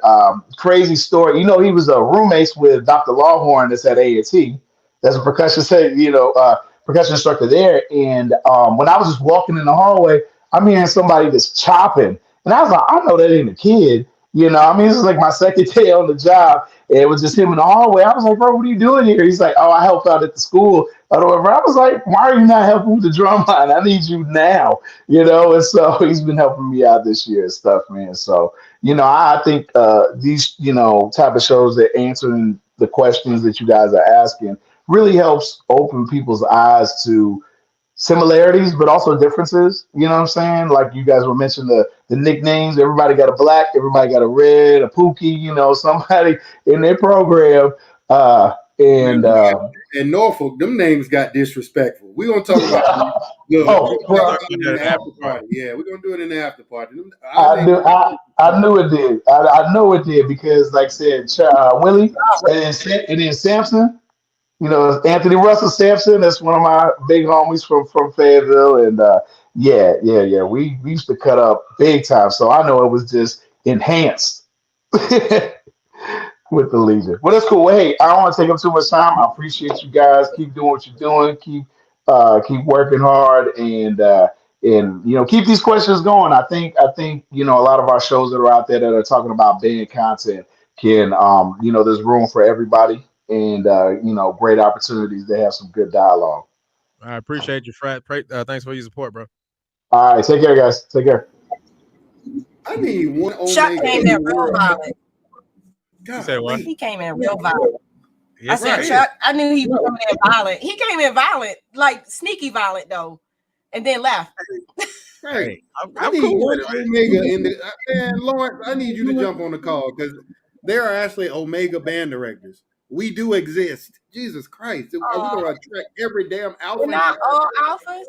crazy story, he was a roommates with Dr. Lawhorn that's at A&T. That's a percussion instructor there. And when I was just walking in the hallway, I'm hearing somebody just chopping, and I was like, I know that ain't a kid. I mean, this is like my second day on the job. And it was just him in the hallway. I was like, bro, what are you doing here? He's like, oh, I help out at the school. I was like, why are you not helping with the drum line? I need you now, And so he's been helping me out this year and stuff, man. So, I think these, type of shows that answering the questions that you guys are asking really helps open people's eyes to similarities, but also differences. You know what I'm saying? Like you guys were mentioning the nicknames. Everybody got a black, everybody got a red, a pookie. Somebody in their program. And Man, in Norfolk, them names got disrespectful. We're gonna talk about them. Look, oh, we're well, gonna talk about it in the after party. Yeah, we're gonna do it in the after party. Our I names knew got I knew it did. I know it did because, like I said, Willie and then Samson. Anthony Russell Sampson. That's one of my big homies from Fayetteville, and yeah. We used to cut up big time, so I know it was just enhanced with the Legion. Well, that's cool. Well, hey, I don't want to take up too much time. I appreciate you guys. Keep doing what you're doing. Keep working hard, and keep these questions going. I think a lot of our shows that are out there that are talking about band content can there's room for everybody, and great opportunities to have some good dialogue. I appreciate you, Frat. Thanks for your support, bro. All right, take care, guys. Take care. I need one Chuck Omega came in in the real world. violent. You said what? He came in real violent. I Yes, said, I Chuck, I knew he was coming in violent. He came in violent, like sneaky violent though, and then left. Hey, I'm I need cool one with it, man. Omega in the man, Lawrence. I need you to jump on the call because there are actually Omega band directors. We do exist. Jesus Christ, are we gonna attract every damn alpha? We're not all alphas.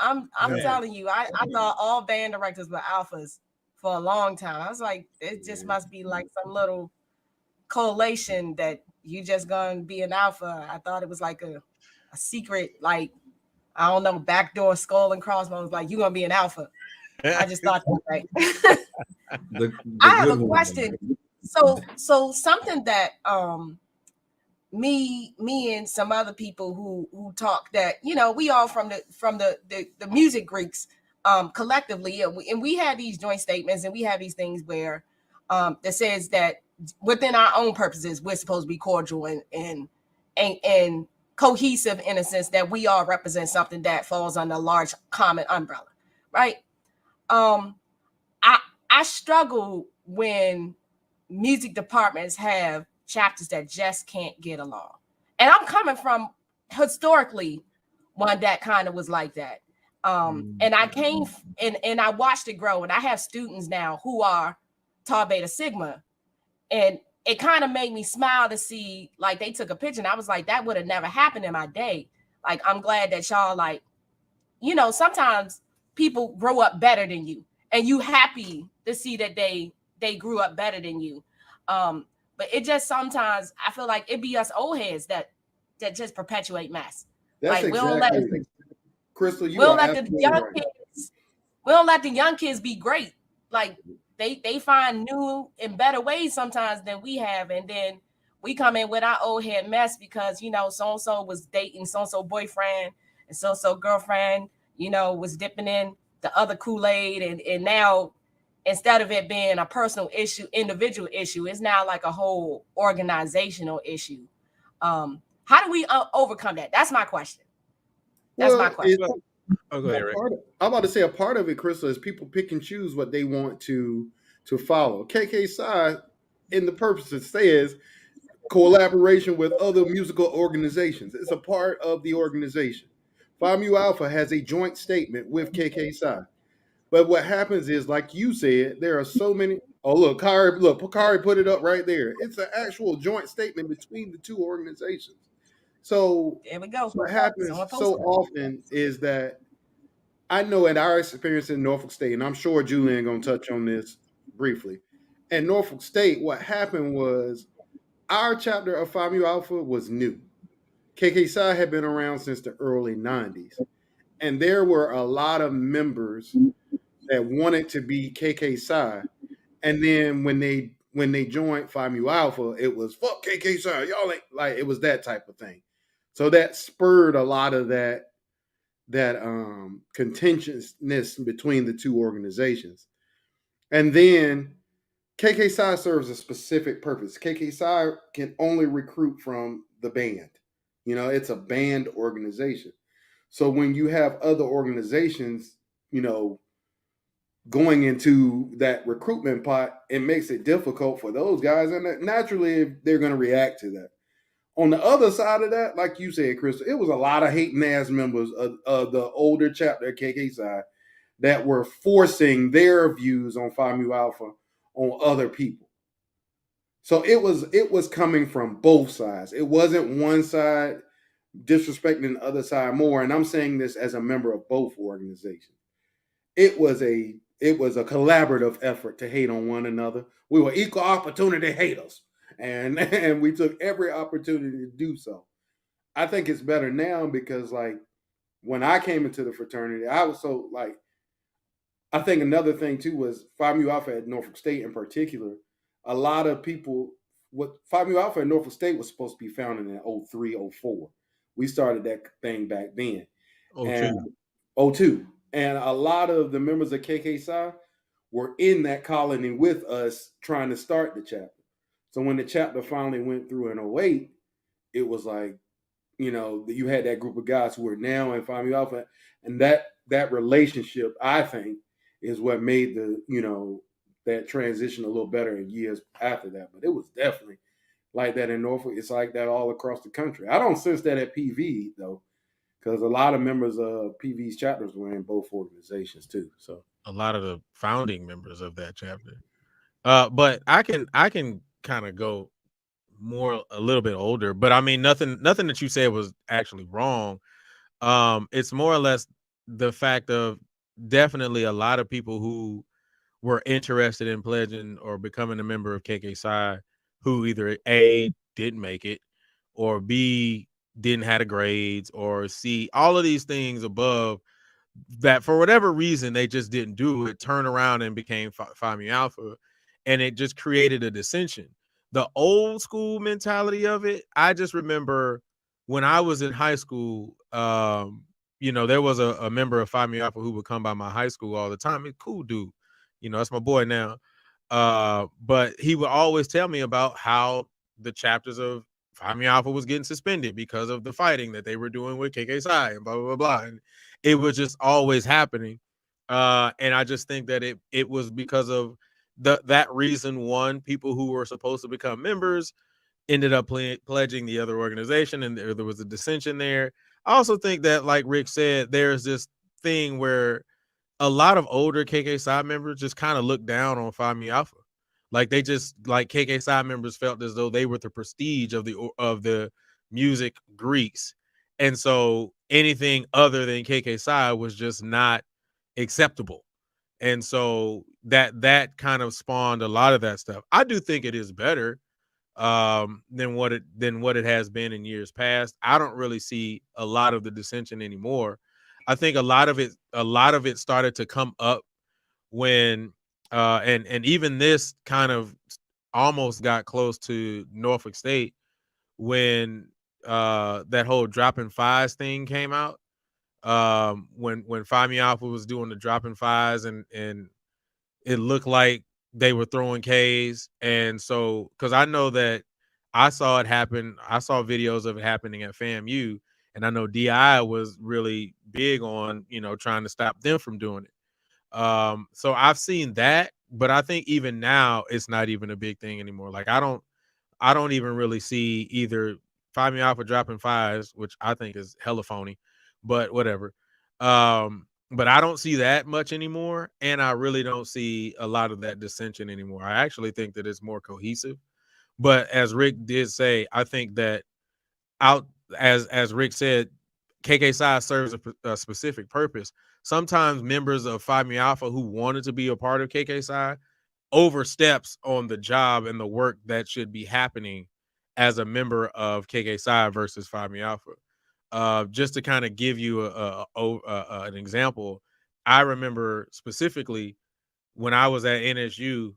I'm Yeah. telling you, I thought all band directors were alphas for a long time. I was like, it just must be like some little correlation that you just gonna be an alpha. I thought it was like a secret, like I don't know, backdoor skull and crossbones. Like you gonna be an alpha. I just thought that, right? The I have good a one. question. So something that me and some other people who talk that we all from the music Greeks collectively, and we have these joint statements and we have these things where that says that within our own purposes we're supposed to be cordial and cohesive in a sense that we all represent something that falls under a large common umbrella, right? um I I struggle when music departments have chapters that just can't get along. And I'm coming from historically one that kind of was like that. And I came and I watched it grow. And I have students now who are Tau Beta Sigma. And it kind of made me smile to see like they took a picture. And I was like, that would have never happened in my day. Like, I'm glad that y'all like, sometimes people grow up better than you and you happy to see that they grew up better than you. But it just sometimes I feel like it be us old heads that just perpetuate mess. That's Like exactly Crystal. we You don't are let the absolutely young right. kids we don't let the young kids be great. Like they find new and better ways sometimes than we have, and then we come in with our old head mess because so and so was dating so and so boyfriend and so girlfriend was dipping in the other Kool-Aid, and now instead of it being a personal issue, individual issue, it's now like a whole organizational issue. How do we overcome that? That's my question. That's my question. Oh, go ahead, Rick. I'm about to say a part of it, Crystal, is people pick and choose what they want to follow. KK side in the purpose it says collaboration with other musical organizations. It's a part of the organization. Phi Mu Alpha has a joint statement with KK Psi. But what happens is, like you said, there are so many. Oh, look, Kari put it up right there. It's an actual joint statement between the two organizations. So There we go. what happens Someone so posted. often is that I know in our experience in Norfolk State, and I'm sure Julian gonna touch on this briefly. At Norfolk State, what happened was our chapter of Phi Mu Alpha was new. KK Psi had been around since the early 90s. And there were a lot of members that wanted to be KK Psi. And then when they joined Phi Mu Alpha, it was fuck KK Psi. Y'all ain't like it was that type of thing. So that spurred a lot of that contentiousness between the two organizations. And then KK Psi serves a specific purpose. KK Psi can only recruit from the band. It's a band organization. So when you have other organizations, going into that recruitment pot, it makes it difficult for those guys. And naturally, they're going to react to that. On the other side of that, like you said, Chris, it was a lot of hating ass members of the older chapter KK side that were forcing their views on Phi Mu Alpha on other people. So it was coming from both sides. It wasn't one side disrespecting the other side more. And I'm saying this as a member of both organizations. It was a collaborative effort to hate on one another. We were equal opportunity haters, and we took every opportunity to do so. I think it's better now because, like, when I came into the fraternity, I was so like. I think another thing too was Phi Mu Alpha at Norfolk State in particular. A lot of people, what Phi Mu Alpha at Norfolk State was supposed to be founded in 03, 04. We started that thing back then. Oh, And two. 02. And a lot of the members of KK Psi were in that colony with us trying to start the chapter. So when the chapter finally went through in 08, it was like, you had that group of guys who were now in Phi Mu Alpha. And that relationship, I think, is what made that transition a little better in years after that. But it was definitely like that in Norfolk. It's like that all across the country. I don't sense that at PV though, because a lot of members of PV's chapters were in both organizations too. So A lot of the founding members of that chapter. But I can kind of go more a little bit older, but I mean nothing that you said was actually wrong. It's more or less the fact of definitely a lot of people who were interested in pledging or becoming a member of KK Psi who either A, didn't make it, or B, didn't have the grades, or C, all of these things above that for whatever reason they just didn't do it, turn around and became Phi Mu Alpha, and it just created a dissension. The old school mentality of it, I just remember when I was in high school, there was a member of Phi Mu Alpha who would come by my high school all the time. He's a cool dude, that's my boy now. But he would always tell me about how the chapters of Phi Mu Alpha was getting suspended because of the fighting that they were doing with KK Psi and blah blah blah blah. And it was just always happening. And I just think that it was because of that reason. One, people who were supposed to become members ended up pledging the other organization, and there was a dissension there. I also think that, like Rick said, there's this thing where a lot of older KK Psi members just kind of look down on Phi Mu Alpha. Like they just like KK Psi members felt as though they were the prestige of the music Greeks. And so anything other than KK Psi was just not acceptable. And so that kind of spawned a lot of that stuff. I do think it is better than what it has been in years past. I don't really see a lot of the dissension anymore. I think a lot of it started to come up when and even this kind of almost got close to Norfolk State when that whole dropping fives thing came out. When Phi Mu Alpha was doing the dropping fives and it looked like they were throwing K's. And so, because I know that I saw it happen, I saw videos of it happening at FAMU, and I know DI was really big on, trying to stop them from doing it. So I've seen that, but I think even now it's not even a big thing anymore. Like I don't even really see either Phi Mu Alpha dropping fives, which I think is hella phony, but whatever. But I don't see that much anymore, and I really don't see a lot of that dissension anymore. I actually think that it's more cohesive. But as Rick did say, I think that out as Rick said, KK Psi serves a specific purpose. Sometimes members of Phi Mu Alpha who wanted to be a part of KK Psi oversteps on the job and the work that should be happening as a member of KK Psi versus Phi Mu Alpha. Just to kind of give you an example, I remember specifically when I was at NSU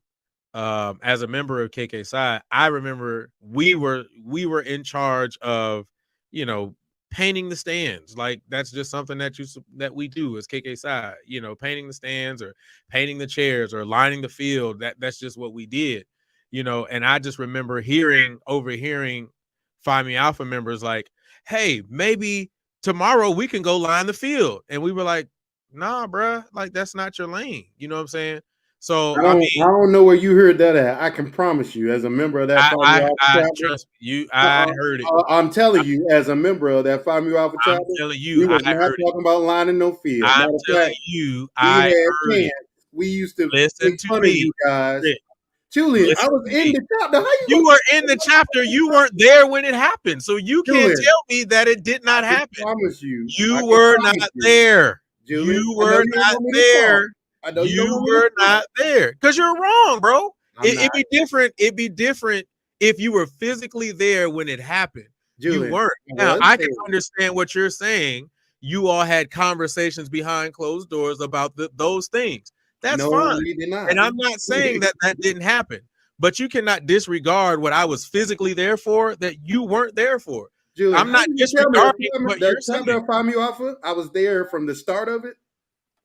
as a member of KK Psi. I remember we were in charge of, you know, painting the stands. Like that's just something that we do as KK Psi, you know, painting the stands or painting the chairs or lining the field. That's just what we did, you know. And I just remember overhearing Phi Mu Alpha members like, hey, maybe tomorrow we can go line the field. And we were like, nah, bruh, like that's not your lane. You know what I'm saying? So I mean, I don't know where you heard that at. I can promise you, as a member of that Phi Mu Alpha chapter, trust you. I heard it. I'm telling you, as a member of that Phi Mu Alpha I'm chapter, telling you, we was I not heard it. talking about lining no field. I'm Matter of telling fact, you, we I had heard it. chants. We used to Listen make to fun of me, you guys. Rick. Julian, I Listen was to in me. the chapter. How you You gonna were in the chapter. You weren't there when it happened, so you can't Julian, tell me that it did not I can happen. promise you. I You can were promise not you. there. Julian, You I know were you don't not want me to talk. there. I know you don't You want me to were talk. not there because you're wrong, bro. I'm It'd not. be different. It'd be different if you were physically there when it happened. You Julian, weren't. I Now was I can there. understand what you're saying. You all had conversations behind closed doors about those things. That's No, fine. we did not. And I'm not saying that didn't happen, but you cannot disregard what I was physically there for that you weren't there for. Julian, I'm not how you tell me disregarding what you're that chapter saying. of Phi Mu Alpha? I was there from the start of it.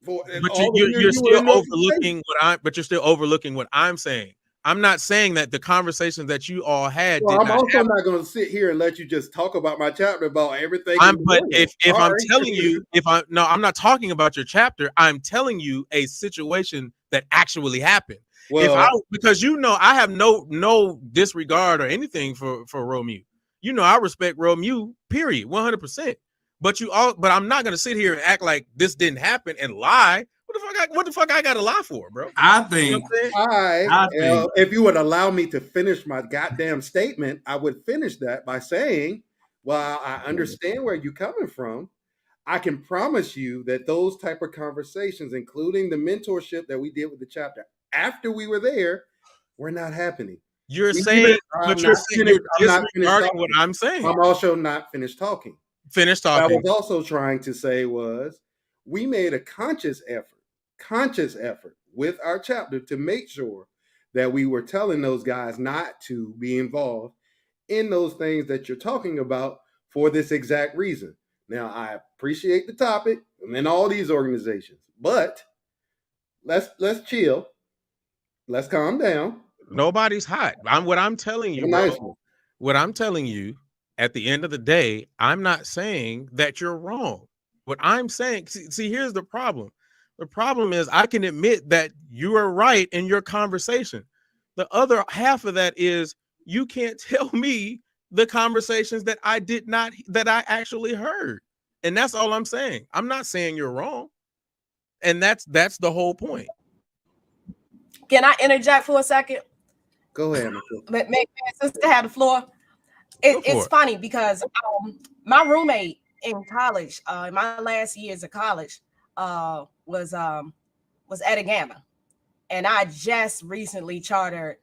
For But all the years you're you were still in the overlooking what I'm saying. I'm not saying that the conversations that you all had Well, did I'm not also happen. not going to sit here and let you just talk about my chapter about everything. But if I'm Sorry. telling you, I'm not talking about your chapter. I'm telling you a situation that actually happened. Well, Because you know I have no disregard or anything for Romeo. You know I respect Romeo, period, 100%. But I'm not gonna sit here and act like this didn't happen and lie. What the fuck I gotta lie for, bro? I You think know what I'm saying? if you would allow me to finish my goddamn statement, I would finish that by saying, well, I understand where you're coming from. I can promise you that those type of conversations, including the mentorship that we did with the chapter after we were there, were not happening. You're saying, but you're disregarding what I'm saying. I'm also not finished talking. Finish What I talking. was also trying to say was we made a conscious effort with our chapter to make sure that we were telling those guys not to be involved in those things that you're talking about for this exact reason. Now, I appreciate the topic and all these organizations, but let's chill. Let's calm down. Nobody's hot. What I'm telling you, bro. What I'm telling you, at the end of the day, I'm not saying that you're wrong. What I'm saying, see, here's the problem. The problem is I can admit that you are right in your conversation. The other half of that is you can't tell me the conversations that I actually heard. And that's all I'm saying. I'm not saying you're wrong. And that's the whole point. Can I interject for a second? Go ahead. Make my sister have the floor. It's funny because my roommate in college, in my last years of college, was Etta Gamma, and I just recently chartered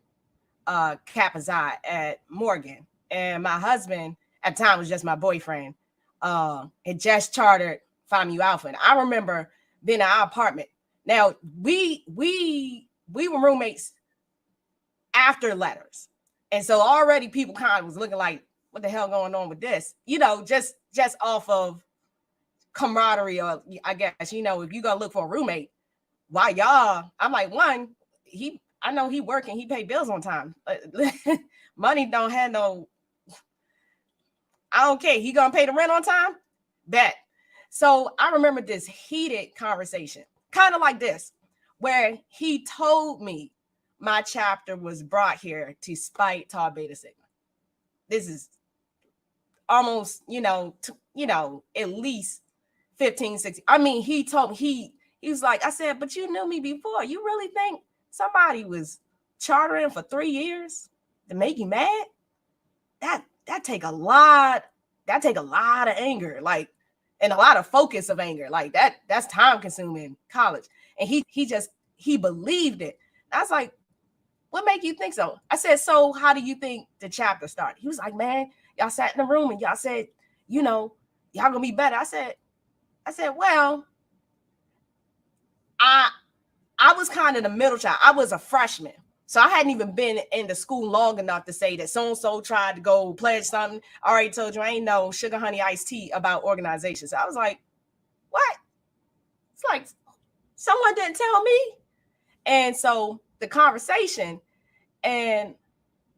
Kappa Xi at Morgan, and my husband at the time was just my boyfriend. Had just chartered Phi Mu Alpha, and I remember being in our apartment. Now we were roommates after letters, and so already people kind of was looking like, what the hell going on with this? You know, just off of camaraderie, or I guess, you know, if you go look for a roommate, why y'all? I'm like, one, I know he working, he pay bills on time. Money don't have no, I don't care. He gonna pay the rent on time? Bet. So I remember this heated conversation, kind of like this, where he told me my chapter was brought here to spite Tau Beta Sigma. This is almost, at least 15, 16. I mean, he told me, he was like, I said, but you knew me before. You really think somebody was chartering for 3 years to make you mad? That take a lot. That take a lot of anger, like, and a lot of focus of anger. Like that's time consuming college. And he believed it. I was like, what make you think so? I said, so how do you think the chapter started? He was like, man, y'all sat in the room and y'all said, y'all gonna be better. I said, well, I was kind of the middle child. I was a freshman. So I hadn't even been in the school long enough to say that so-and-so tried to go pledge something. I already told you I ain't no sugar, honey, iced tea about organizations. So I was like, what? It's like, someone didn't tell me. And so the conversation, and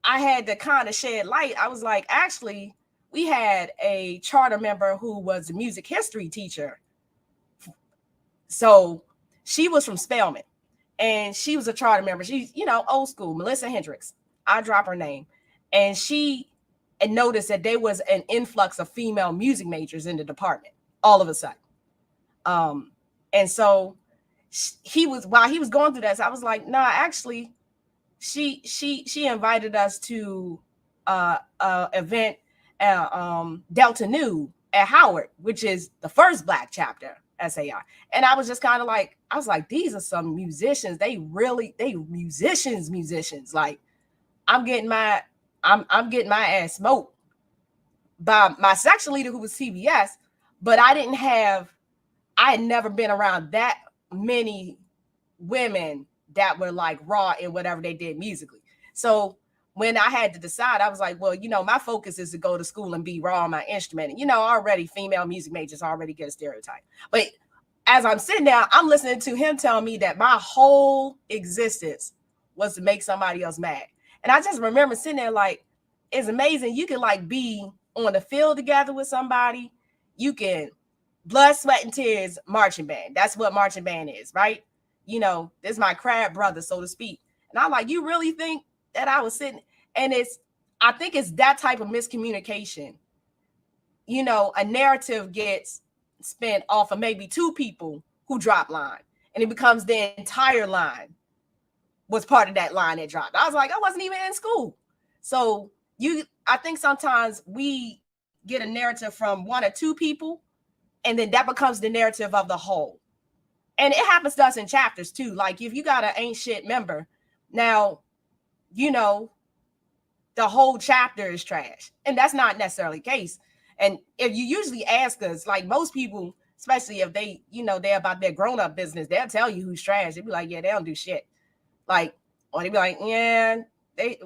I had to kind of shed light. I was like, actually, we had a charter member who was a music history teacher. So she was from Spelman. And she was a charter member. She's, old school, Melissa Hendricks. I drop her name. And she noticed that there was an influx of female music majors in the department all of a sudden. And so while he was going through that, so I was like, nah, actually, she invited us to event Delta Nu at Howard, which is the first Black chapter SAI. And I was just kind of like, these are some musicians. They musicians. Like, I'm getting my ass smoked by my section leader who was CBS, but I had never been around that many women that were like raw in whatever they did musically. So when I had to decide, I was like, well, my focus is to go to school and be raw on my instrument. And, already female music majors already get a stereotype. But as I'm sitting there, I'm listening to him tell me that my whole existence was to make somebody else mad. And I just remember sitting there like, it's amazing. You can like be on the field together with somebody. You can blood, sweat, and tears marching band. That's what marching band is, right? This is my crab brother, so to speak. And I'm like, you really think that I was sitting? And I think it's that type of miscommunication. A narrative gets spent off of maybe two people who drop line, and it becomes the entire line was part of that line that dropped. I was like, I wasn't even in school. So I think sometimes we get a narrative from one or two people, and then that becomes the narrative of the whole. And it happens to us in chapters too. Like if you got an ain't shit member, now, the whole chapter is trash. And that's not necessarily the case. And if you usually ask us, like most people, especially if they, they're about their grown-up business, they'll tell you who's trash. They'll be like, yeah, they don't do shit. Like, or they be like, yeah,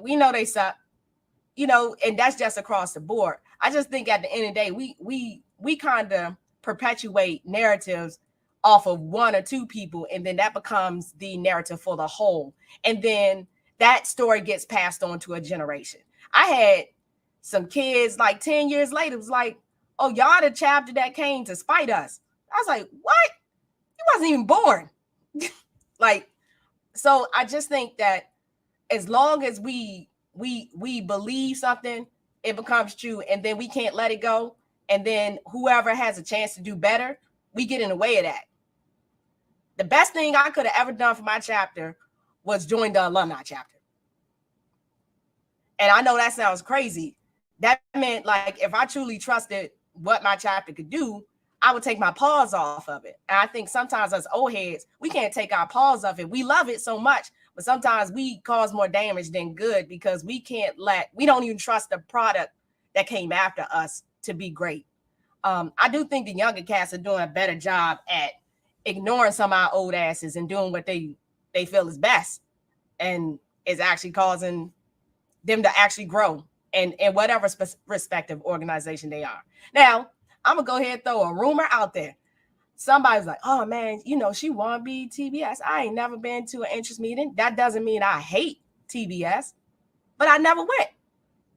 we know they suck. And that's just across the board. I just think at the end of the day, we kind of perpetuate narratives off of one or two people, and then that becomes the narrative for the whole. And then that story gets passed on to a generation. I had some kids like 10 years later, it was like, oh, y'all the chapter that came to spite us. I was like, what? You wasn't even born. Like, so I just think that as long as we believe something, it becomes true, and then we can't let it go. And then whoever has a chance to do better, we get in the way of that. The best thing I could have ever done for my chapter was join the alumni chapter. And I know that sounds crazy. That meant like if I truly trusted what my chapter could do, I would take my paws off of it. And I think sometimes as old heads, we can't take our paws off it. We love it so much, but sometimes we cause more damage than good because we don't even trust the product that came after us to be great. I do think the younger cats are doing a better job at ignoring some of our old asses and doing what they feel is best, and is actually causing them to actually grow in whatever respective organization they are. Now, I'm gonna go ahead and throw a rumor out there. Somebody's like, oh man, she wanna be TBS. I ain't never been to an interest meeting. That doesn't mean I hate TBS, but I never went.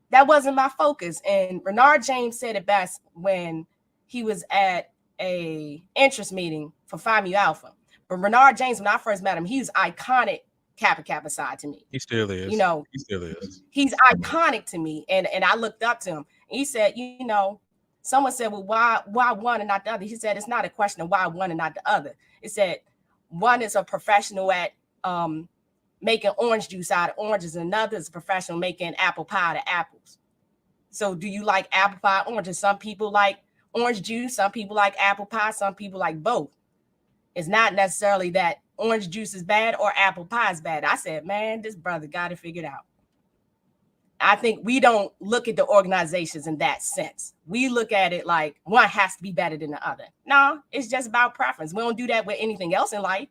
That wasn't my focus. And Renard James said it best when he was at a interest meeting for Phi Mu Alpha. But Renard James, when I first met him, he was iconic Kappa side to me. He still is. He still is. He's iconic to me. And I looked up to him. And he said, Someone said, well, why one and not the other? He said, it's not a question of why one and not the other. It said one is a professional at making orange juice out of oranges, and another is a professional making apple pie out of apples. So do you like apple pie, oranges? Some people like orange juice, some people like apple pie, some people like both. It's not necessarily that orange juice is bad or apple pie is bad. I said, man, this brother got it figured out. I think we don't look at the organizations in that sense. We look at it like one has to be better than the other. No, it's just about preference. We don't do that with anything else in life.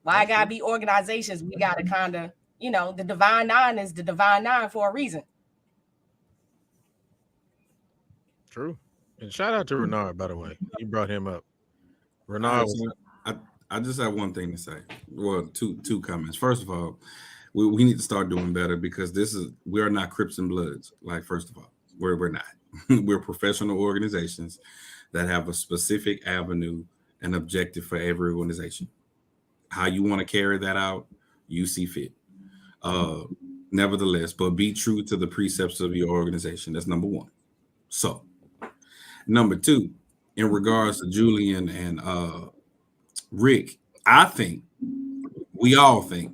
Why gotta be organizations? We gotta kind of, the Divine Nine is the Divine Nine for a reason. True. And shout out to Renard, by the way. You brought him up. Renard. I just have one thing to say. Well, two comments. First of all, we need to start doing better because we are not Crips and Bloods. Like, first of all, we're not. We're professional organizations that have a specific avenue and objective for every organization. How you want to carry that out, you see fit. Nevertheless, but be true to the precepts of your organization. That's number one. So, number two, in regards to Julian and Rick, we all think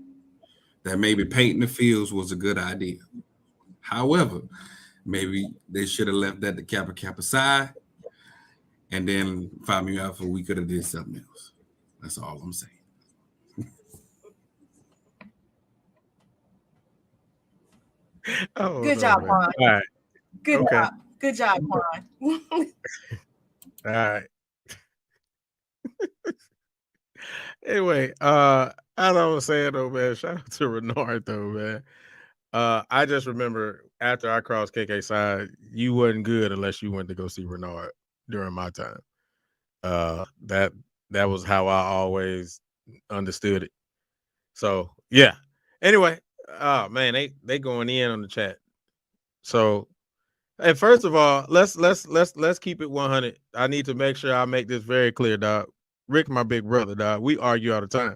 that maybe painting the fields was a good idea. However, maybe they should have left that to Kappa side, and then Phi Alpha, we could have did something else. That's all I'm saying. Oh, good job, Quan. All right. Good job. Good job, Quan. All right. Anyway, as I was saying though, man, shout out to Renard though, man. I just remember after I crossed KK side, you wasn't good unless you went to go see Renard during my time. That was how I always understood it. So yeah. Anyway, man, they going in on the chat. So, and first of all, let's keep it 100. I need to make sure I make this very clear, dog. Rick, my big brother, dog. We argue all the time.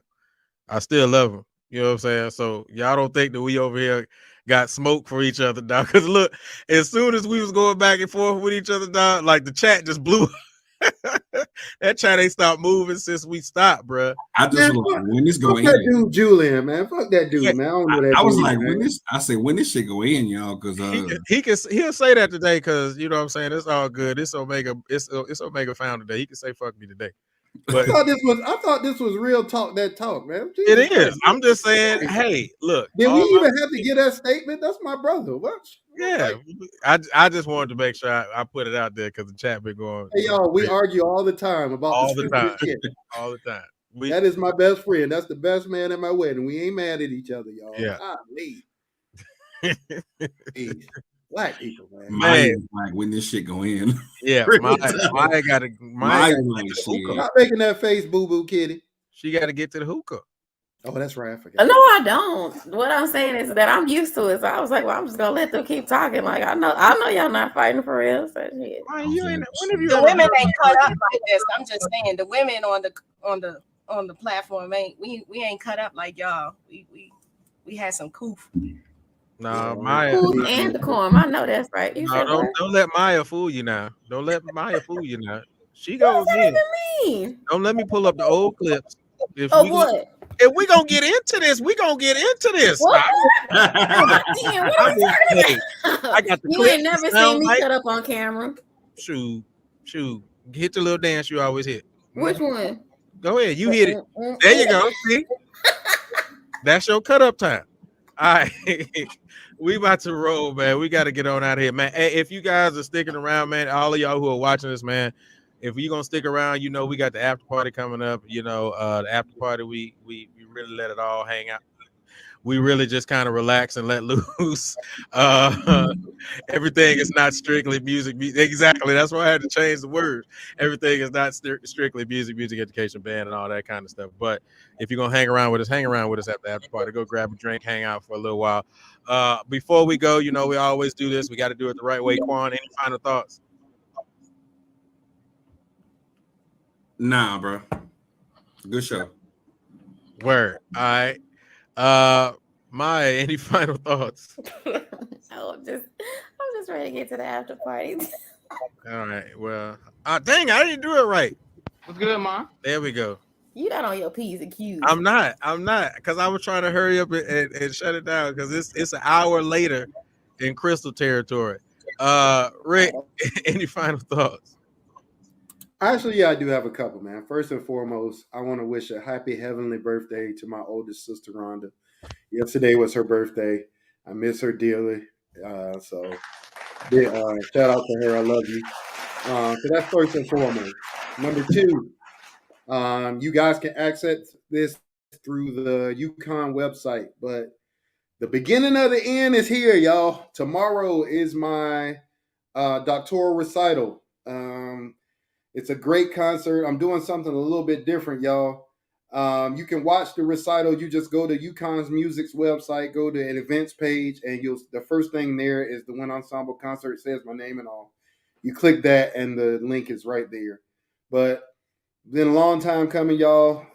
I still love him. You know what I'm saying? So y'all don't think that we over here got smoke for each other, dog. Because look, as soon as we was going back and forth with each other, dog, like the chat just blew. That chat ain't stopped moving since we stopped, bro. I just was like, when this go in, that dude Julian, man, fuck that dude, man. I don't know that. I was like, when this shit go in, y'all, because he'll say that today, because you know what I'm saying. It's all good. It's Omega Founder Day. He can say fuck me today. But I thought this was real talk. That talk, man. Jesus it is. I'm just saying. Hey, look. Did we even have to get that statement? That's my brother. What? Yeah, I just wanted to make sure I put it out there because the chat been going. Hey y'all, we argue all the time about all the time. Shit. All the time. That is my best friend. That's the best man at my wedding. We ain't mad at each other, y'all. Yeah. Black people, man. Like when this shit go in. Yeah, Maya got to. Stop making that face, boo boo kitty. She got to get to the hookah. Oh, that's right. I forgot. No, I don't. What I'm saying is that I'm used to it. So I was like, well, I'm just gonna let them keep talking. Like I know y'all not fighting for real. So shit. The women ain't cut up like this. I'm just saying the women on the platform we ain't cut up like y'all. We had some coof. Nah, Maya and the corn. I know that's right. Don't let Maya fool you now. Don't let Maya fool you now. She goes in. Mean? Don't let me pull up the old clips. If we gonna get into this, we gonna get into this. What? Damn, what are you talking about? I got the you clip. Ain't never seen me shut up on camera. Shoot. Hit the little dance you always hit. Which one? Go ahead. You hit it. There you go. See? That's your cut up time. All right. We about to roll, man. We got to get on out of here, man. Hey, if you guys are sticking around, man, all of y'all who are watching this, man, if you're gonna stick around, you know we got the after party coming up. You know, the after party, we really let it all hang out. We really just kind of relax and let loose. Everything is not strictly music. Exactly. That's why I had to change the words. Everything is not strictly music education band and all that kind of stuff. But if you're gonna hang around with us at the after party. Go grab a drink, hang out for a little while. Before we go, you know we always do this. We got to do it the right way. Quan, any final thoughts? Nah, bro. Good show. Word. All right. Maya, any final thoughts? I'm just ready to get to the after party. All right. Well, dang, I didn't do it right. What's good, Mom? There we go. You not on your P's and Q's. I'm not, because I was trying to hurry up and shut it down because it's an hour later in Crystal territory. Rick, any final thoughts? Actually, yeah, I do have a couple, man. First and foremost, I want to wish a happy heavenly birthday to my oldest sister, Rhonda. Yesterday was her birthday. I miss her dearly. So shout out to her. I love you. So that's first and foremost. Number two, you guys can access this through the UConn website, but the beginning of the end is here, y'all. Tomorrow is my doctoral recital. It's a great concert. I'm doing something a little bit different, y'all. You can watch the recital. You just go to UConn's Music's website, go to an events page, and the first thing there is the Wind Ensemble concert. It says my name and all. You click that, and the link is right there. But been a long time coming, y'all.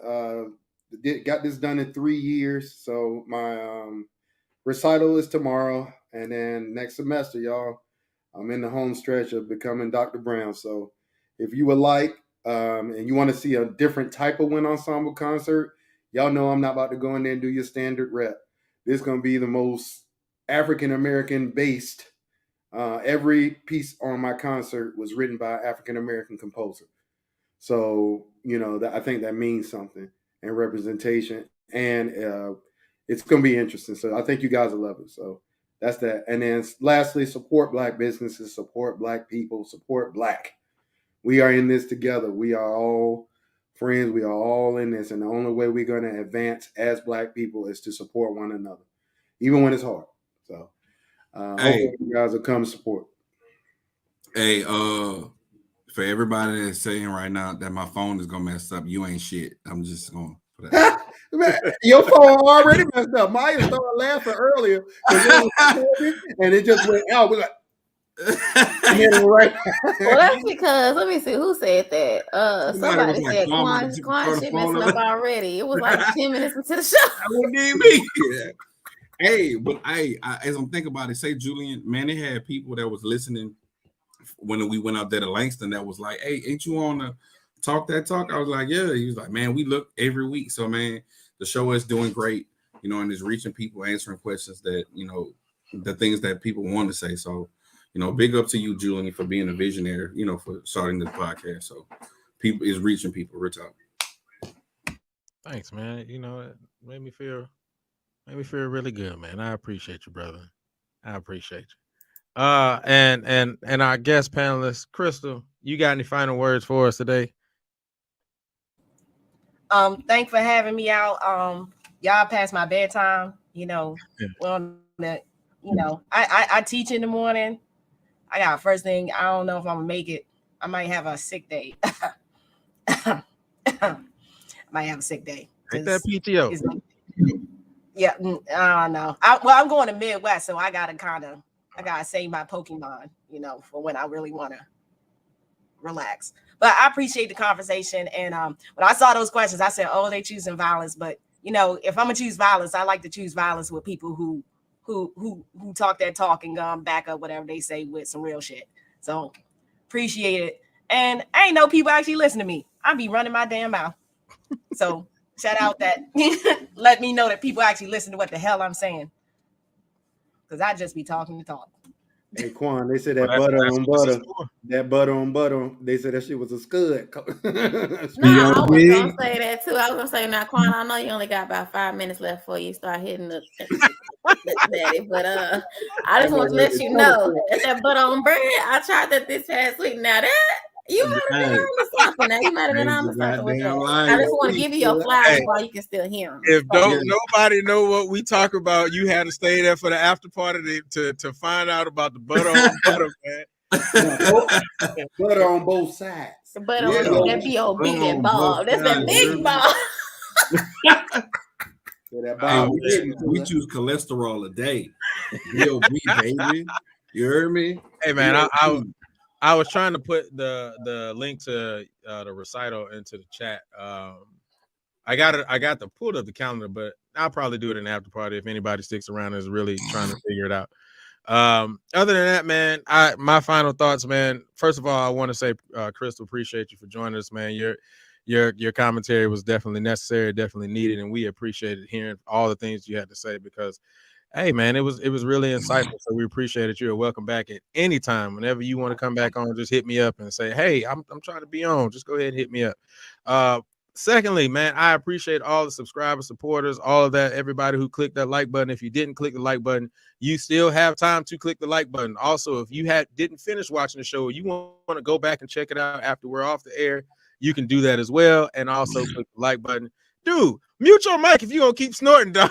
Got this done in 3 years. So my recital is tomorrow, and then next semester, y'all, I'm in the home stretch of becoming Dr. Brown. So if you would like, and you want to see a different type of Wind Ensemble concert, y'all know I'm not about to go in there and do your standard rep. This is going to be the most African-American based. Every piece on my concert was written by an African-American composer. So, I think that means something, and representation, and it's going to be interesting. So I think you guys will love it. So that's that. And then lastly, support Black businesses, support Black people, support Black. We are in this together. We are all friends. We are all in this. And the only way we're going to advance as Black people is to support one another, even when it's hard. So hopefully you guys will come support. Hey, for everybody that's saying right now that my phone is going to mess up, you ain't shit. I'm just going to put that. Man, your phone already messed up. Maya started laughing earlier, and it just went out. We're like, right. Well, that's because let me see who said that. Somebody said Quan shit messing up already. It was like 10 minutes into the show. That wouldn't even be. Yeah. Hey, but I as I'm thinking about it, say Julian, man, they had people that was listening when we went out there to Langston that was like, hey, ain't you on the Talk That Talk? I was like, yeah. He was like, man, we look every week. So, man, the show is doing great, and it's reaching people, answering questions that, the things that people want to say. So, big up to you, Julian, for being a visionary, for starting this podcast. So, people is reaching people. Real talk. Thanks, man. It made me feel really good, man. I appreciate you, brother. I appreciate you. And our guest panelist, Crystal, you got any final words for us today? Thanks for having me out. Y'all past my bedtime, well, I teach in the morning. I got first thing. I don't know if I'm gonna make it. I might have a sick day. I might have a sick day. Ain't that PTO? Yeah, I don't know. I'm going to Midwest, so I gotta save my Pokemon, for when I really want to relax. But I appreciate the conversation. And when I saw those questions, I said, "Oh, they choosing violence." But if I'm gonna choose violence, I like to choose violence with people who talk that talk and back up whatever they say with some real shit. So appreciate it. And I ain't know people actually listen to me. I be running my damn mouth. So shout out that let me know that people actually listen to what the hell I'm saying. Because I just be talking to talk. Hey, Quan, they said that butter on butter. That butter on butter. They said that shit was a scud. No, I was gonna say that too. I was gonna say, now, Quan, I know you only got about 5 minutes left before you start hitting the daddy, but I just want to let you know that butter on bread. I tried that this past week. Now that you might have been on to something. Now you might have been on to something with that. I just want to give you your flowers while you can still hear them. If nobody know what we talk about, you had to stay there for the after party to find out about the butter on butter, man. Butter on both sides. The butter on that B.O.B. ball. That's that big ball. We choose cholesterol a day. B.O.B. baby. You heard me? Hey, man, I was trying to put the link to the recital into the chat. I got to pull up the calendar, but I'll probably do it in the after party if anybody sticks around and is really trying to figure it out. Other than that, man, my final thoughts, man. First of all, I want to say, Crystal, appreciate you for joining us, man. Your commentary was definitely necessary, definitely needed, and we appreciated hearing all the things you had to say because, hey, man, it was really insightful. So we appreciate it. You're welcome back at any time. Whenever you want to come back on, just hit me up and say, hey, I'm trying to be on. Just go ahead and hit me up. Secondly, man, I appreciate all the subscribers, supporters, all of that, everybody who clicked that like button. If you didn't click the like button, you still have time to click the like button. Also, if you didn't finish watching the show, you want to go back and check it out after we're off the air, you can do that as well. And also click the like button. Dude, mute your mic if you're going to keep snorting, dog.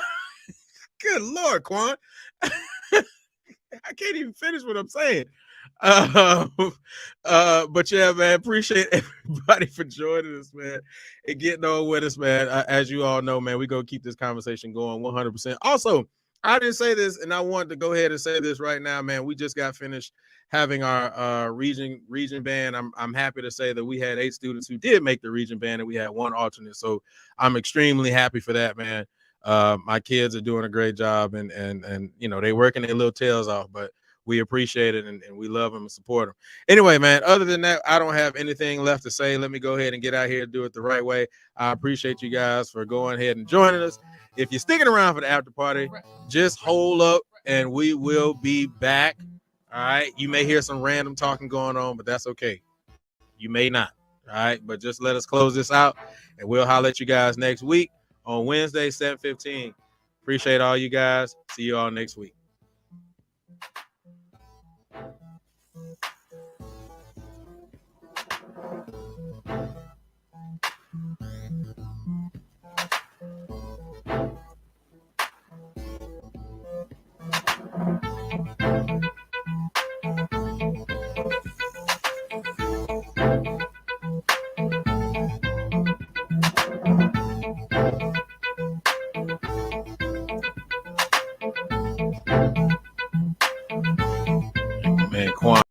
Good Lord, Quan. I can't even finish what I'm saying. But yeah, man, appreciate everybody for joining us, man, and getting on with us, man. As you all know, man, we go keep this conversation going 100%. Also, I didn't say this, and I wanted to go ahead and say this right now, man. We just got finished having our region band. I'm happy to say that we had 8 students who did make the region band, and we had 1 alternate. So I'm extremely happy for that, man. My kids are doing a great job, and you know, they working their little tails off, but we appreciate it and we love them and support them. Anyway, man, other than that, I don't have anything left to say. Let me go ahead and get out here and do it the right way. I appreciate you guys for going ahead and joining us. If you're sticking around for the after party, just hold up and we will be back. All right. You may hear some random talking going on, but that's okay. You may not. All right. But just let us close this out and we'll holler at you guys next week on Wednesday, 7:15. Appreciate all you guys. See you all next week. Man, Quan.